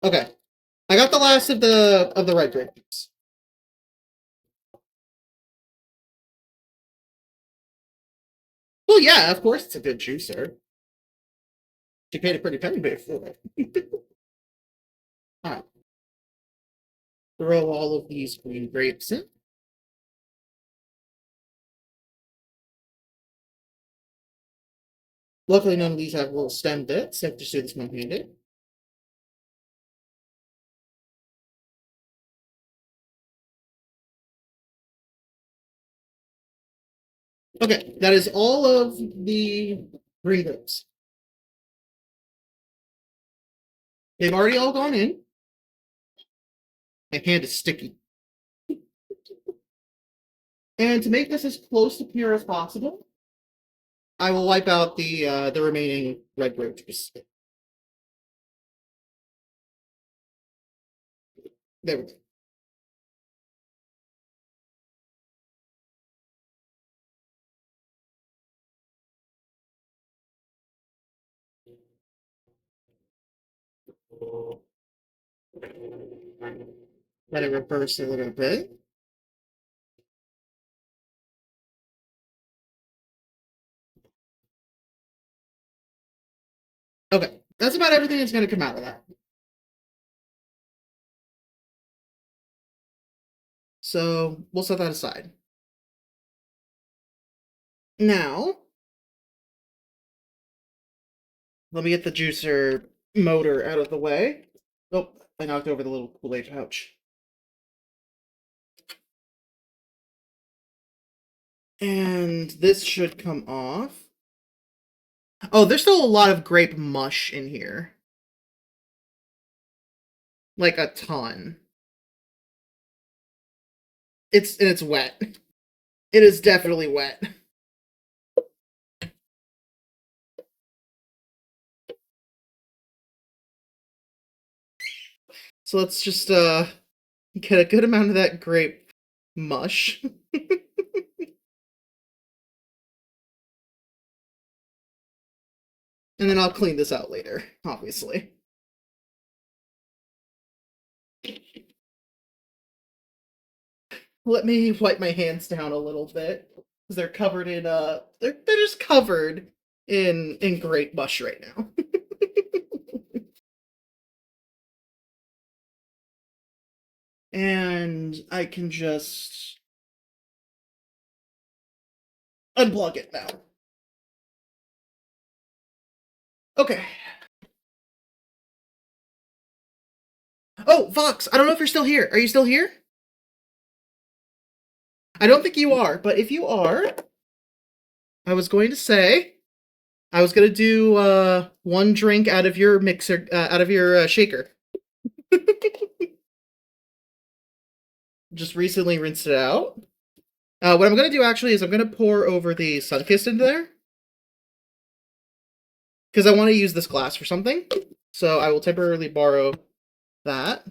okay. I got the last of the red grapes. Well, yeah, of course it's a good juicer. She paid a pretty penny bit for it. All right. Throw all of these green grapes in. Luckily, none of these have little stem bits. I have to do this one-handed. Okay, that is all of the green grapes. They've already all gone in. My hand is sticky. And to make this as close to pure as possible, I will wipe out the remaining red grape juice. There we go. Let it reverse a little bit. Okay, that's about everything that's going to come out of that. So we'll set that aside. Now, let me get the juicer motor out of the way. Oh, I knocked over the little Kool-Aid pouch. And this should come off. Oh, there's still a lot of grape mush in here. Like a ton. It's wet. It is definitely wet. So let's just get a good amount of that grape mush. And then I'll clean this out later, obviously. Let me wipe my hands down a little bit. Because they're covered in they're just covered in grape mush right now. And I can just unplug it now. Okay. Oh, Vox, I don't know if you're still here. Are you still here? I don't think you are, but if you are, I was going to say I was going to do one drink out of your mixer, out of your shaker. Just recently rinsed it out. What I'm going to do actually is I'm going to pour over the Sunkist into there. Because I want to use this glass for something. So I will temporarily borrow that.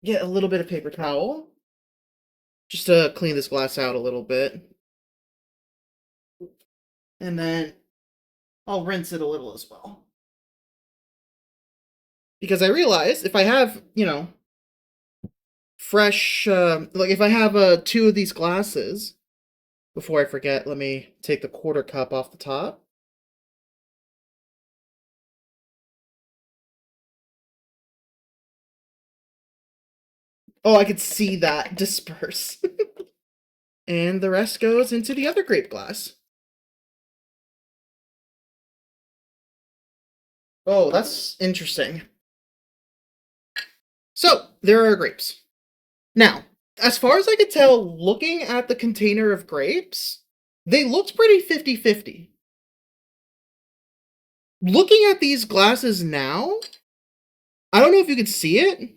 Get a little bit of paper towel. Just to clean this glass out a little bit. And then I'll rinse it a little as well. Because I realize if I have, fresh, like if I have two of these glasses, before I forget, let me take the quarter cup off the top. Oh, I could see that disperse. And the rest goes into the other grape glass. Oh, that's interesting. So, there are grapes. Now, as far as I could tell, looking at the container of grapes, they looked pretty 50-50. Looking at these glasses now, I don't know if you could see it.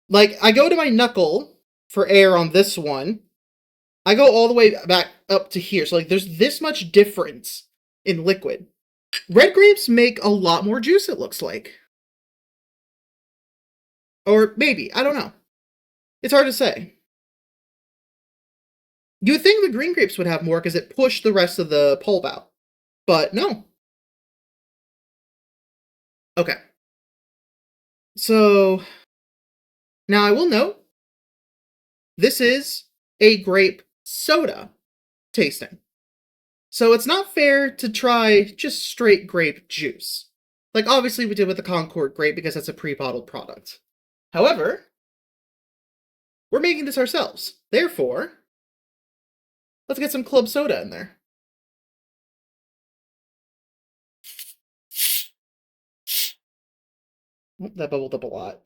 Like, I go to my knuckle for air on this one. I go all the way back up to here. So, like, there's this much difference in liquid. Red grapes make a lot more juice, it looks like. Or maybe, I don't know. It's hard to say. You would think the green grapes would have more because it pushed the rest of the pulp out. But no. Okay. So, now I will note, this is a grape soda tasting. So it's not fair to try just straight grape juice. Like, obviously we did with the Concord grape because that's a pre-bottled product. However, we're making this ourselves. Therefore, let's get some club soda in there. Oh, that bubbled up a lot.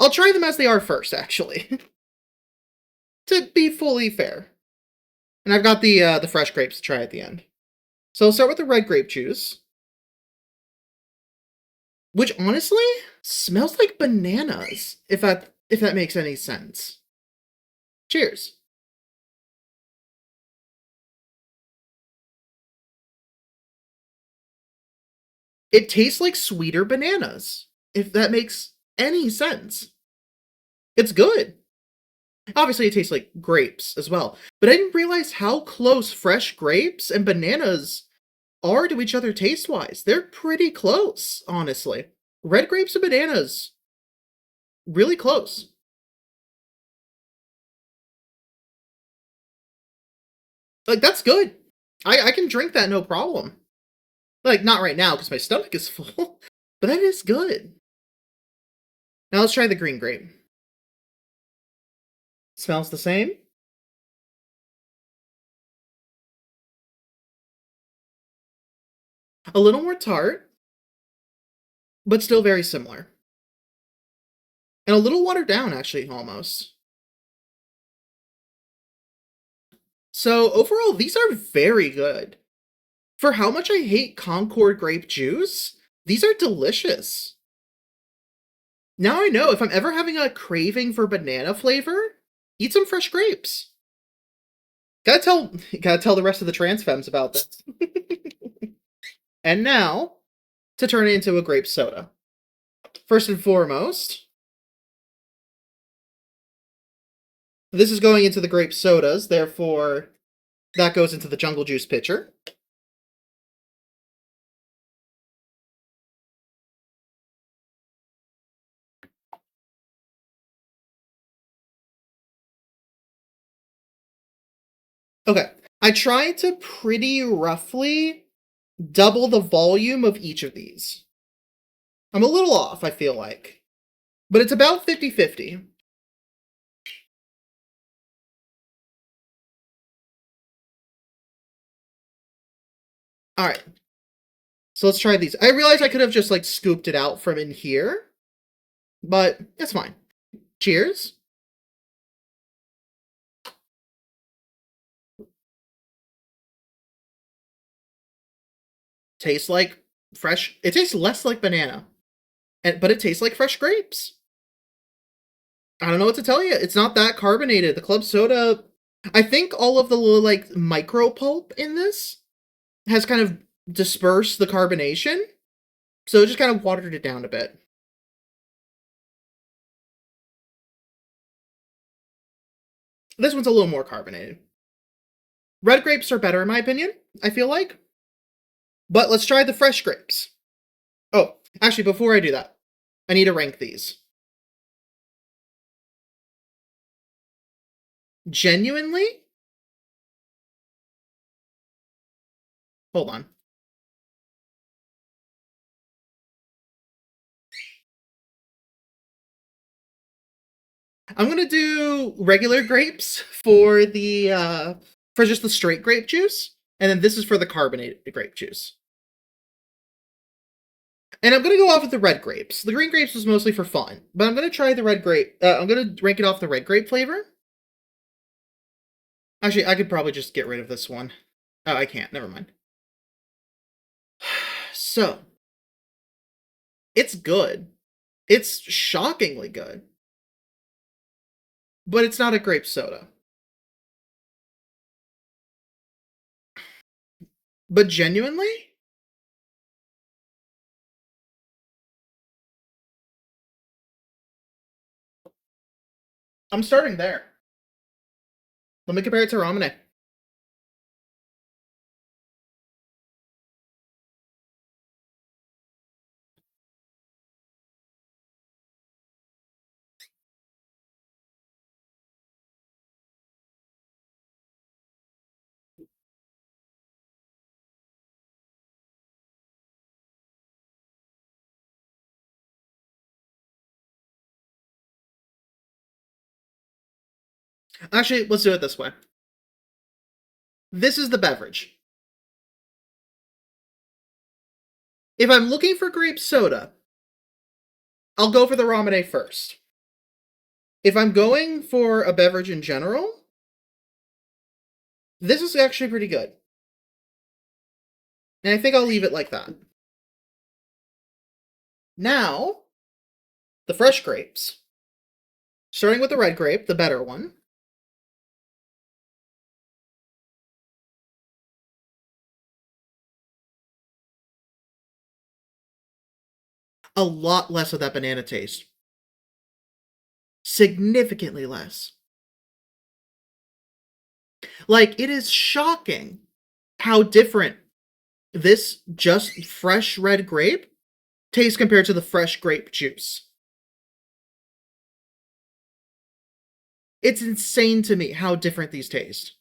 I'll try them as they are first, actually, to be fully fair. And I've got the fresh grapes to try at the end. So I'll start with the red grape juice, which honestly smells like bananas, if that makes any sense. Cheers. It tastes like sweeter bananas, if that makes any sense. It's good. Obviously, it tastes like grapes as well, but I didn't realize how close fresh grapes and bananas are to each other taste-wise. They're pretty close, honestly. Red grapes and bananas, really close. Like, that's good. I can drink that no problem. Like, not right now because my stomach is full, but that is good. Now let's try the green grape. Smells the same. A little more tart, but still very similar. And a little watered down, actually, almost. So, overall, these are very good. For how much I hate Concord grape juice, these are delicious. Now I know if I'm ever having a craving for banana flavor, eat some fresh grapes. Gotta tell the rest of the trans femmes about this. And now, to turn it into a grape soda. First and foremost, this is going into the grape sodas, therefore, that goes into the jungle juice pitcher. Okay, I try to pretty roughly double the volume of each of these. I'm a little off, I feel like. But it's about 50-50. Alright. So let's try these. I realize I could have just, like, scooped it out from in here. But it's fine. Cheers. Tastes like fresh... It tastes less like banana. But it tastes like fresh grapes. I don't know what to tell you. It's not that carbonated. The club soda... I think all of the little, like, micro pulp in this has kind of dispersed the carbonation. So it just kind of watered it down a bit. This one's a little more carbonated. Red grapes are better in my opinion, I feel like. But let's try the fresh grapes. Oh, actually, before I do that, I need to rank these. Genuinely? Hold on. I'm gonna do regular grapes for just the straight grape juice, and then this is for the carbonated grape juice. And I'm gonna go off with the red grapes. The green grapes was mostly for fun, but I'm gonna try the red grape. I'm gonna rank it off the red grape flavor. Actually, I could probably just get rid of this one. Oh, I can't. Never mind. So, it's good. It's shockingly good. But it's not a grape soda. But genuinely, I'm starting there. Let me compare it to Ramune. Actually, let's do it this way. This is the beverage. If I'm looking for grape soda, I'll go for the Ramune first. If I'm going for a beverage in general, this is actually pretty good. And I think I'll leave it like that. Now, the fresh grapes. Starting with the red grape, the better one. A lot less of that banana taste. Significantly less. Like, it is shocking how different this just fresh red grape tastes compared to the fresh grape juice. It's insane to me how different these taste.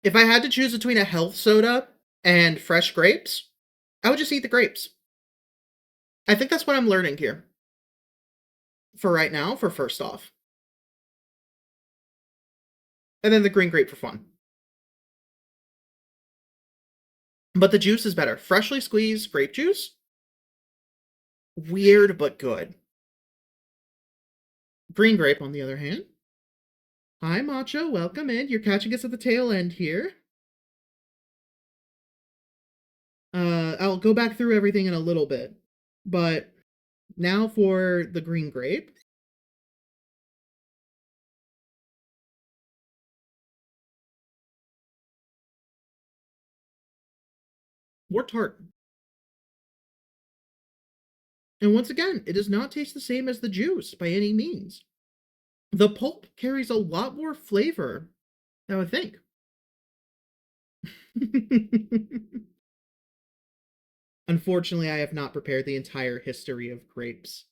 If I had to choose between a health soda and fresh grapes, I would just eat the grapes. I think that's what I'm learning here. For right now, for first off. And then the green grape for fun. But the juice is better. Freshly squeezed grape juice? Weird but good. Green grape, on the other hand. Hi, Macho. Welcome in. You're catching us at the tail end here. I'll go back through everything in a little bit. But now for the green grape. More tart. And once again, it does not taste the same as the juice by any means. The pulp carries a lot more flavor, I would think. Unfortunately, I have not prepared the entire history of grapes.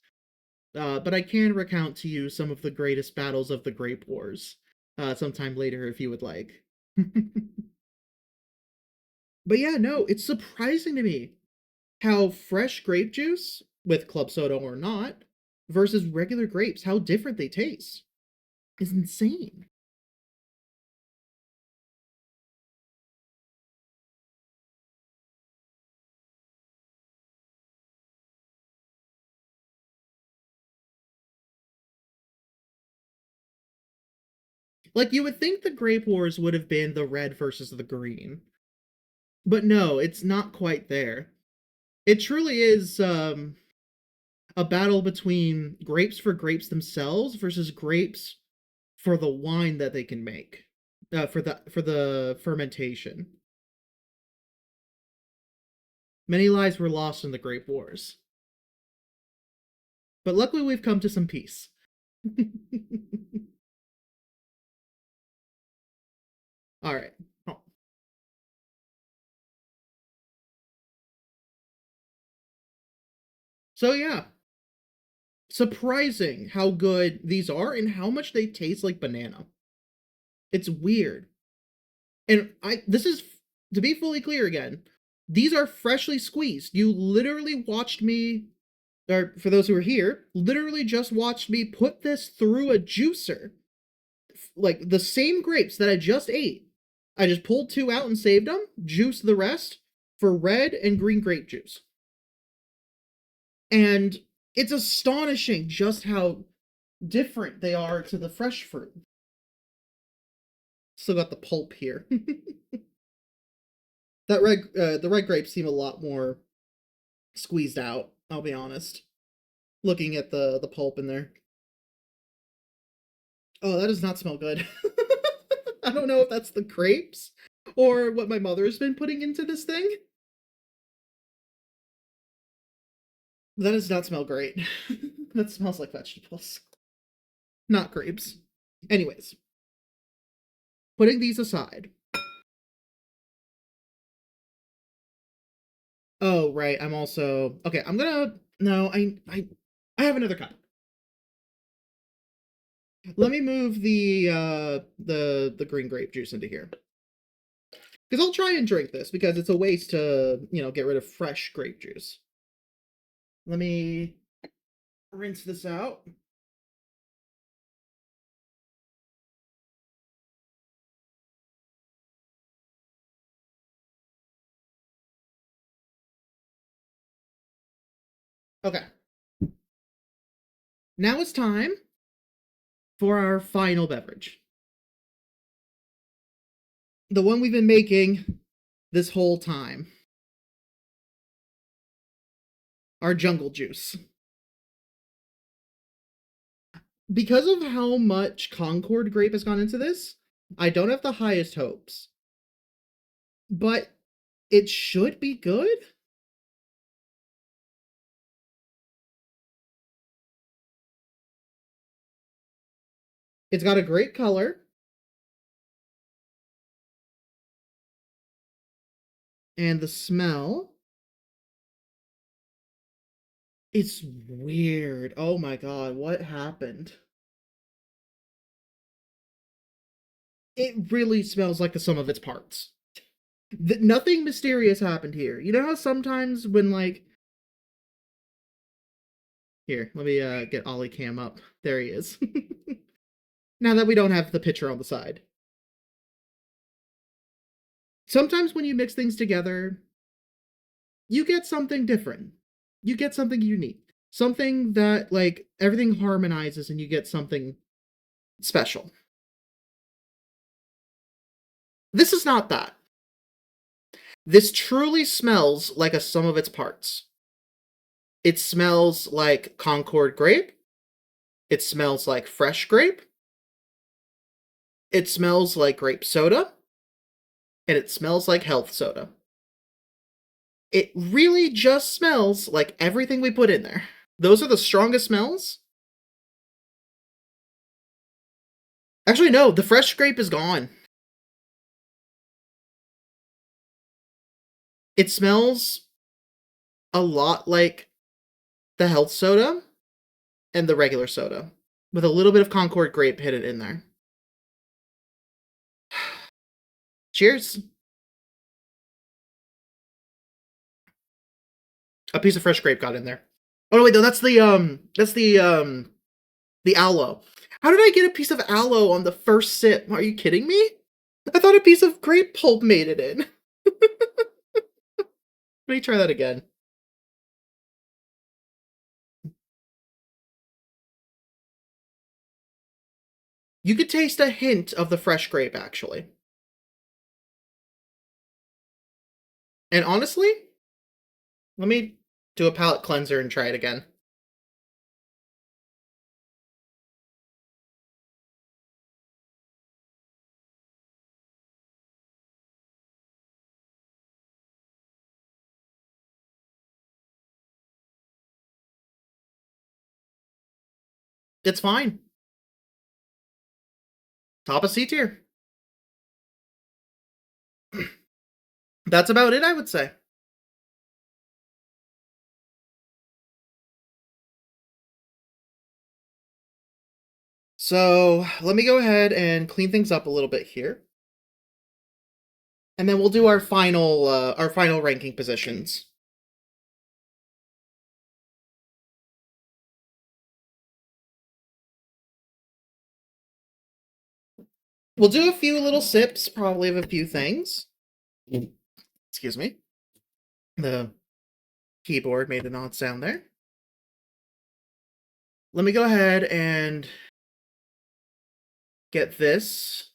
But I can recount to you some of the greatest battles of the grape wars sometime later if you would like. But yeah, no, it's surprising to me how fresh grape juice, with club soda or not, versus regular grapes, how different they taste. Is insane. Like, you would think the grape wars would have been the red versus the green. But no, it's not quite there. It truly is a battle between grapes for grapes themselves versus grapes for the wine that they can make. For the fermentation. Many lives were lost in the grape wars. But luckily we've come to some peace. All right. Oh. So yeah, surprising how good these are and how much they taste like banana. It's weird. And this is to be fully clear again. These are freshly squeezed. You literally watched me, or for those who are here, literally just watched me put this through a juicer. Like the same grapes that I just ate. I just pulled two out and saved them, juiced the rest for red and green grape juice. And it's astonishing just how different they are to the fresh fruit. Still got the pulp here. The red grapes seem a lot more squeezed out, I'll be honest. Looking at the pulp in there. Oh, that does not smell good. I don't know if that's the grapes or what my mother has been putting into this thing. That does not smell great. That smells like vegetables. Not grapes. Anyways, putting these aside. Oh, right. I'm also okay. I'm gonna no. I have another cup. Let me move the green grape juice into here. Because I'll try and drink this, because it's a waste to, get rid of fresh grape juice. Let me rinse this out. Okay. Now it's time for our final beverage. The one we've been making this whole time. Our jungle juice. Because of how much Concord grape has gone into this, I don't have the highest hopes. But it should be good. It's got a great color. And the smell. It's weird. Oh my god, what happened? It really smells like the sum of its parts. Nothing mysterious happened here. You know how sometimes when, like... Here, let me get Ollie Cam up. There he is. Now that we don't have the picture on the side. Sometimes when you mix things together, you get something different. You get something unique. Something that, like, everything harmonizes and you get something special. This is not that. This truly smells like a sum of its parts. It smells like Concord grape. It smells like fresh grape. It smells like grape soda. And it smells like health soda. It really just smells like everything we put in there. Those are the strongest smells. Actually, no, the fresh grape is gone. It smells a lot like the health soda and the regular soda, with a little bit of Concord grape hidden in there. Cheers. A piece of fresh grape got in there. Oh no, wait, no, that's the aloe. How did I get a piece of aloe on the first sip? Are you kidding me? I thought a piece of grape pulp made it in. Let me try that again. You could taste a hint of the fresh grape, actually. And honestly, let me do a palate cleanser and try it again. It's fine. Top of C tier. That's about it, I would say. So let me go ahead and clean things up a little bit here. And then we'll do our final ranking positions. We'll do a few little sips, probably, of a few things. Excuse me. The keyboard made an odd sound there. Let me go ahead and get this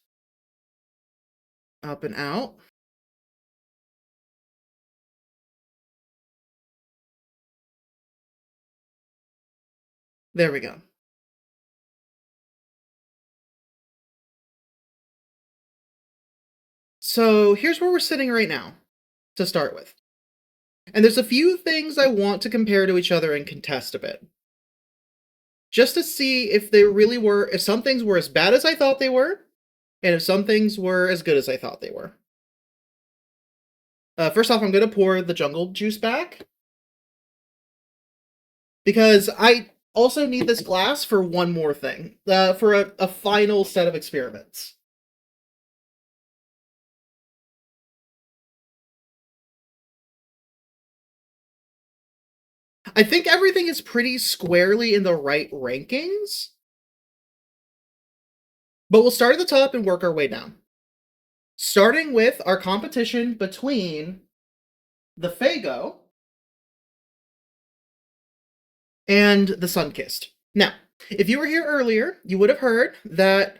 up and out. There we go. So here's where we're sitting right now, to start with. And there's a few things I want to compare to each other and contest a bit. Just to see if they really were, if some things were as bad as I thought they were, and if some things were as good as I thought they were. First off, I'm going to pour the jungle juice back. Because I also need this glass for one more thing. For a final set of experiments. I think everything is pretty squarely in the right rankings, but we'll start at the top and work our way down. Starting with our competition between the Faygo and the Sunkissed. Now, if you were here earlier, you would have heard that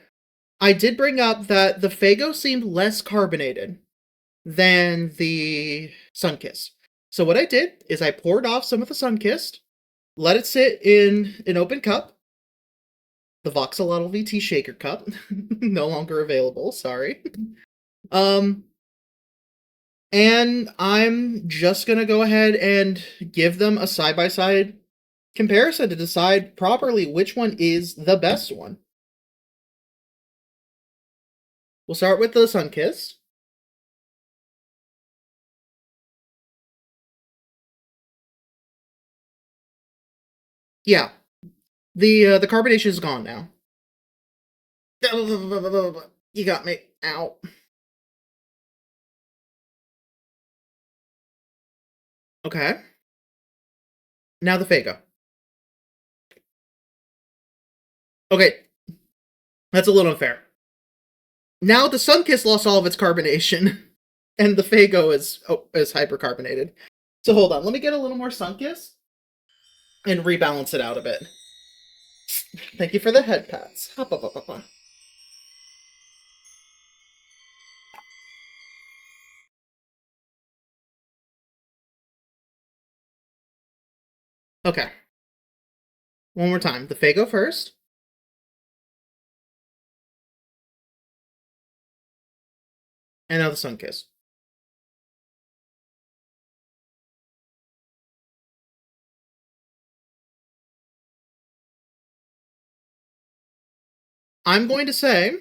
I did bring up that the Faygo seemed less carbonated than the Sunkissed. So what I did is I poured off some of the Sunkissed, let it sit in an open cup, the Voxelotl VT shaker cup, no longer available, sorry. Um, and I'm just gonna go ahead and give them a side-by-side comparison to decide properly which one is the best one. We'll start with the Sunkissed. Yeah, the carbonation is gone now. You got me. Ow. Okay. Now the Faygo. Okay, that's a little unfair. Now the Sunkissed lost all of its carbonation, and the Faygo is hypercarbonated. So hold on, let me get a little more Sunkissed and rebalance it out a bit. Thank you for the head pats. Okay, one more time. The Faygo first, and now the Sunkissed. I'm going to say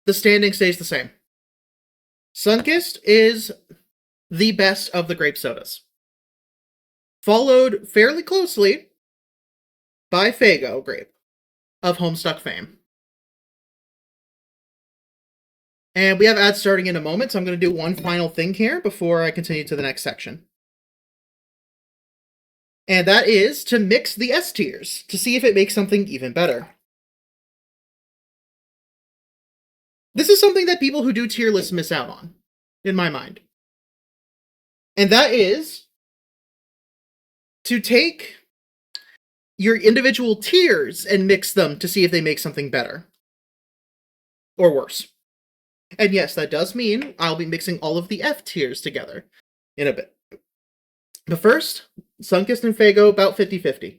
the standing stays the same. Sunkissed is the best of the grape sodas, followed fairly closely by Faygo Grape of Homestuck fame. And we have ads starting in a moment, so I'm going to do one final thing here before I continue to the next section. And that is to mix the S tiers to see if it makes something even better. This is something that people who do tier lists miss out on, in my mind. And that is to take your individual tiers and mix them to see if they make something better. Or worse. And yes, that does mean I'll be mixing all of the F tiers together in a bit. But first, Sunkissed and Faygo about 50-50.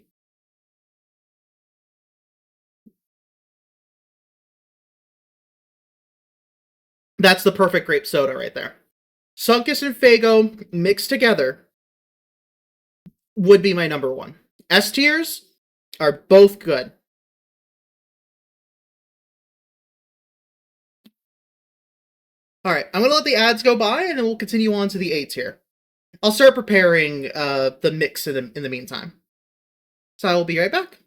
That's the perfect grape soda right there. Sunkissed and Faygo mixed together would be my number one. S tiers are both good. Alright, I'm gonna let the ads go by and then we'll continue on to the A tier. I'll start preparing the mix in the meantime. So I will be right back.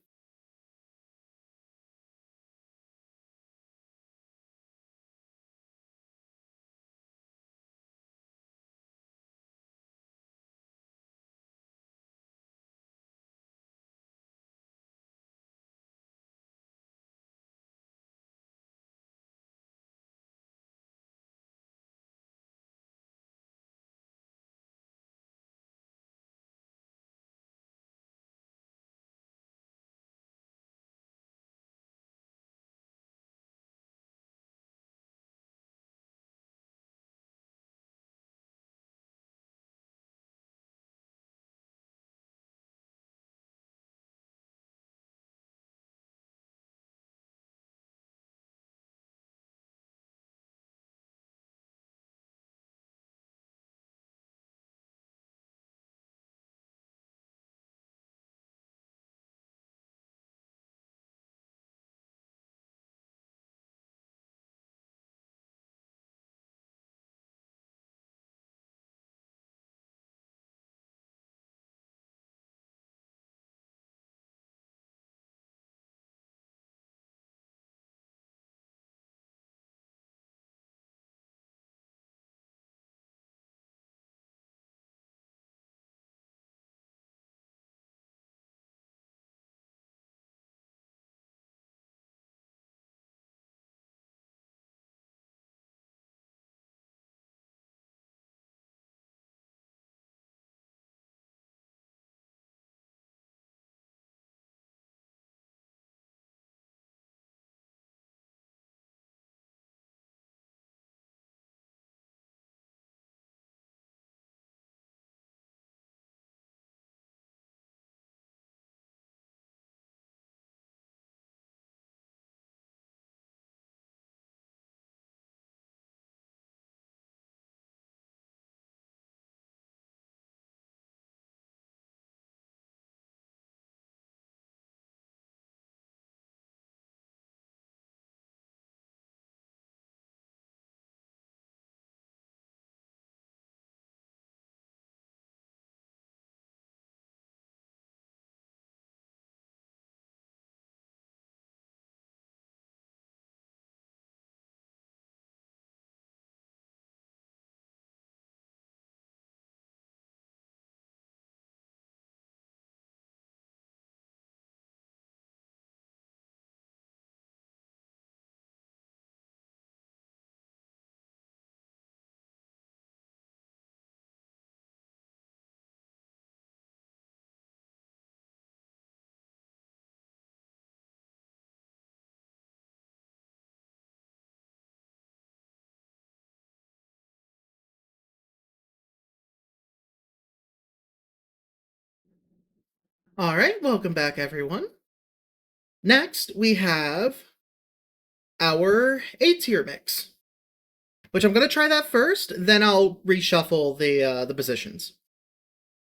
All right, welcome back, everyone. Next, we have our A-tier mix, which I'm going to try that first, then I'll reshuffle the positions.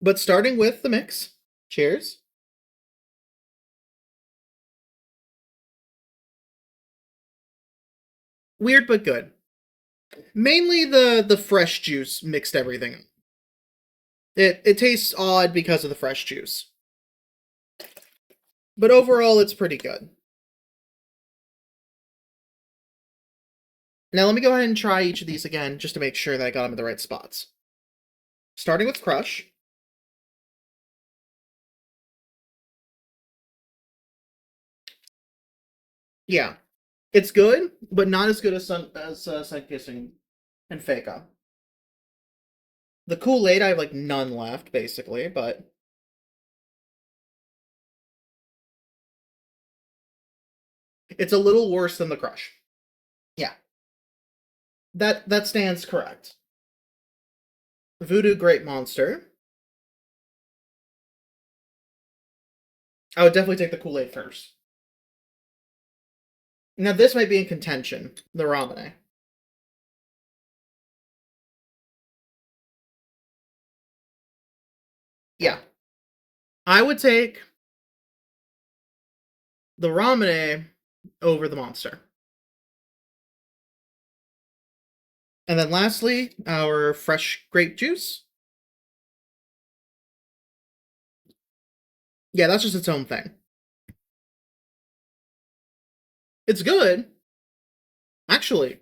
But starting with the mix, cheers. Weird but good. Mainly the fresh juice mixed everything. It tastes odd because of the fresh juice. But overall, it's pretty good. Now let me go ahead and try each of these again, just to make sure that I got them in the right spots. Starting with Crush. Yeah, it's good, but not as good as Sun Kissing and Faker. The Kool-Aid, I have like none left, basically, but it's a little worse than the Crush. Yeah, that stands correct. Voodoo Grape Monster. I would definitely take the Kool-Aid first. Now this might be in contention, the Ramune. Yeah, I would take the Ramune over the Monster. And then lastly, our fresh grape juice. Yeah, that's just its own thing. It's good. Actually,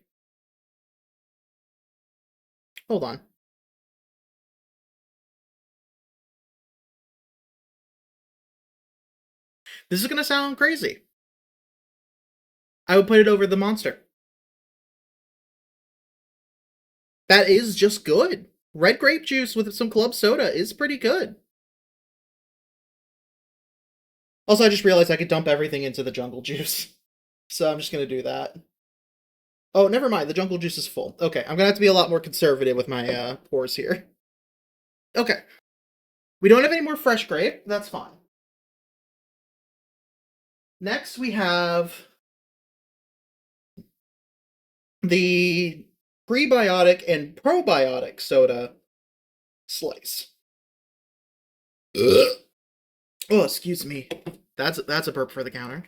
hold on. This is going to sound crazy. I would put it over the Monster. That is just good. Red grape juice with some club soda is pretty good. Also, I just realized I could dump everything into the jungle juice. So I'm just going to do that. Oh, never mind. The jungle juice is full. Okay, I'm going to have to be a lot more conservative with my pours here. Okay. We don't have any more fresh grape. That's fine. Next, we have the prebiotic and probiotic soda slice. Ugh. Oh, excuse me. That's a burp for the counter.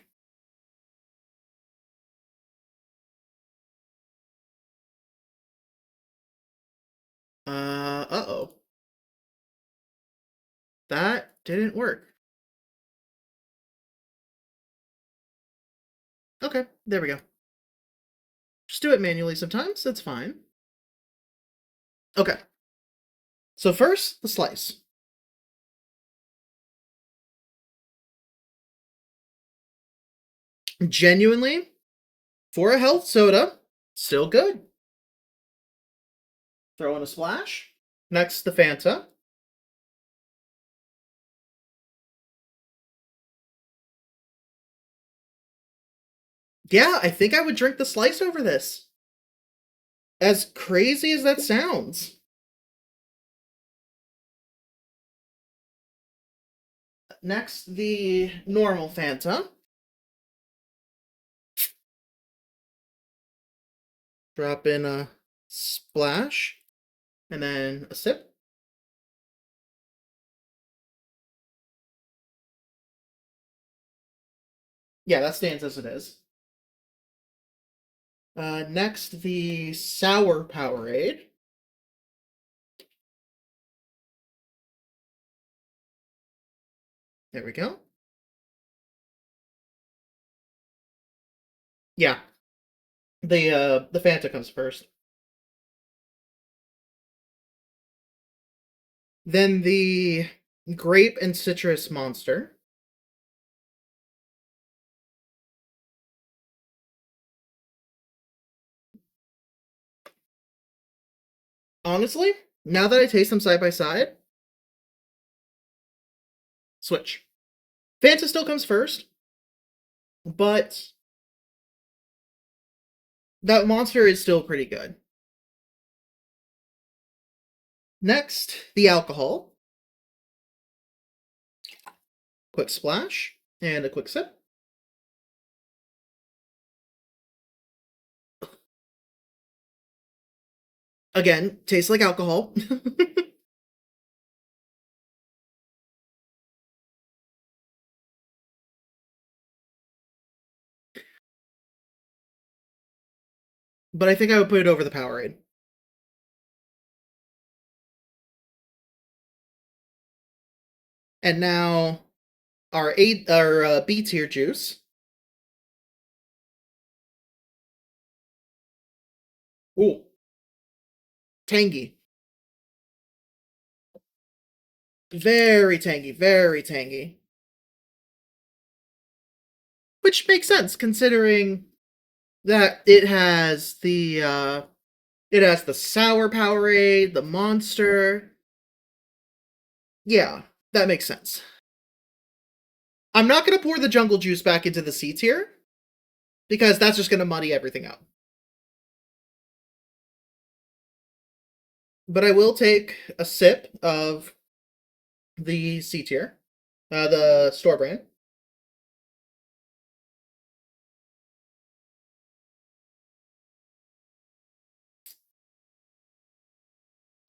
Uh-oh. That didn't work. Okay, there we go. Just do it manually sometimes, that's fine. Okay. So first, the slice. Genuinely, for a health soda, still good. Throw in a splash. Next, the Fanta. Yeah, I think I would drink the slice over this. As crazy as that sounds. Next, the normal Fanta. Drop in a splash, and then a sip. Yeah, that stands as it is. Next, the sour Powerade. There we go. Yeah, the Fanta comes first. Then the grape and citrus monster. Honestly, now that I taste them side by side, switch. Fanta still comes first, but that monster is still pretty good. Next, the alcohol. Quick splash and a quick sip. Again, tastes like alcohol. But I think I would put it over the Powerade. And now our B tier juice. Ooh, tangy. Very tangy, very tangy. Which makes sense considering that it has the sour Powerade, the monster. Yeah, that makes sense. I'm not gonna pour the jungle juice back into the C tier because that's just gonna muddy everything up. But I will take a sip of the C tier, the store brand.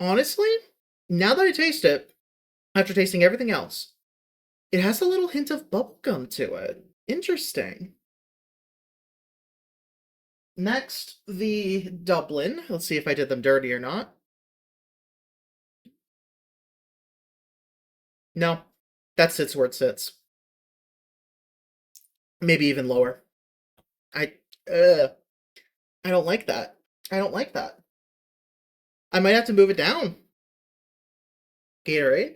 Honestly, now that I taste it, after tasting everything else, it has a little hint of bubblegum to it. Interesting. Next, the Dublin. Let's see if I did them dirty or not. No, that sits where it sits. Maybe even lower. I, uh, I don't like that. I don't like that. I might have to move it down. Gatorade.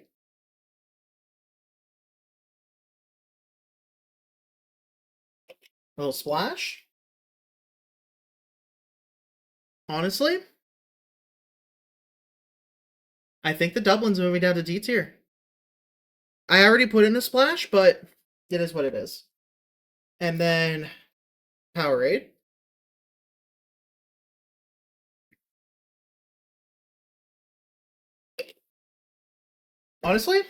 A little splash. Honestly, I think the Dublin's moving down to D tier. I already put in a splash, but it is what it is. And then Powerade. Honestly,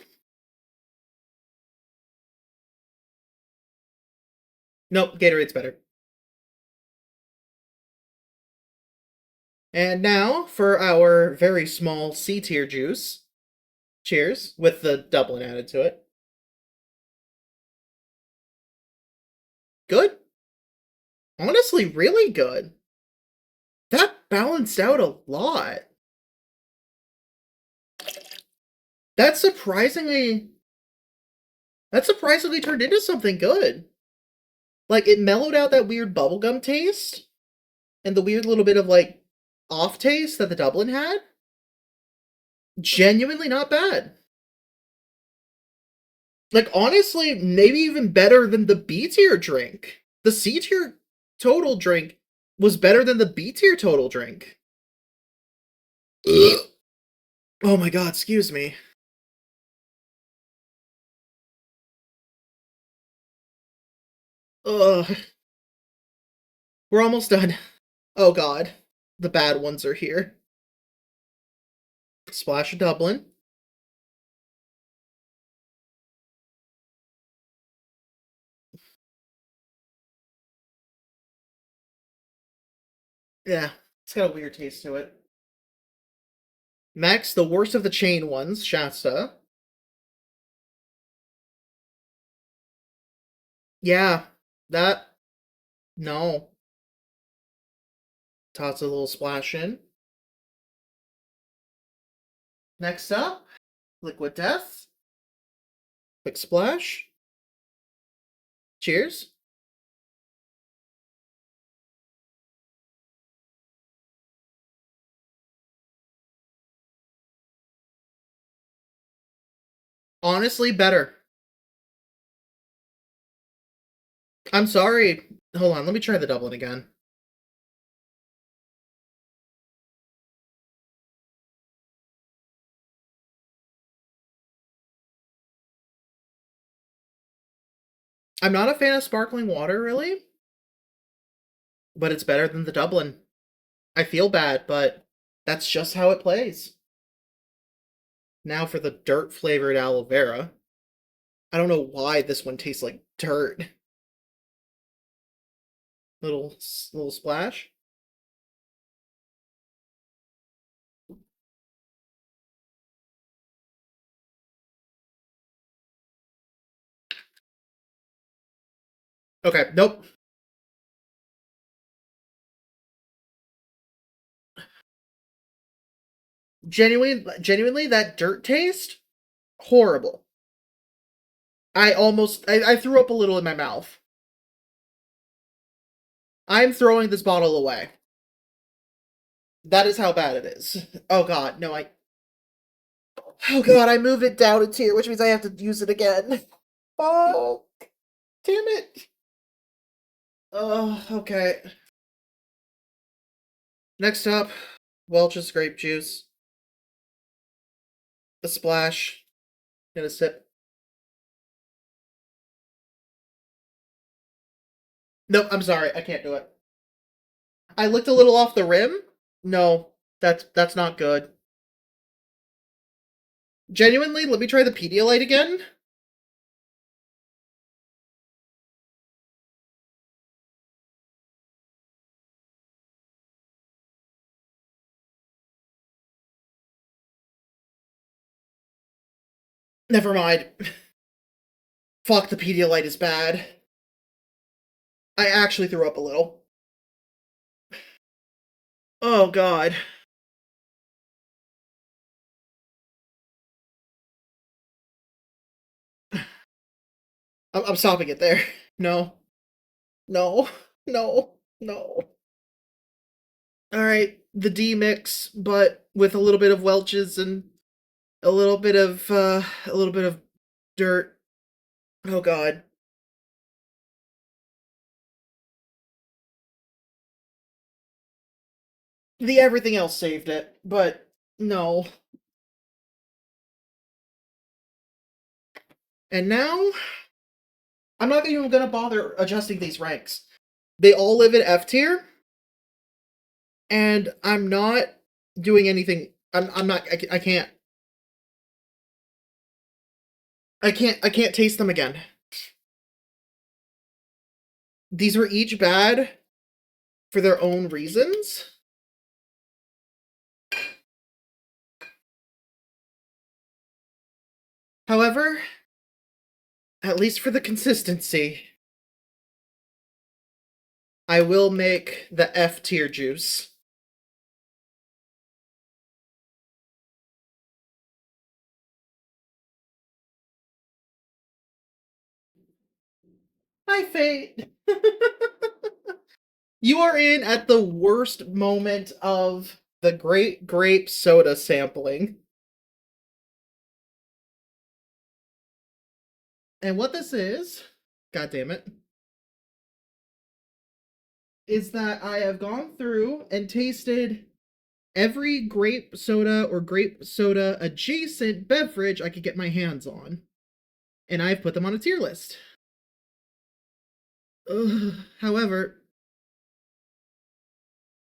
nope, Gatorade's better. And now for our very small C tier juice. Cheers, with the Dublin added to it. Good. Honestly, really good. That balanced out a lot. That surprisingly that surprisingly turned into something good. Like it mellowed out that weird bubblegum taste and the weird little bit of like off taste that the Dublin had. Genuinely not bad. Like honestly, maybe even better than the B tier drink. The C tier total drink was better than the B tier total drink. Ugh. Oh my god, excuse me. Ugh. We're almost done. Oh god. The bad ones are here. Splash of Dublin. Yeah, it's got a weird taste to it. Next, the worst of the chain ones, Shasta. Yeah, that. No. Toss a little splash in. Next up, Liquid Death. Quick splash. Cheers. Honestly, better. I'm sorry. Hold on, let me try the Dublin again. I'm not a fan of sparkling water, really, but it's better than the Dublin. I feel bad, but that's just how it plays. Now for the dirt flavored aloe vera. I don't know why this one tastes like dirt. Little splash. Okay, nope. Genuinely, that dirt taste, horrible. I threw up a little in my mouth. I'm throwing this bottle away. That is how bad it is. Oh god, no, oh god, I moved it down a tier, which means I have to use it again. Oh, damn it. Oh, okay. Next up, Welch's grape juice. A splash. And a sip. Nope, I'm sorry, I can't do it. I licked a little off the rim. No, that's not good. Genuinely, let me try the Pedialyte again. Never mind. Fuck, the Pedialyte is bad. I actually threw up a little. Oh god. I'm stopping it there. No. No. No. No. Alright, the D mix, but with a little bit of Welch's and a little bit of dirt. Oh god. The everything else saved it, but no. And now, I'm not even gonna bother adjusting these ranks. They all live in F tier, and I'm not doing anything. I'm not. I can't. I can't taste them again. These were each bad for their own reasons. However, at least for the consistency, I will make the F tier juice. Hi, Fate. You are in at the worst moment of the Great Grape Soda sampling. And what this is, god damn it, is that I have gone through and tasted every grape soda or grape soda adjacent beverage I could get my hands on. And I've put them on a tier list. Ugh. However,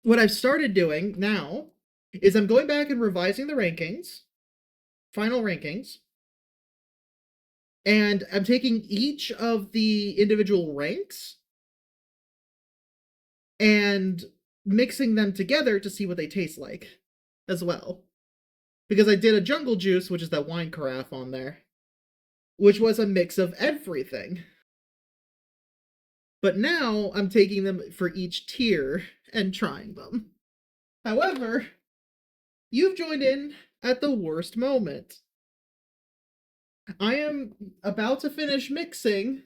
what I've started doing now is I'm going back and revising the rankings, final rankings, and I'm taking each of the individual ranks and mixing them together to see what they taste like as well. Because I did a jungle juice, which is that wine carafe on there, which was a mix of everything. But now I'm taking them for each tier and trying them. However, you've joined in at the worst moment. I am about to finish mixing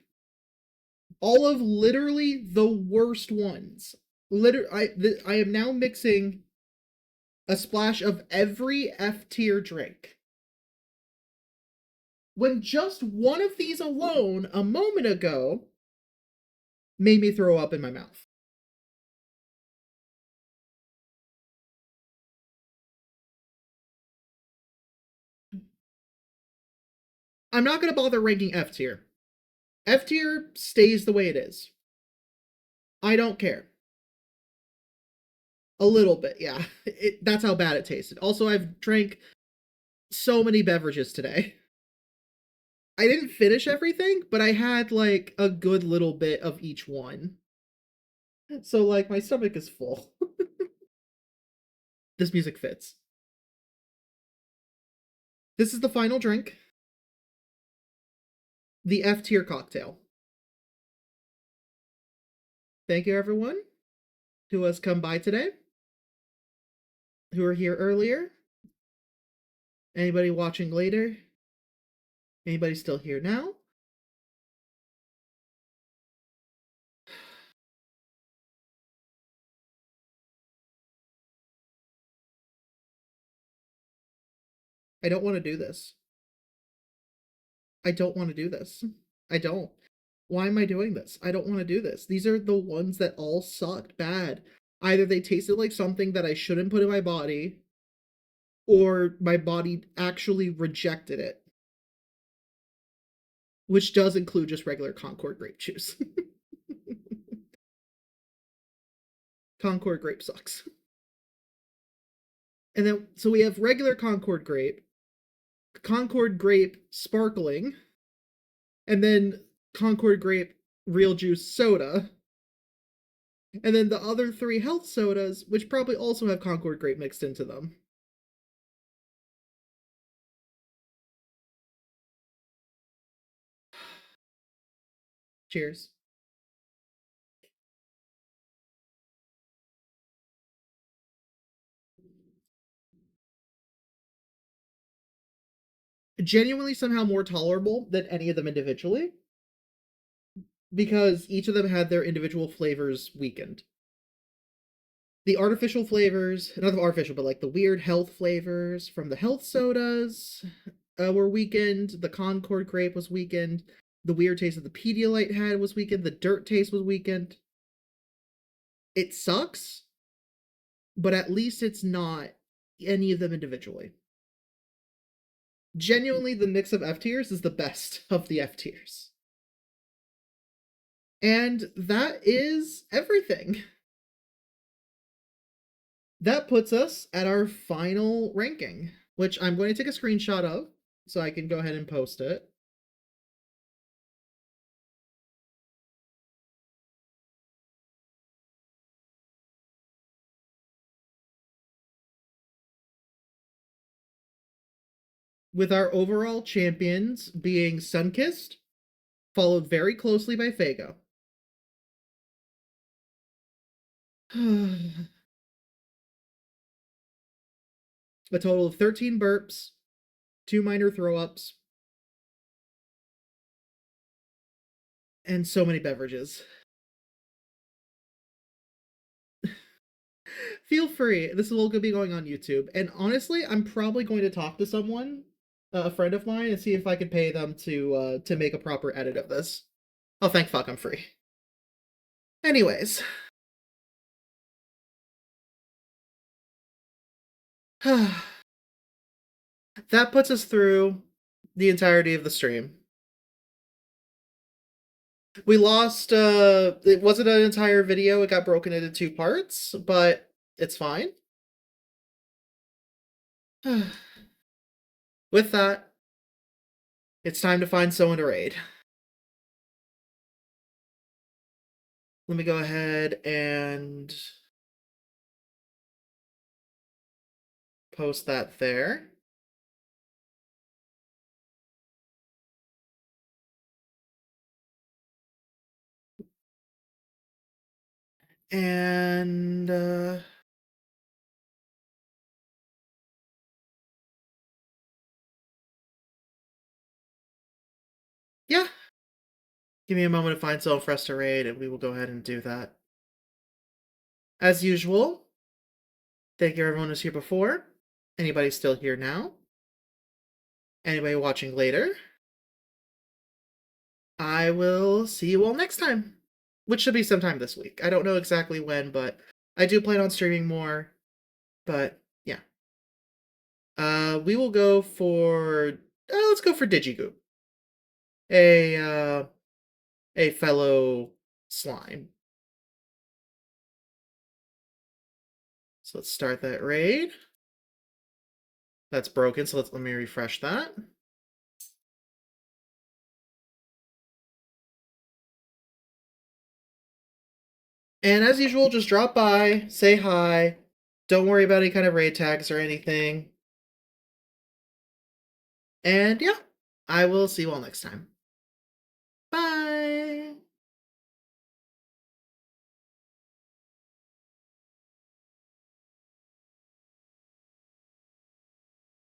all of literally the worst ones. I am now mixing a splash of every F tier drink. When just one of these alone, a moment ago, made me throw up in my mouth. I'm not going to bother ranking F tier. F tier stays the way it is. I don't care. A little bit, yeah. That's how bad it tasted. Also, I've drank so many beverages today. I didn't finish everything, but I had like a good little bit of each one. So like my stomach is full. This music fits. This is the final drink, the F tier cocktail. Thank you everyone who has come by today, who are here earlier, anybody watching later, anybody still here now. I don't want to do this. I don't want to do this. I don't. Why am I doing this? I don't want to do this. These are the ones that all sucked bad. Either they tasted like something that I shouldn't put in my body, or my body actually rejected it, which does include just regular Concord grape juice. Concord grape sucks. And then, so we have regular Concord grape sparkling, and then Concord grape real juice soda, and then the other three health sodas, which probably also have Concord grape mixed into them. Cheers. Genuinely somehow more tolerable than any of them individually, because each of them had their individual flavors weakened. The artificial flavors, not the artificial, but like the weird health flavors from the health sodas were weakened. The Concord grape was weakened. The weird taste that the Pedialyte had was weakened. The dirt taste was weakened. It sucks, but at least it's not any of them individually. Genuinely, the mix of F tiers is the best of the F tiers. And that is everything. That puts us at our final ranking, which I'm going to take a screenshot of so I can go ahead and post it. With our overall champions being Sunkissed, followed very closely by Fago. A total of 13 burps, 2 minor throw-ups, and so many beverages. Feel free. This will be going on YouTube. And honestly, I'm probably going to talk to someone, a friend of mine, and see if I can pay them to make a proper edit of this. Oh, thank fuck, I'm free. Anyways. That puts us through the entirety of the stream. We lost, it wasn't an entire video, it got broken into 2 parts, but it's fine. With that, it's time to find someone to raid. Let me go ahead and post that there. And yeah. Give me a moment to find someone for us to raid, and we will go ahead and do that. As usual, thank you everyone who's here before. Anybody still here now? Anybody watching later? I will see you all next time, which should be sometime this week. I don't know exactly when, but I do plan on streaming more. But yeah, we will go for let's go for Digigoop, a fellow slime. So let's start that raid. That's broken, so let me refresh that. And as usual, just drop by, say hi. Don't worry about any kind of raid tags or anything. And yeah, I will see you all next time.